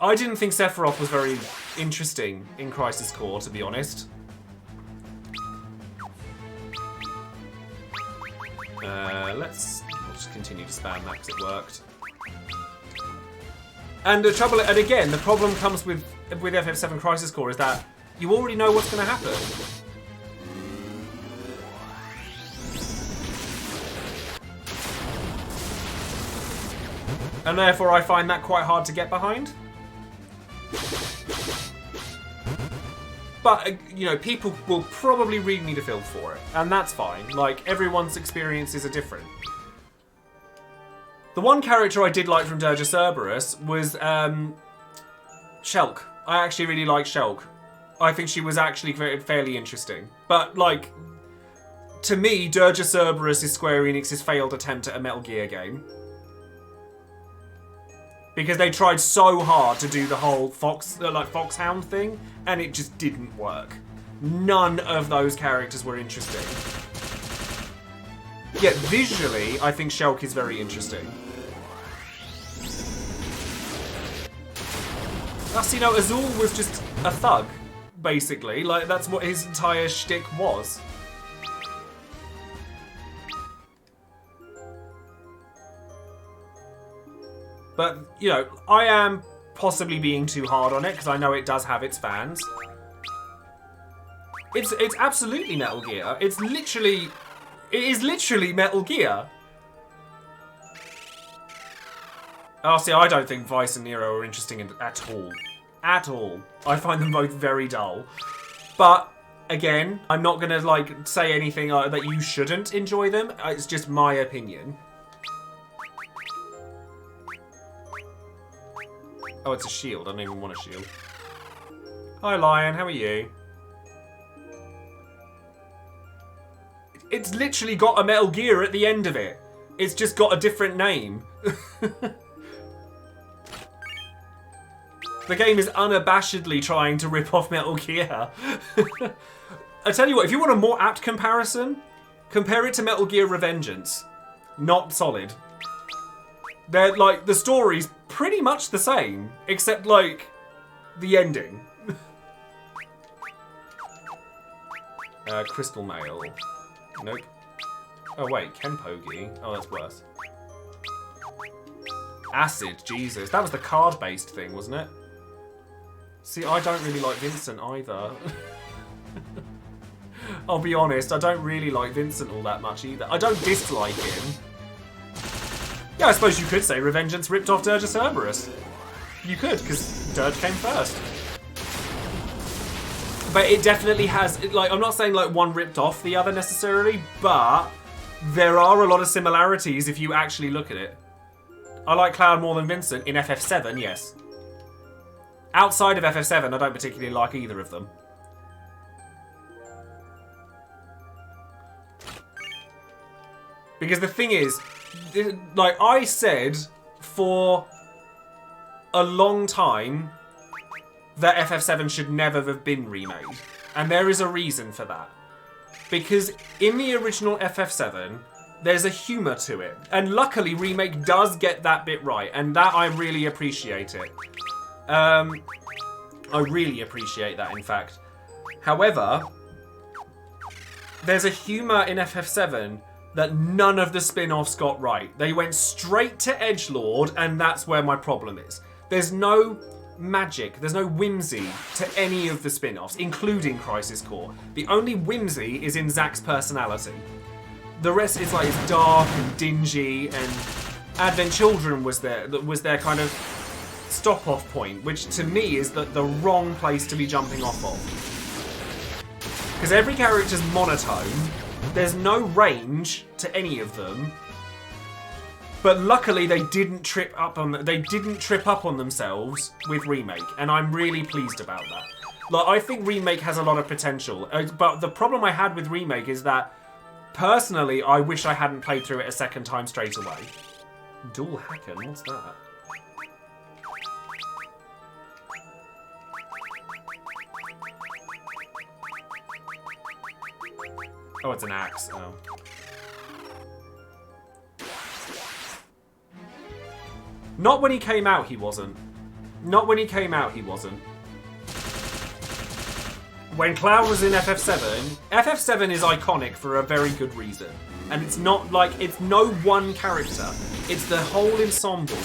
I didn't think Sephiroth was very interesting in Crisis Core, to be honest. We'll just continue to spam that because it worked. And the trouble, and again, the problem comes with FF7 Crisis Core is that you already know what's going to happen. And therefore I find that quite hard to get behind. But, you know, people will probably read me to film for it. And that's fine. Like, everyone's experiences are different. The one character I did like from Dirge of Cerberus was Shulk. I actually really like Shulk. I think she was actually fairly interesting. But, like, to me, Dirge of Cerberus is Square Enix's failed attempt at a Metal Gear game. Because they tried so hard to do the whole Foxhound thing, and it just didn't work. None of those characters were interesting. Yet visually, I think Shulk is very interesting. Plus, you know, Azul was just a thug, basically. Like, that's what his entire shtick was. But, you know, I am possibly being too hard on it, because I know it does have its fans. It's absolutely Metal Gear. It is literally Metal Gear. Oh, see, I don't think Vice and Nero are interesting at all. At all. I find them both very dull. But, again, I'm not going to, like, say anything that you shouldn't enjoy them. It's just my opinion. Oh, it's a shield. I don't even want a shield. Hi, Lion. How are you? It's literally got a Metal Gear at the end of it. It's just got a different name. The game is unabashedly trying to rip off Metal Gear. I tell you what, if you want a more apt comparison, compare it to Metal Gear Revengeance. Not Solid. They're, like, the story's pretty much the same, except, like, the ending. Crystal Mail. Nope. Oh, wait, Kenpogi. Oh, that's worse. Acid, Jesus. That was the card-based thing, wasn't it? See, I don't really like Vincent either. I'll be honest, I don't really like Vincent all that much either. I don't dislike him. Yeah, I suppose you could say Revengeance ripped off Dirge of Cerberus. You could, because Dirge came first. But it definitely has, like, I'm not saying like one ripped off the other necessarily, but there are a lot of similarities if you actually look at it. I like Cloud more than Vincent in FF7, yes. Outside of FF7, I don't particularly like either of them. Because the thing is, like I said for a long time, that FF7 should never have been remade. And there is a reason for that. Because in the original FF7, there's a humour to it. And luckily, Remake does get that bit right. And that, I really appreciate it. I really appreciate that, in fact. However, there's a humour in FF7 that none of the spin-offs got right. They went straight to edgelord, and that's where my problem is. There's no magic, there's no whimsy to any of the spin-offs, including Crisis Core. The only whimsy is in Zack's personality. The rest is like it's dark and dingy, and Advent Children was their kind of stop-off point, which to me is the wrong place to be jumping off of. Because every character's monotone, there's no range to any of them. But luckily, they didn't trip up on themselves with Remake, and I'm really pleased about that. Like, I think Remake has a lot of potential, but the problem I had with Remake is that, personally, I wish I hadn't played through it a second time straight away. Dual Hacken, what's that? Oh, it's an axe. Oh. Not when he came out, he wasn't. Not when he came out, he wasn't. When Cloud was in FF7, FF7 is iconic for a very good reason. And it's not like, it's no one character. It's the whole ensemble.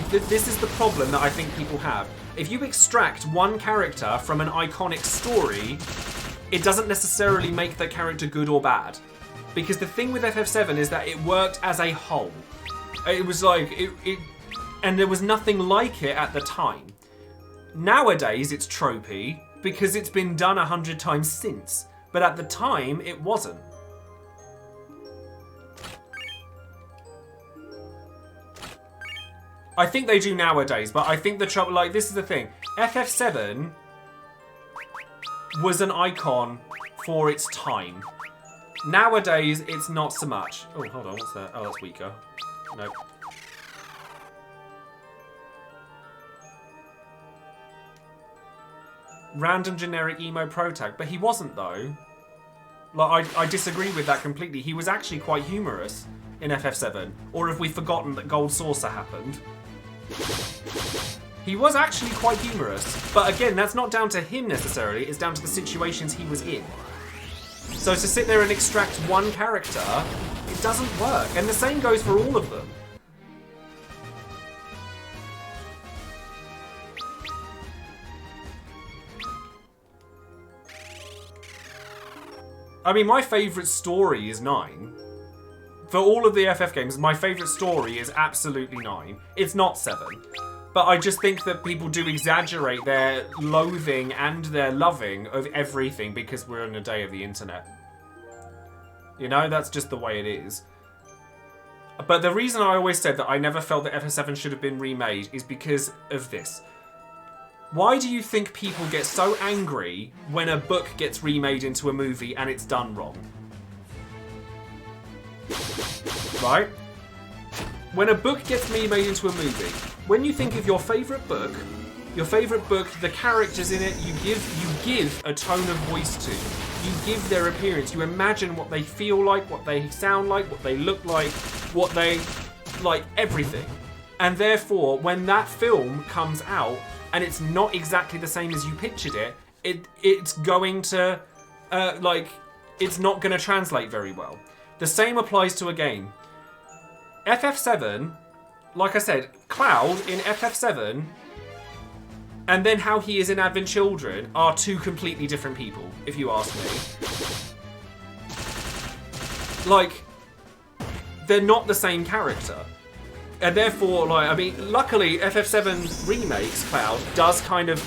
This is the problem that I think people have. If you extract one character from an iconic story, it doesn't necessarily make the character good or bad. Because the thing with FF7 is that it worked as a whole. It was like, and there was nothing like it at the time. Nowadays, it's tropey because it's been done 100 times since. But at the time, it wasn't. I think they do nowadays, but I think the trouble, like, this is the thing. FF7 was an icon for its time. Nowadays, it's not so much. Oh, hold on, what's that? Oh, that's weaker. Nope. Random generic emo protag, but he wasn't though. Like, I disagree with that completely. He was actually quite humorous in FF7. Or have we forgotten that Gold Saucer happened? He was actually quite humorous. But again, that's not down to him necessarily, it's down to the situations he was in. So to sit there and extract one character, it doesn't work. And the same goes for all of them. I mean, my favourite story is 9. For all of the FF games, my favourite story is absolutely 9. It's not 7. But I just think that people do exaggerate their loathing and their loving of everything because we're in a day of the internet. You know, that's just the way it is. But the reason I always said that I never felt that FF7 should have been remade is because of this. Why do you think people get so angry when a book gets remade into a movie and it's done wrong? Right? When a book gets remade into a movie, when you think of your favourite book, the characters in it, you give a tone of voice to. You give their appearance. You imagine what they feel like, what they sound like, what they look like, what they... like, everything. And therefore, when that film comes out, and it's not exactly the same as you pictured it, it's going to, it's not going to translate very well. The same applies to a game. FF7, like I said, Cloud in FF7, and then how he is in Advent Children are two completely different people, if you ask me. Like, they're not the same character. And therefore, like, I mean, luckily FF7 Remakes Cloud does kind of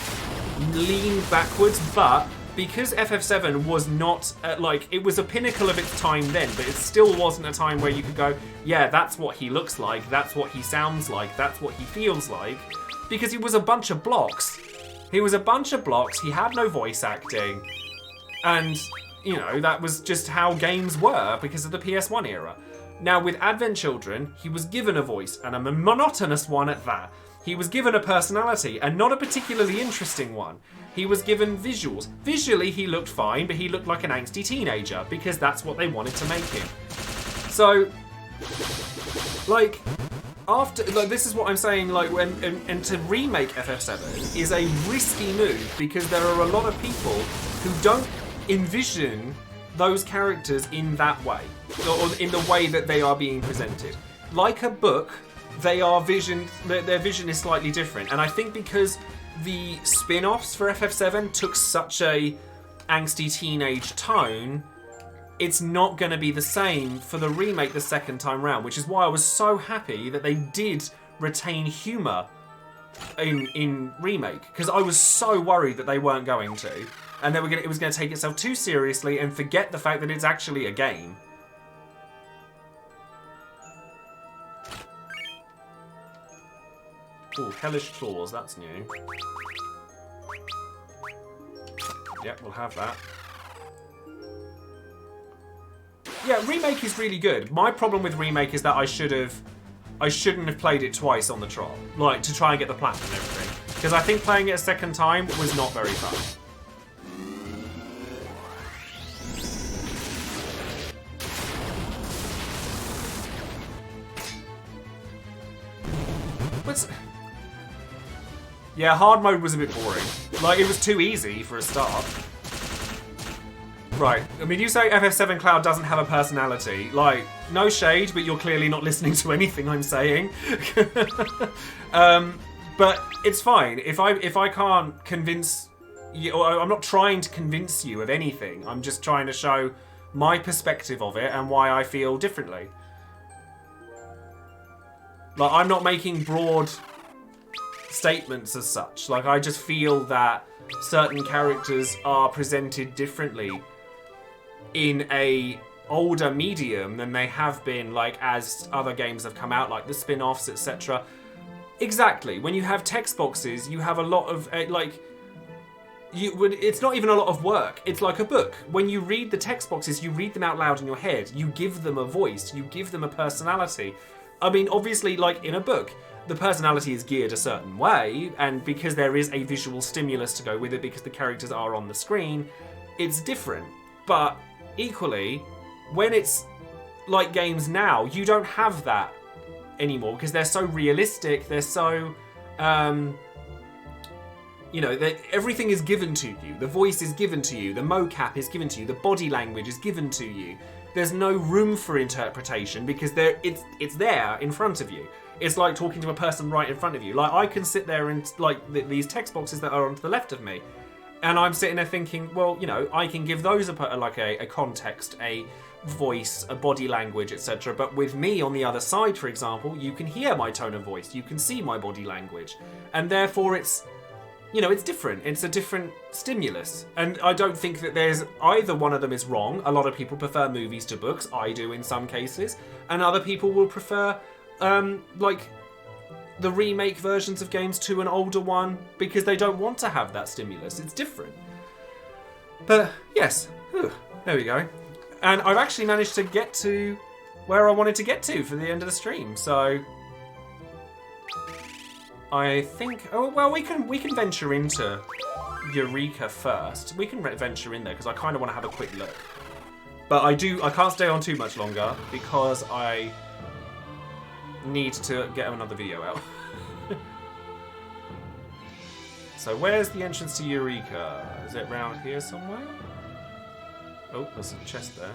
lean backwards, but because FF7 was not, like, it was a pinnacle of its time then, but it still wasn't a time where you could go, yeah, that's what he looks like, that's what he sounds like, that's what he feels like, because he was a bunch of blocks. He was a bunch of blocks, he had no voice acting, and, you know, that was just how games were because of the PS1 era. Now, with Advent Children, he was given a voice, and a monotonous one at that. He was given a personality, and not a particularly interesting one. He was given visuals. Visually, he looked fine, but he looked like an angsty teenager, because that's what they wanted to make him. So, like, after, like, this is what I'm saying, like, when, and to remake FF7 is a risky move, because there are a lot of people who don't envision those characters in that way, or in the way that they are being presented. Like a book, their vision is slightly different, and I think because the spin-offs for FF7 took such a angsty teenage tone, it's not going to be the same for the remake the second time round, which is why I was so happy that they did retain humour in remake, because I was so worried that they weren't going to. And then it was going to take itself too seriously and forget the fact that it's actually a game. Ooh, Hellish Claws, that's new. Yep, we'll have that. Yeah, remake is really good. My problem with remake is that I shouldn't have played it twice on the trot, like to try and get the platinum and everything, because I think playing it a second time was not very fun. Yeah, hard mode was a bit boring. Like, it was too easy for a start. Right, I mean, you say FF7 Cloud doesn't have a personality. Like, no shade, but you're clearly not listening to anything I'm saying. But it's fine. If I can't convince you, or I'm not trying to convince you of anything. I'm just trying to show my perspective of it and why I feel differently. Like, I'm not making broad statements as such. Like, I just feel that certain characters are presented differently in a older medium than they have been, like, as other games have come out, like the spin-offs, etc. Exactly. When you have text boxes, you have a lot of, it's not even a lot of work. It's like a book. When you read the text boxes, you read them out loud in your head. You give them a voice. You give them a personality. I mean, obviously, like in a book, the personality is geared a certain way, and because there is a visual stimulus to go with it, because the characters are on the screen, it's different. But equally, when it's like games now, you don't have that anymore, because they're so realistic, they're so, you know, everything is given to you. The voice is given to you, the mocap is given to you, the body language is given to you. There's no room for interpretation because it's there in front of you. It's like talking to a person right in front of you. Like, I can sit there and, like, these text boxes that are on to the left of me, and I'm sitting there thinking, well, you know, I can give those a context, a voice, a body language, etc. But with me on the other side, for example, you can hear my tone of voice, you can see my body language, and therefore it's, you know, it's different. It's a different stimulus. And I don't think that there's either one of them is wrong. A lot of people prefer movies to books. I do in some cases. And other people will prefer, like, the remake versions of games to an older one because they don't want to have that stimulus. It's different. But, yes. Whew, there we go. And I've actually managed to get to where I wanted to get to for the end of the stream. So I think, oh well, we can venture into Eureka first. We can venture in there because I kind of want to have a quick look. But I can't stay on too much longer because I need to get another video out. So where's the entrance to Eureka? Is it round here somewhere? Oh, there's a chest there.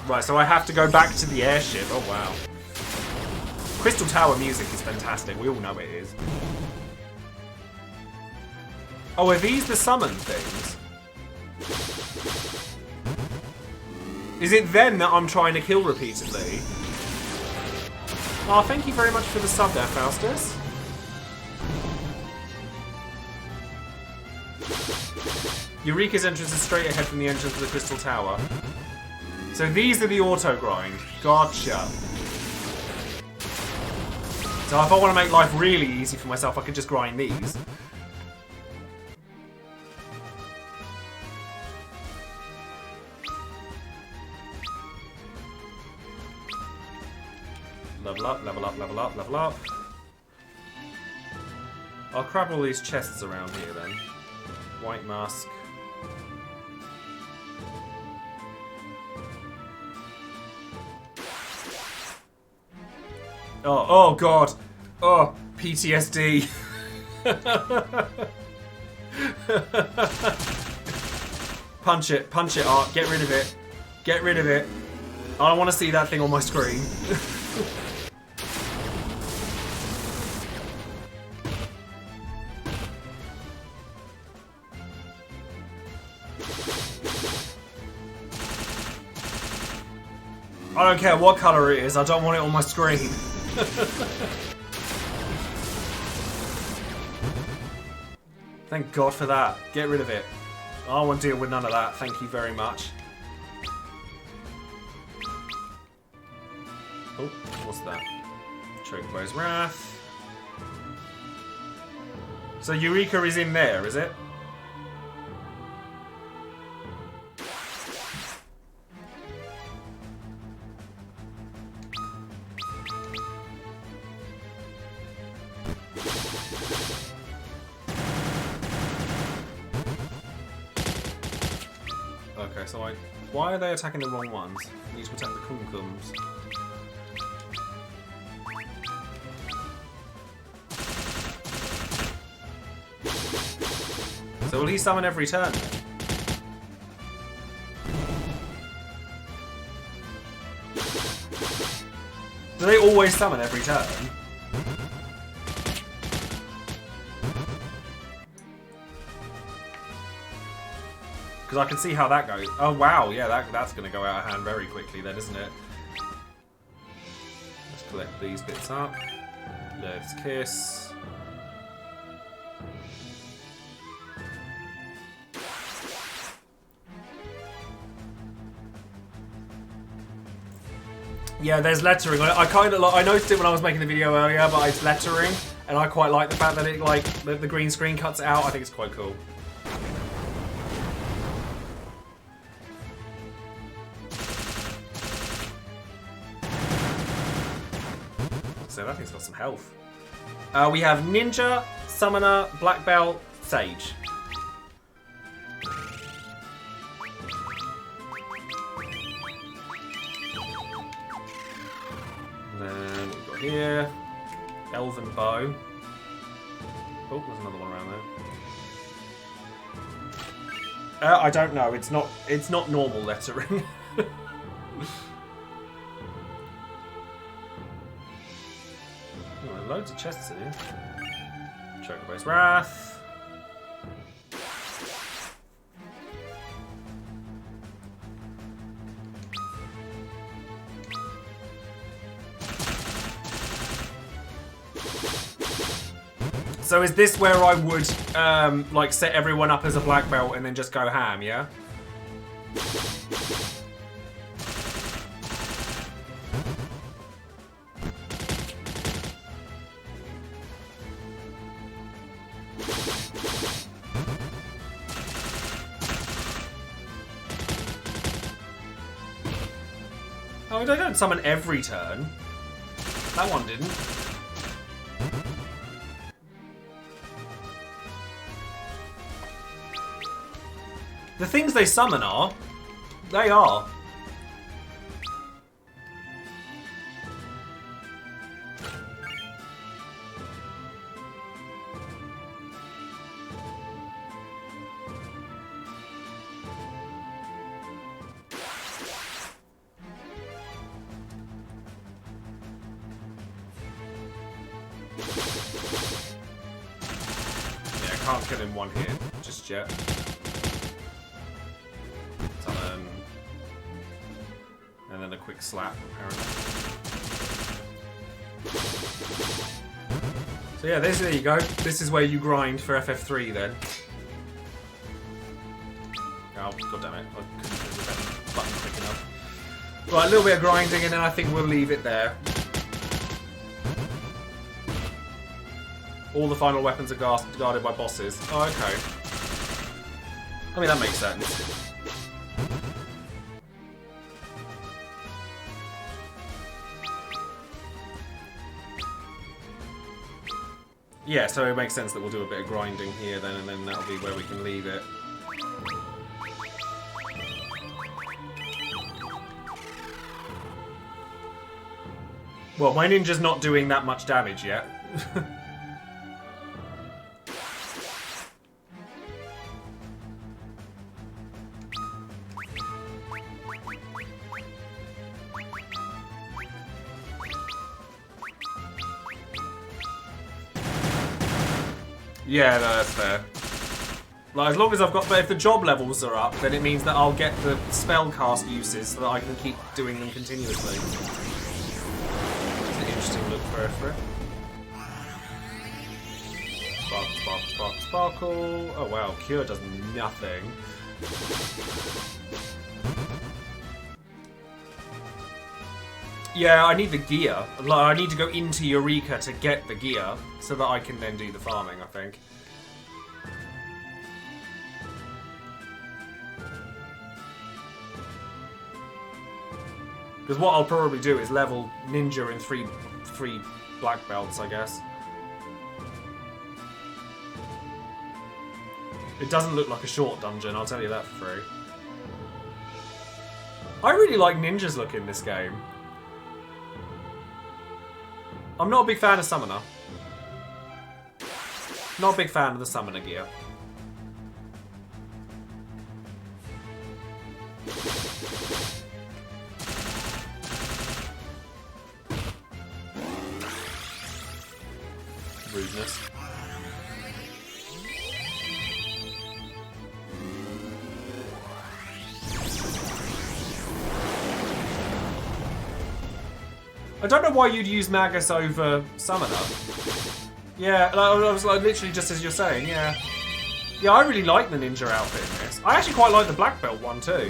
Right, so I have to go back to the airship. Oh, wow. Crystal Tower music is fantastic. We all know it is. Oh, are these the summon things? Is it then that I'm trying to kill repeatedly? Oh, thank you very much for the sub there, Faustus. Eureka's entrance is straight ahead from the entrance of the Crystal Tower. So these are the auto grind. Gotcha. So if I want to make life really easy for myself, I could just grind these. Level up, level up, level up, level up. I'll grab all these chests around here then. White mask. Oh, oh god. Oh, PTSD. Punch it, Art. Get rid of it. Get rid of it. I don't want to see that thing on my screen. I don't care what colour it is, I don't want it on my screen. Thank God for that. Get rid of it. I don't want to deal with none of that, thank you very much. Oh, what's that? Chocobo's Wrath. So Eureka is in there, is it? Okay, so why are they attacking the wrong ones? We need to attack the Kumkums. So will he summon every turn then? Do they always summon every turn? Because I can see how that goes. Oh wow, yeah, that's going to go out of hand very quickly then, isn't it? Let's collect these bits up. Let's kiss. Yeah, there's lettering. I kind of like. I noticed it when I was making the video earlier, but it's lettering, and I quite like the fact that it the green screen cuts it out. I think it's quite cool. So that thing's got some health. We have Ninja, Summoner, Black Belt, Sage. Then we've got here Elven Bow. Oh, there's another one around there. I don't know. It's not normal lettering. Oh, loads of chests in here. Chocobo's Wrath. So is this where I would like set everyone up as a black belt and then just go ham, yeah? Oh, I don't summon every turn. That one didn't. The things they summon are. They are. can't kill him one hit just yet. And then a quick slap, apparently. So yeah, there you go. This is where you grind for FF3 then. Oh, goddammit. I couldn't hit the button quick enough. Right, a little bit of grinding and then I think we'll leave it there. All the final weapons are guarded by bosses. Oh, okay. I mean, that makes sense. Yeah, so it makes sense that we'll do a bit of grinding here then, and then that'll be where we can leave it. Well, my ninja's not doing that much damage yet. Yeah, no, that's fair. Like, as long as I've got... But if the job levels are up, then it means that I'll get the spell cast uses so that I can keep doing them continuously. It's an interesting look for it. Sparkle, sparkle, sparkle, sparkle. Oh, wow. Cure does nothing. Yeah, I need the gear. Like, I need to go into Eureka to get the gear so that I can then do the farming, I think. Because what I'll probably do is level Ninja in three black belts, I guess. It doesn't look like a short dungeon, I'll tell you that for free. I really like Ninja's look in this game. I'm not a big fan of Summoner. Not a big fan of the Summoner gear. Rudeness. I don't know why you'd use Magus over Summoner. Yeah, I was like, literally just as you're saying, yeah. Yeah, I really like the ninja outfit in this. I actually quite like the black belt one too.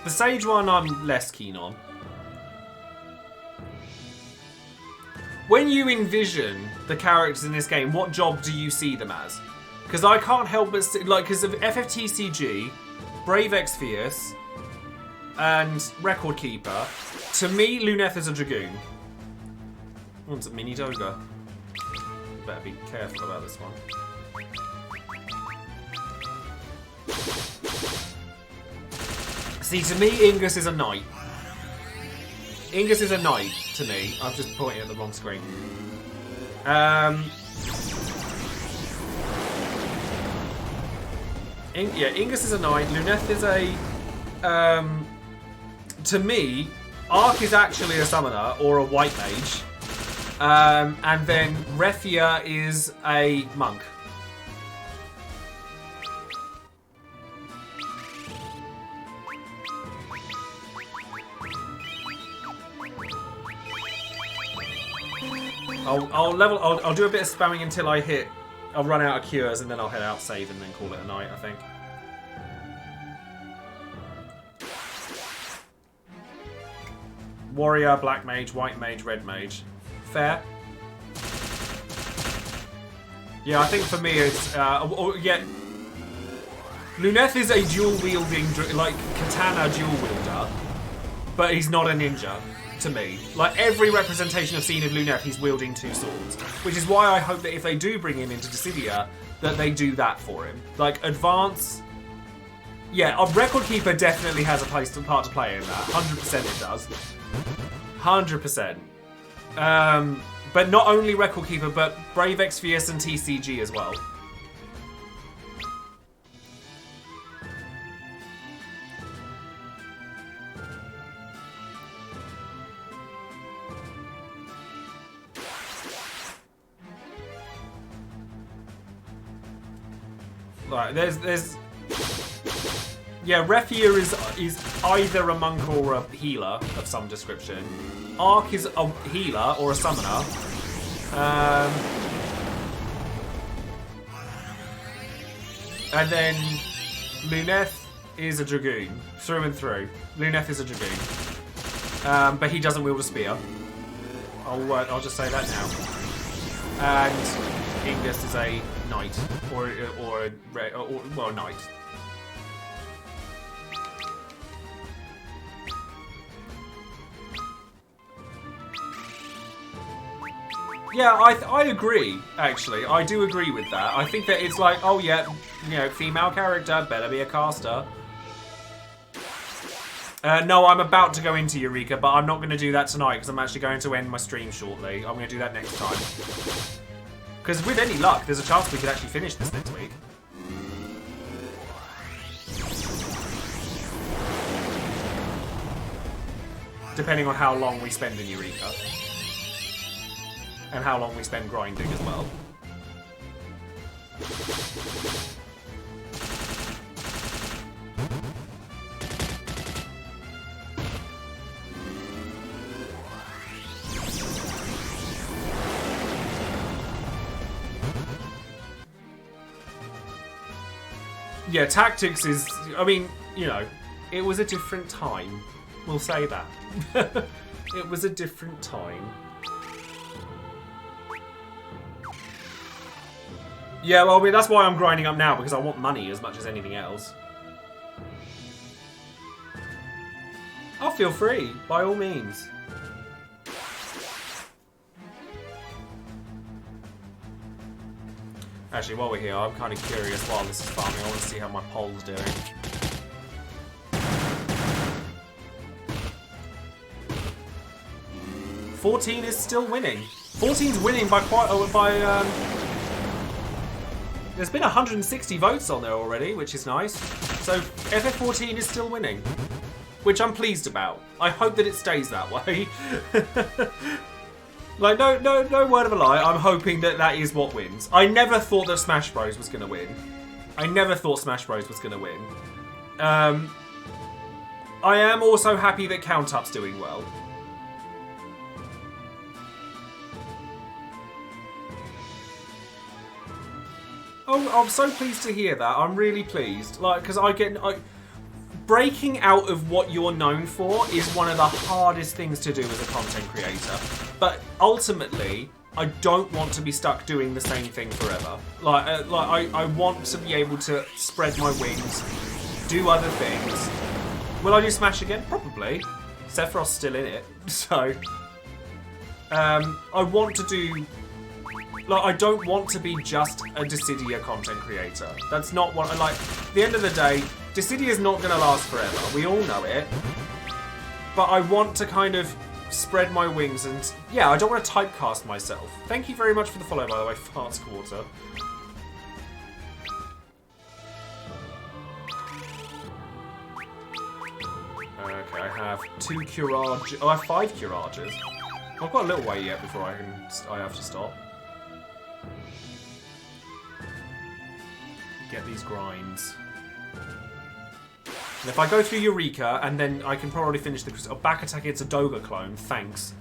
The Sage one I'm less keen on. When you envision the characters in this game, what job do you see them as? Because I can't help but see, like, because of FFTCG, Brave Exvius, and Record Keeper, to me, Luneth is a Dragoon. Oh, it's a mini Doga. Better be careful about this one. See, to me, Ingus is a knight. Ingus is a knight, to me. I'm just pointing at the wrong screen. Yeah, Ingus is a knight. Luneth is a... to me, Ark is actually a summoner, or a white mage. And then Refia is a monk. I'll do a bit of spamming until I hit. I'll run out of cures and then I'll head out, save, and then call it a night, I think. Warrior, black mage, white mage, red mage. Fair. Yeah, I think for me it's yeah. Luneth is a dual wielding, like katana dual wielder, but he's not a ninja. To me, like every representation I've seen of Luneth, he's wielding two swords, which is why I hope that if they do bring him into Dissidia, that they do that for him. Like advance, yeah, a Record Keeper definitely has a part to play in that. 100% it does, 100%. But not only Record Keeper, but Brave Exvius and TCG as well. Like, there's... Yeah, Joesephyr is either a monk or a healer of some description. Ark is a healer or a summoner. And then Luneth is a dragoon, through and through. Luneth is a dragoon. But he doesn't wield a spear. I'll just say that now. And Ingus is a knight, or a knight. Yeah, I agree, actually. I do agree with that. I think that it's like, oh yeah, you know, female character, better be a caster. No, I'm about to go into Eureka, but I'm not going to do that tonight because I'm actually going to end my stream shortly. I'm going to do that next time. Because with any luck, there's a chance we could actually finish this next week. Depending on how long we spend in Eureka. And how long we spend grinding as well. Yeah, tactics is... I mean, you know, it was a different time. We'll say that. It was a different time. Yeah, well, I mean, that's why I'm grinding up now, because I want money as much as anything else. Oh, feel free, by all means. Actually, while we're here, I'm kind of curious while this is farming. I want to see how my pole's doing. $14 is still winning. 14's winning by quite... There's been 160 votes on there already, which is nice. So FF14 is still winning, which I'm pleased about. I hope that it stays that way. Like, no word of a lie. I'm hoping that that is what wins. I never thought that Smash Bros was going to win. I never thought Smash Bros was going to win. I am also happy that Countup's doing well. Oh, I'm so pleased to hear that. I'm really pleased. Like, because breaking out of what you're known for is one of the hardest things to do as a content creator. But ultimately, I don't want to be stuck doing the same thing forever. I want to be able to spread my wings, do other things. Will I do Smash again? Probably. Sephiroth's still in it, so I want to do. Like, I don't want to be just a Dissidia content creator. That's not what I like. At the end of the day, Dissidia is not going to last forever. We all know it. But I want to kind of spread my wings and... Yeah, I don't want to typecast myself. Thank you very much for the follow, by the way, Farts Quarter. Okay, I have 2 Curage... Oh, I have 5 Curages. I've got a little way yet before I have to stop. Get these grinds. And if I go through Eureka, and then I can probably finish the... Oh, back attack, it's a Doga clone. Thanks.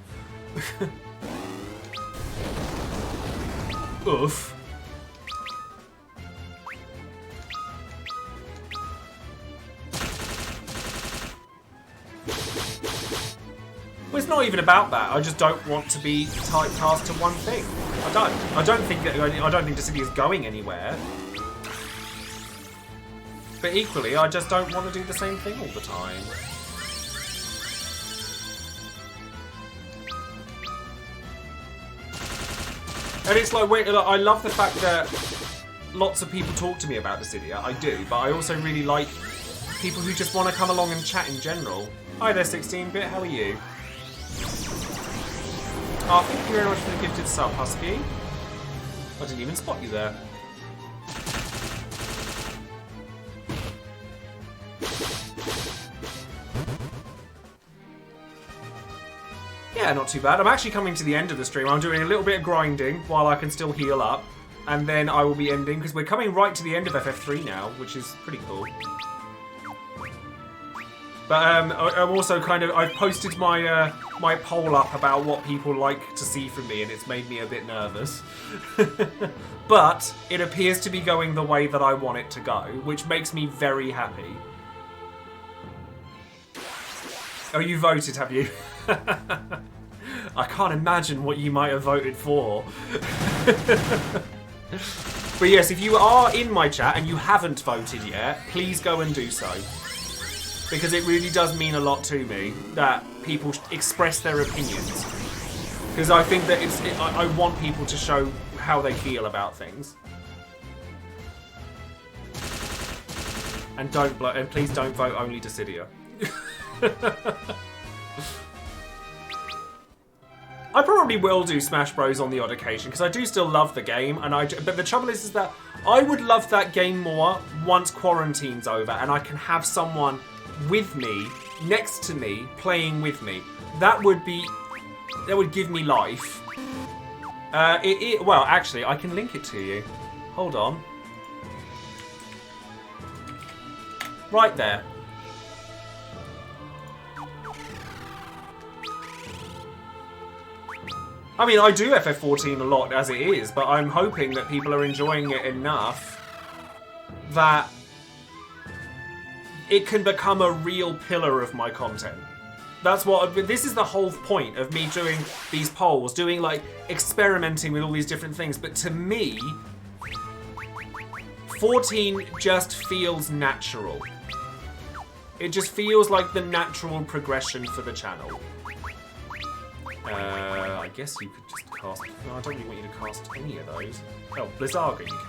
Oof. Well, it's not even about that. I just don't want to be typecast to one thing. I don't think Dissidia is going anywhere. But equally, I just don't want to do the same thing all the time. And it's like, wait, I love the fact that lots of people talk to me about Dissidia. I do, but I also really like people who just want to come along and chat in general. Hi there, 16-bit. How are you? Oh, thank you very much for the gifted sub, Husky. I didn't even spot you there. Yeah, not too bad. I'm actually coming to the end of the stream. I'm doing a little bit of grinding while I can still heal up. and then I will be ending, because we're coming right to the end of FF3 now, which is pretty cool. But I'm also kind of, I've posted my my poll up about what people like to see from me, and it's made me a bit nervous. But it appears to be going the way that I want it to go, which makes me very happy. Oh, you voted, have you? I can't imagine what you might have voted for. But yes, if you are in my chat and you haven't voted yet, please go and do so. Because it really does mean a lot to me that people express their opinions. Because I think that I want people to show how they feel about things. And please don't vote only Dissidia. I probably will do Smash Bros on the odd occasion because I do still love the game, but the trouble is that I would love that game more once quarantine's over and I can have someone with me, next to me, playing with me. That would give me life. Well, actually, I can link it to you. Hold on. Right there. I mean, I do FF14 a lot as it is, but I'm hoping that people are enjoying it enough that it can become a real pillar of my content. This is the whole point of me doing these polls, doing like experimenting with all these different things. But to me, 14 just feels natural. It just feels like the natural progression for the channel. I guess you could just cast... No, I don't really want you to cast any of those. Oh, Blizzaga you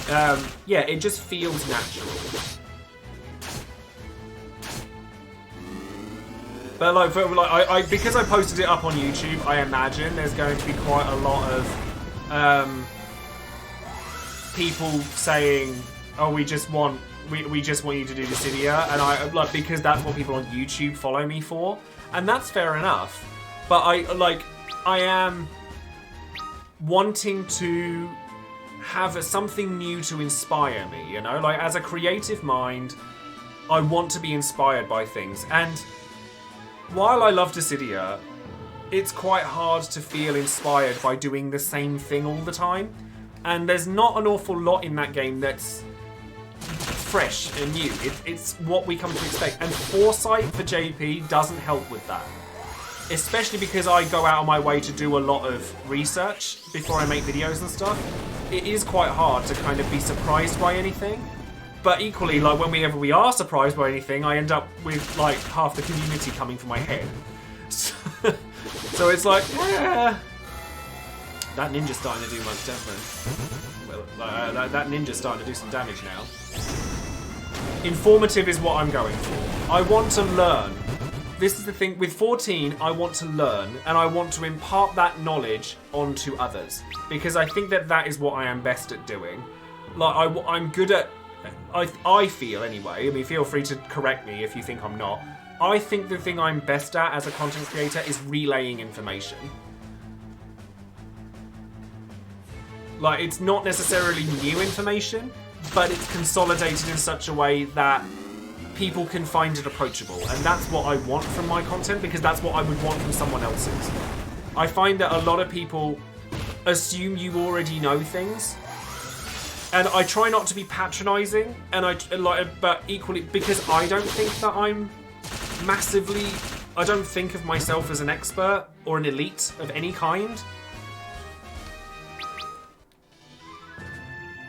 can. Yeah, it just feels natural. But like, because I posted it up on YouTube, I imagine there's going to be quite a lot of people saying, "Oh, we just want you to do Dissidia," and because that's what people on YouTube follow me for. And that's fair enough, but I am wanting to have something new to inspire me, you know? Like, as a creative mind, I want to be inspired by things. And while I love Dissidia, it's quite hard to feel inspired by doing the same thing all the time. And there's not an awful lot in that game that's fresh and new. It's what we come to expect, and foresight for JP doesn't help with that, especially because I go out of my way to do a lot of research before I make videos and stuff. It is quite hard to kind of be surprised by anything, but equally, like, whenever we are surprised by anything, I end up with like half the community coming for my head. So it's like, yeah, that ninja's starting to do much damage. Well, that ninja's starting to do some damage now. Informative is what I'm going for. I want to learn. This is the thing. With 14, I want to learn, and I want to impart that knowledge onto others. Because I think that is what I am best at doing. Like, I'm good at... I feel, anyway. I mean, feel free to correct me if you think I'm not. I think the thing I'm best at as a content creator is relaying information. Like, it's not necessarily new information, but it's consolidated in such a way that people can find it approachable. And that's what I want from my content, because that's what I would want from someone else's. I find that a lot of people assume you already know things. And I try not to be patronizing, but equally, because I don't think that I'm massively... I don't think of myself as an expert or an elite of any kind.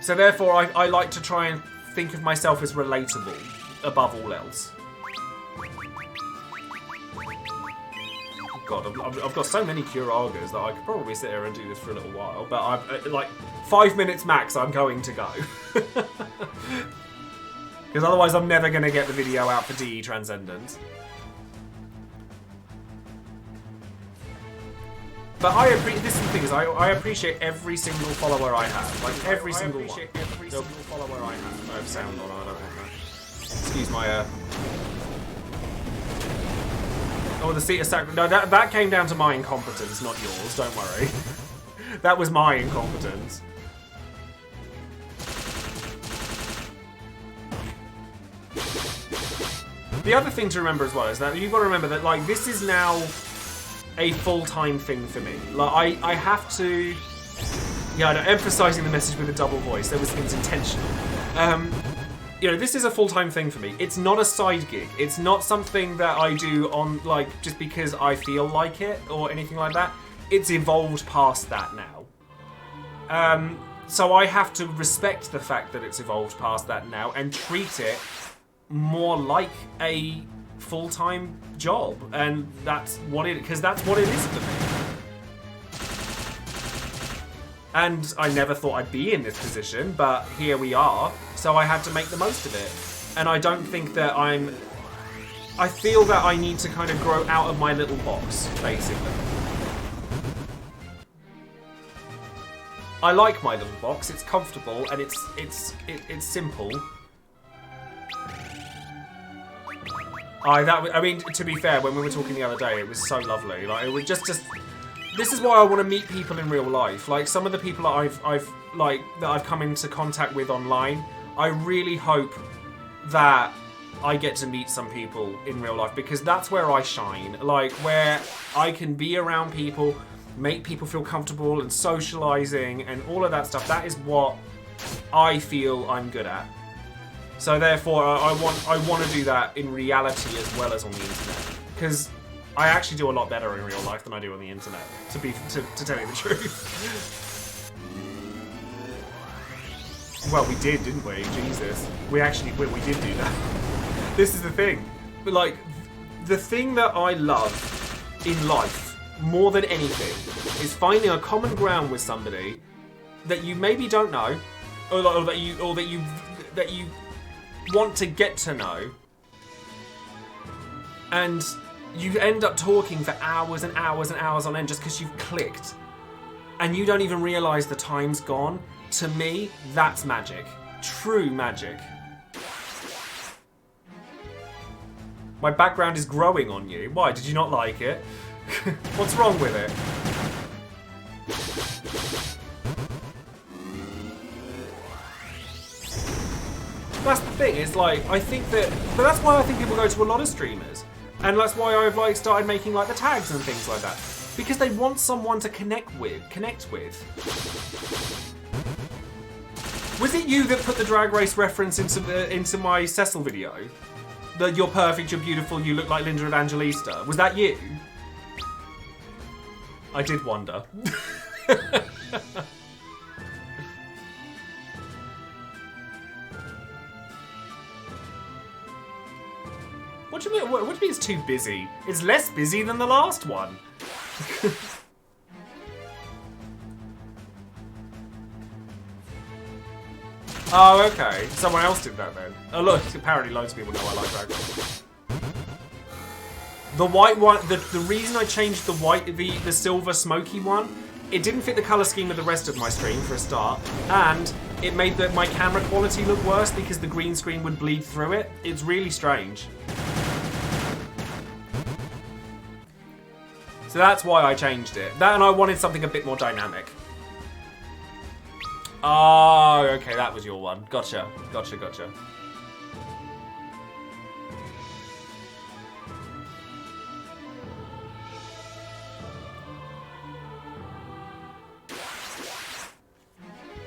So therefore, I like to try and think of myself as relatable above all else. God, I've got so many Curagas that I could probably sit here and do this for a little while, but I'm like 5 minutes max. I'm going to go because otherwise I'm never going to get the video out for DE Transcendence. But this is the thing, is I appreciate every single follower I have. Like, every single one. Every single follower I have. I have sound on, I don't want that. Excuse my, Oh, the seat of sacrifice. No, that came down to my incompetence, not yours, don't worry. That was my incompetence. The other thing to remember as well is that you've got to remember that, like, this is now a full-time thing for me. Like, I have to... Yeah, I know, emphasising the message with a double voice. It was intentional. You know, this is a full-time thing for me. It's not a side gig. It's not something that I do on, like, just because I feel like it or anything like that. It's evolved past that now. So I have to respect the fact that it's evolved past that now and treat it more like a full-time job, and that's what it, because that's what it is for me. And I never thought I'd be in this position, but here we are, so I had to make the most of it. And I don't think that I feel that I need to kind of grow out of my little box, basically. I like my little box, it's comfortable, and it's simple. I mean, to be fair, when we were talking the other day, it was so lovely. Like, it was just. This is why I want to meet people in real life. Like, some of the people that I've come into contact with online, I really hope that I get to meet some people in real life, because that's where I shine. Like, where I can be around people, make people feel comfortable and socializing and all of that stuff. That is what I feel I'm good at. So therefore, I want to do that in reality as well as on the internet, because I actually do a lot better in real life than I do on the internet. To tell you the truth. Well, we did, didn't we? Jesus, we did do that. This is the thing. But like, the thing that I love in life more than anything is finding a common ground with somebody that you maybe don't know, or that you want to get to know, and you end up talking for hours and hours and hours on end just because you've clicked, and you don't even realise the time's gone. To me, that's magic. True magic. My background is growing on you. Why? Did you not like it? What's wrong with it? That's the thing, is like, I think that, but that's why I think people go to a lot of streamers, and that's why I've like started making like the tags and things like that, because they want someone to connect with. Was it you that put the Drag Race reference into my Cecil video? That you're perfect, you're beautiful, you look like Linda Evangelista. Was that you? I did wonder. What do you mean? What do you mean it's too busy? It's less busy than the last one. Oh, okay. Someone else did that then. Oh, look. Apparently, loads of people know I like Drag Race. The white one. The reason I changed the silver smoky one, it didn't fit the color scheme of the rest of my stream for a start, and it made my camera quality look worse because the green screen would bleed through it. It's really strange. So that's why I changed it. That, and I wanted something a bit more dynamic. Oh, okay, that was your one. Gotcha.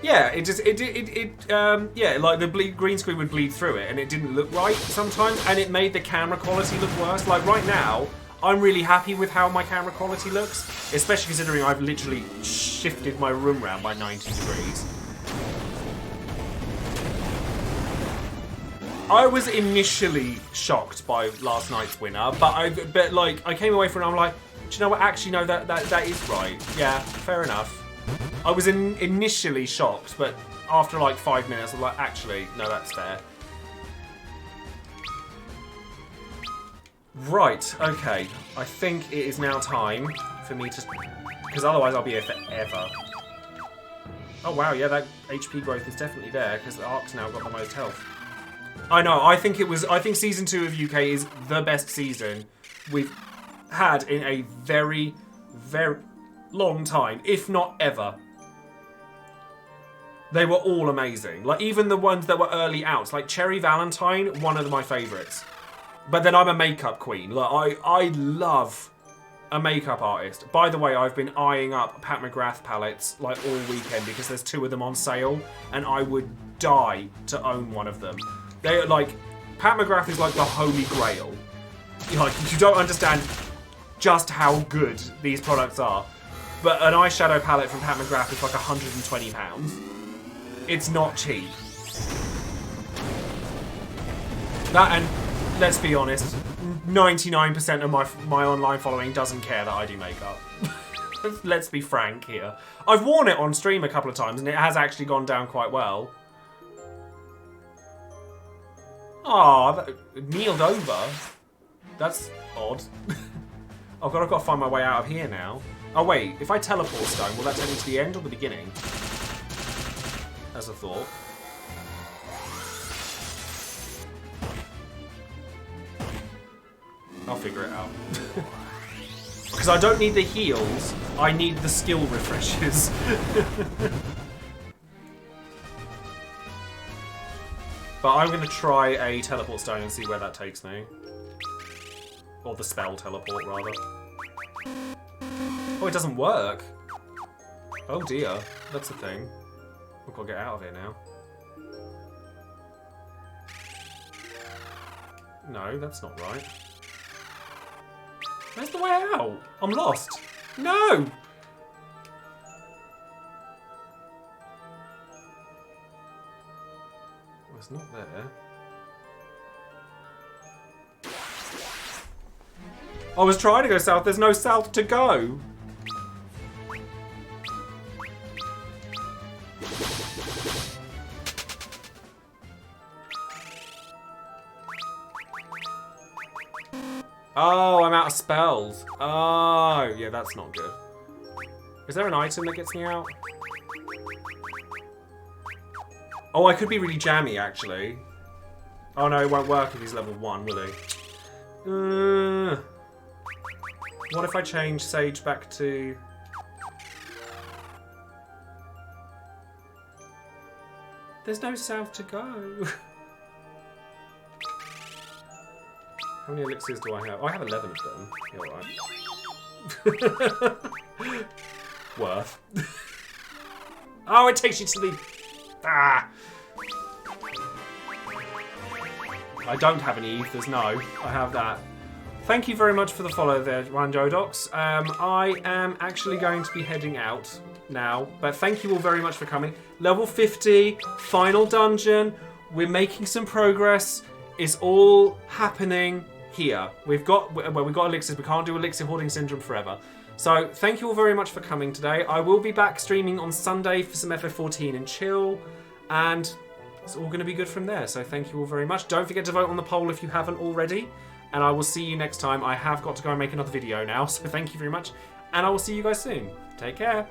Yeah, yeah, like the green screen would bleed through it, and it didn't look right sometimes, and it made the camera quality look worse. Like right now, I'm really happy with how my camera quality looks, especially considering I've literally shifted my room around by 90 degrees. I was initially shocked by last night's winner, but I came away from it and I'm like, do you know what? Actually, no, that is right. Yeah, fair enough. I was initially shocked, but after like 5 minutes, I was like, actually, no, that's fair. Right, okay. I think it is now time for me to... Because otherwise I'll be here forever. Oh wow, yeah, that HP growth is definitely there, because the Ark's now got the most health. I know, I think Season 2 of UK is the best season we've had in a very, very... long time, if not ever. They were all amazing. Like, even the ones that were early outs, like Cherry Valentine, one of my favourites. But then I'm a makeup queen. Like, I love a makeup artist. By the way, I've been eyeing up Pat McGrath palettes like all weekend because there's 2 of them on sale, and I would die to own one of them. They're like, Pat McGrath is like the holy grail. Like, you don't understand just how good these products are. But an eyeshadow palette from Pat McGrath is like £120. It's not cheap. That, and let's be honest, 99% of my online following doesn't care that I do makeup. Let's be frank here. I've worn it on stream a couple of times and it has actually gone down quite well. Ah, kneeled over. That's odd. I've got to find my way out of here now. Oh wait, if I teleport stone, will that take me to the end or the beginning? As a thought. I'll figure it out. Because I don't need the heals, I need the skill refreshes. But I'm going to try a teleport stone and see where that takes me. Or the spell teleport, rather. Oh, it doesn't work. Oh dear, that's the thing. We've got to get out of here now. No, that's not right. Where's the way out? I'm lost. No! Oh, it's not there. I was trying to go south. There's no south to go. Oh, I'm out of spells. Oh, yeah, that's not good. Is there an item that gets me out? Oh, I could be really jammy, actually. Oh, no, it won't work if he's level 1, will he? What if I change Sage back to... There's no south to go. How many elixirs do I have? I have 11 of them. You're right. Worth. Oh, it takes you to the... Ah! I don't have any ethers, no. I have that. Thank you very much for the follow there, Ranjodox. I am actually going to be heading out now, but thank you all very much for coming. Level 50, final dungeon. We're making some progress. It's all happening here. We've got elixirs. We can't do elixir hoarding syndrome forever. So thank you all very much for coming today. I will be back streaming on Sunday for some FF14 and chill, and it's all going to be good from there. So thank you all very much. Don't forget to vote on the poll if you haven't already, and I will see you next time. I have got to go and make another video now, so thank you very much, and I will see you guys soon. Take care.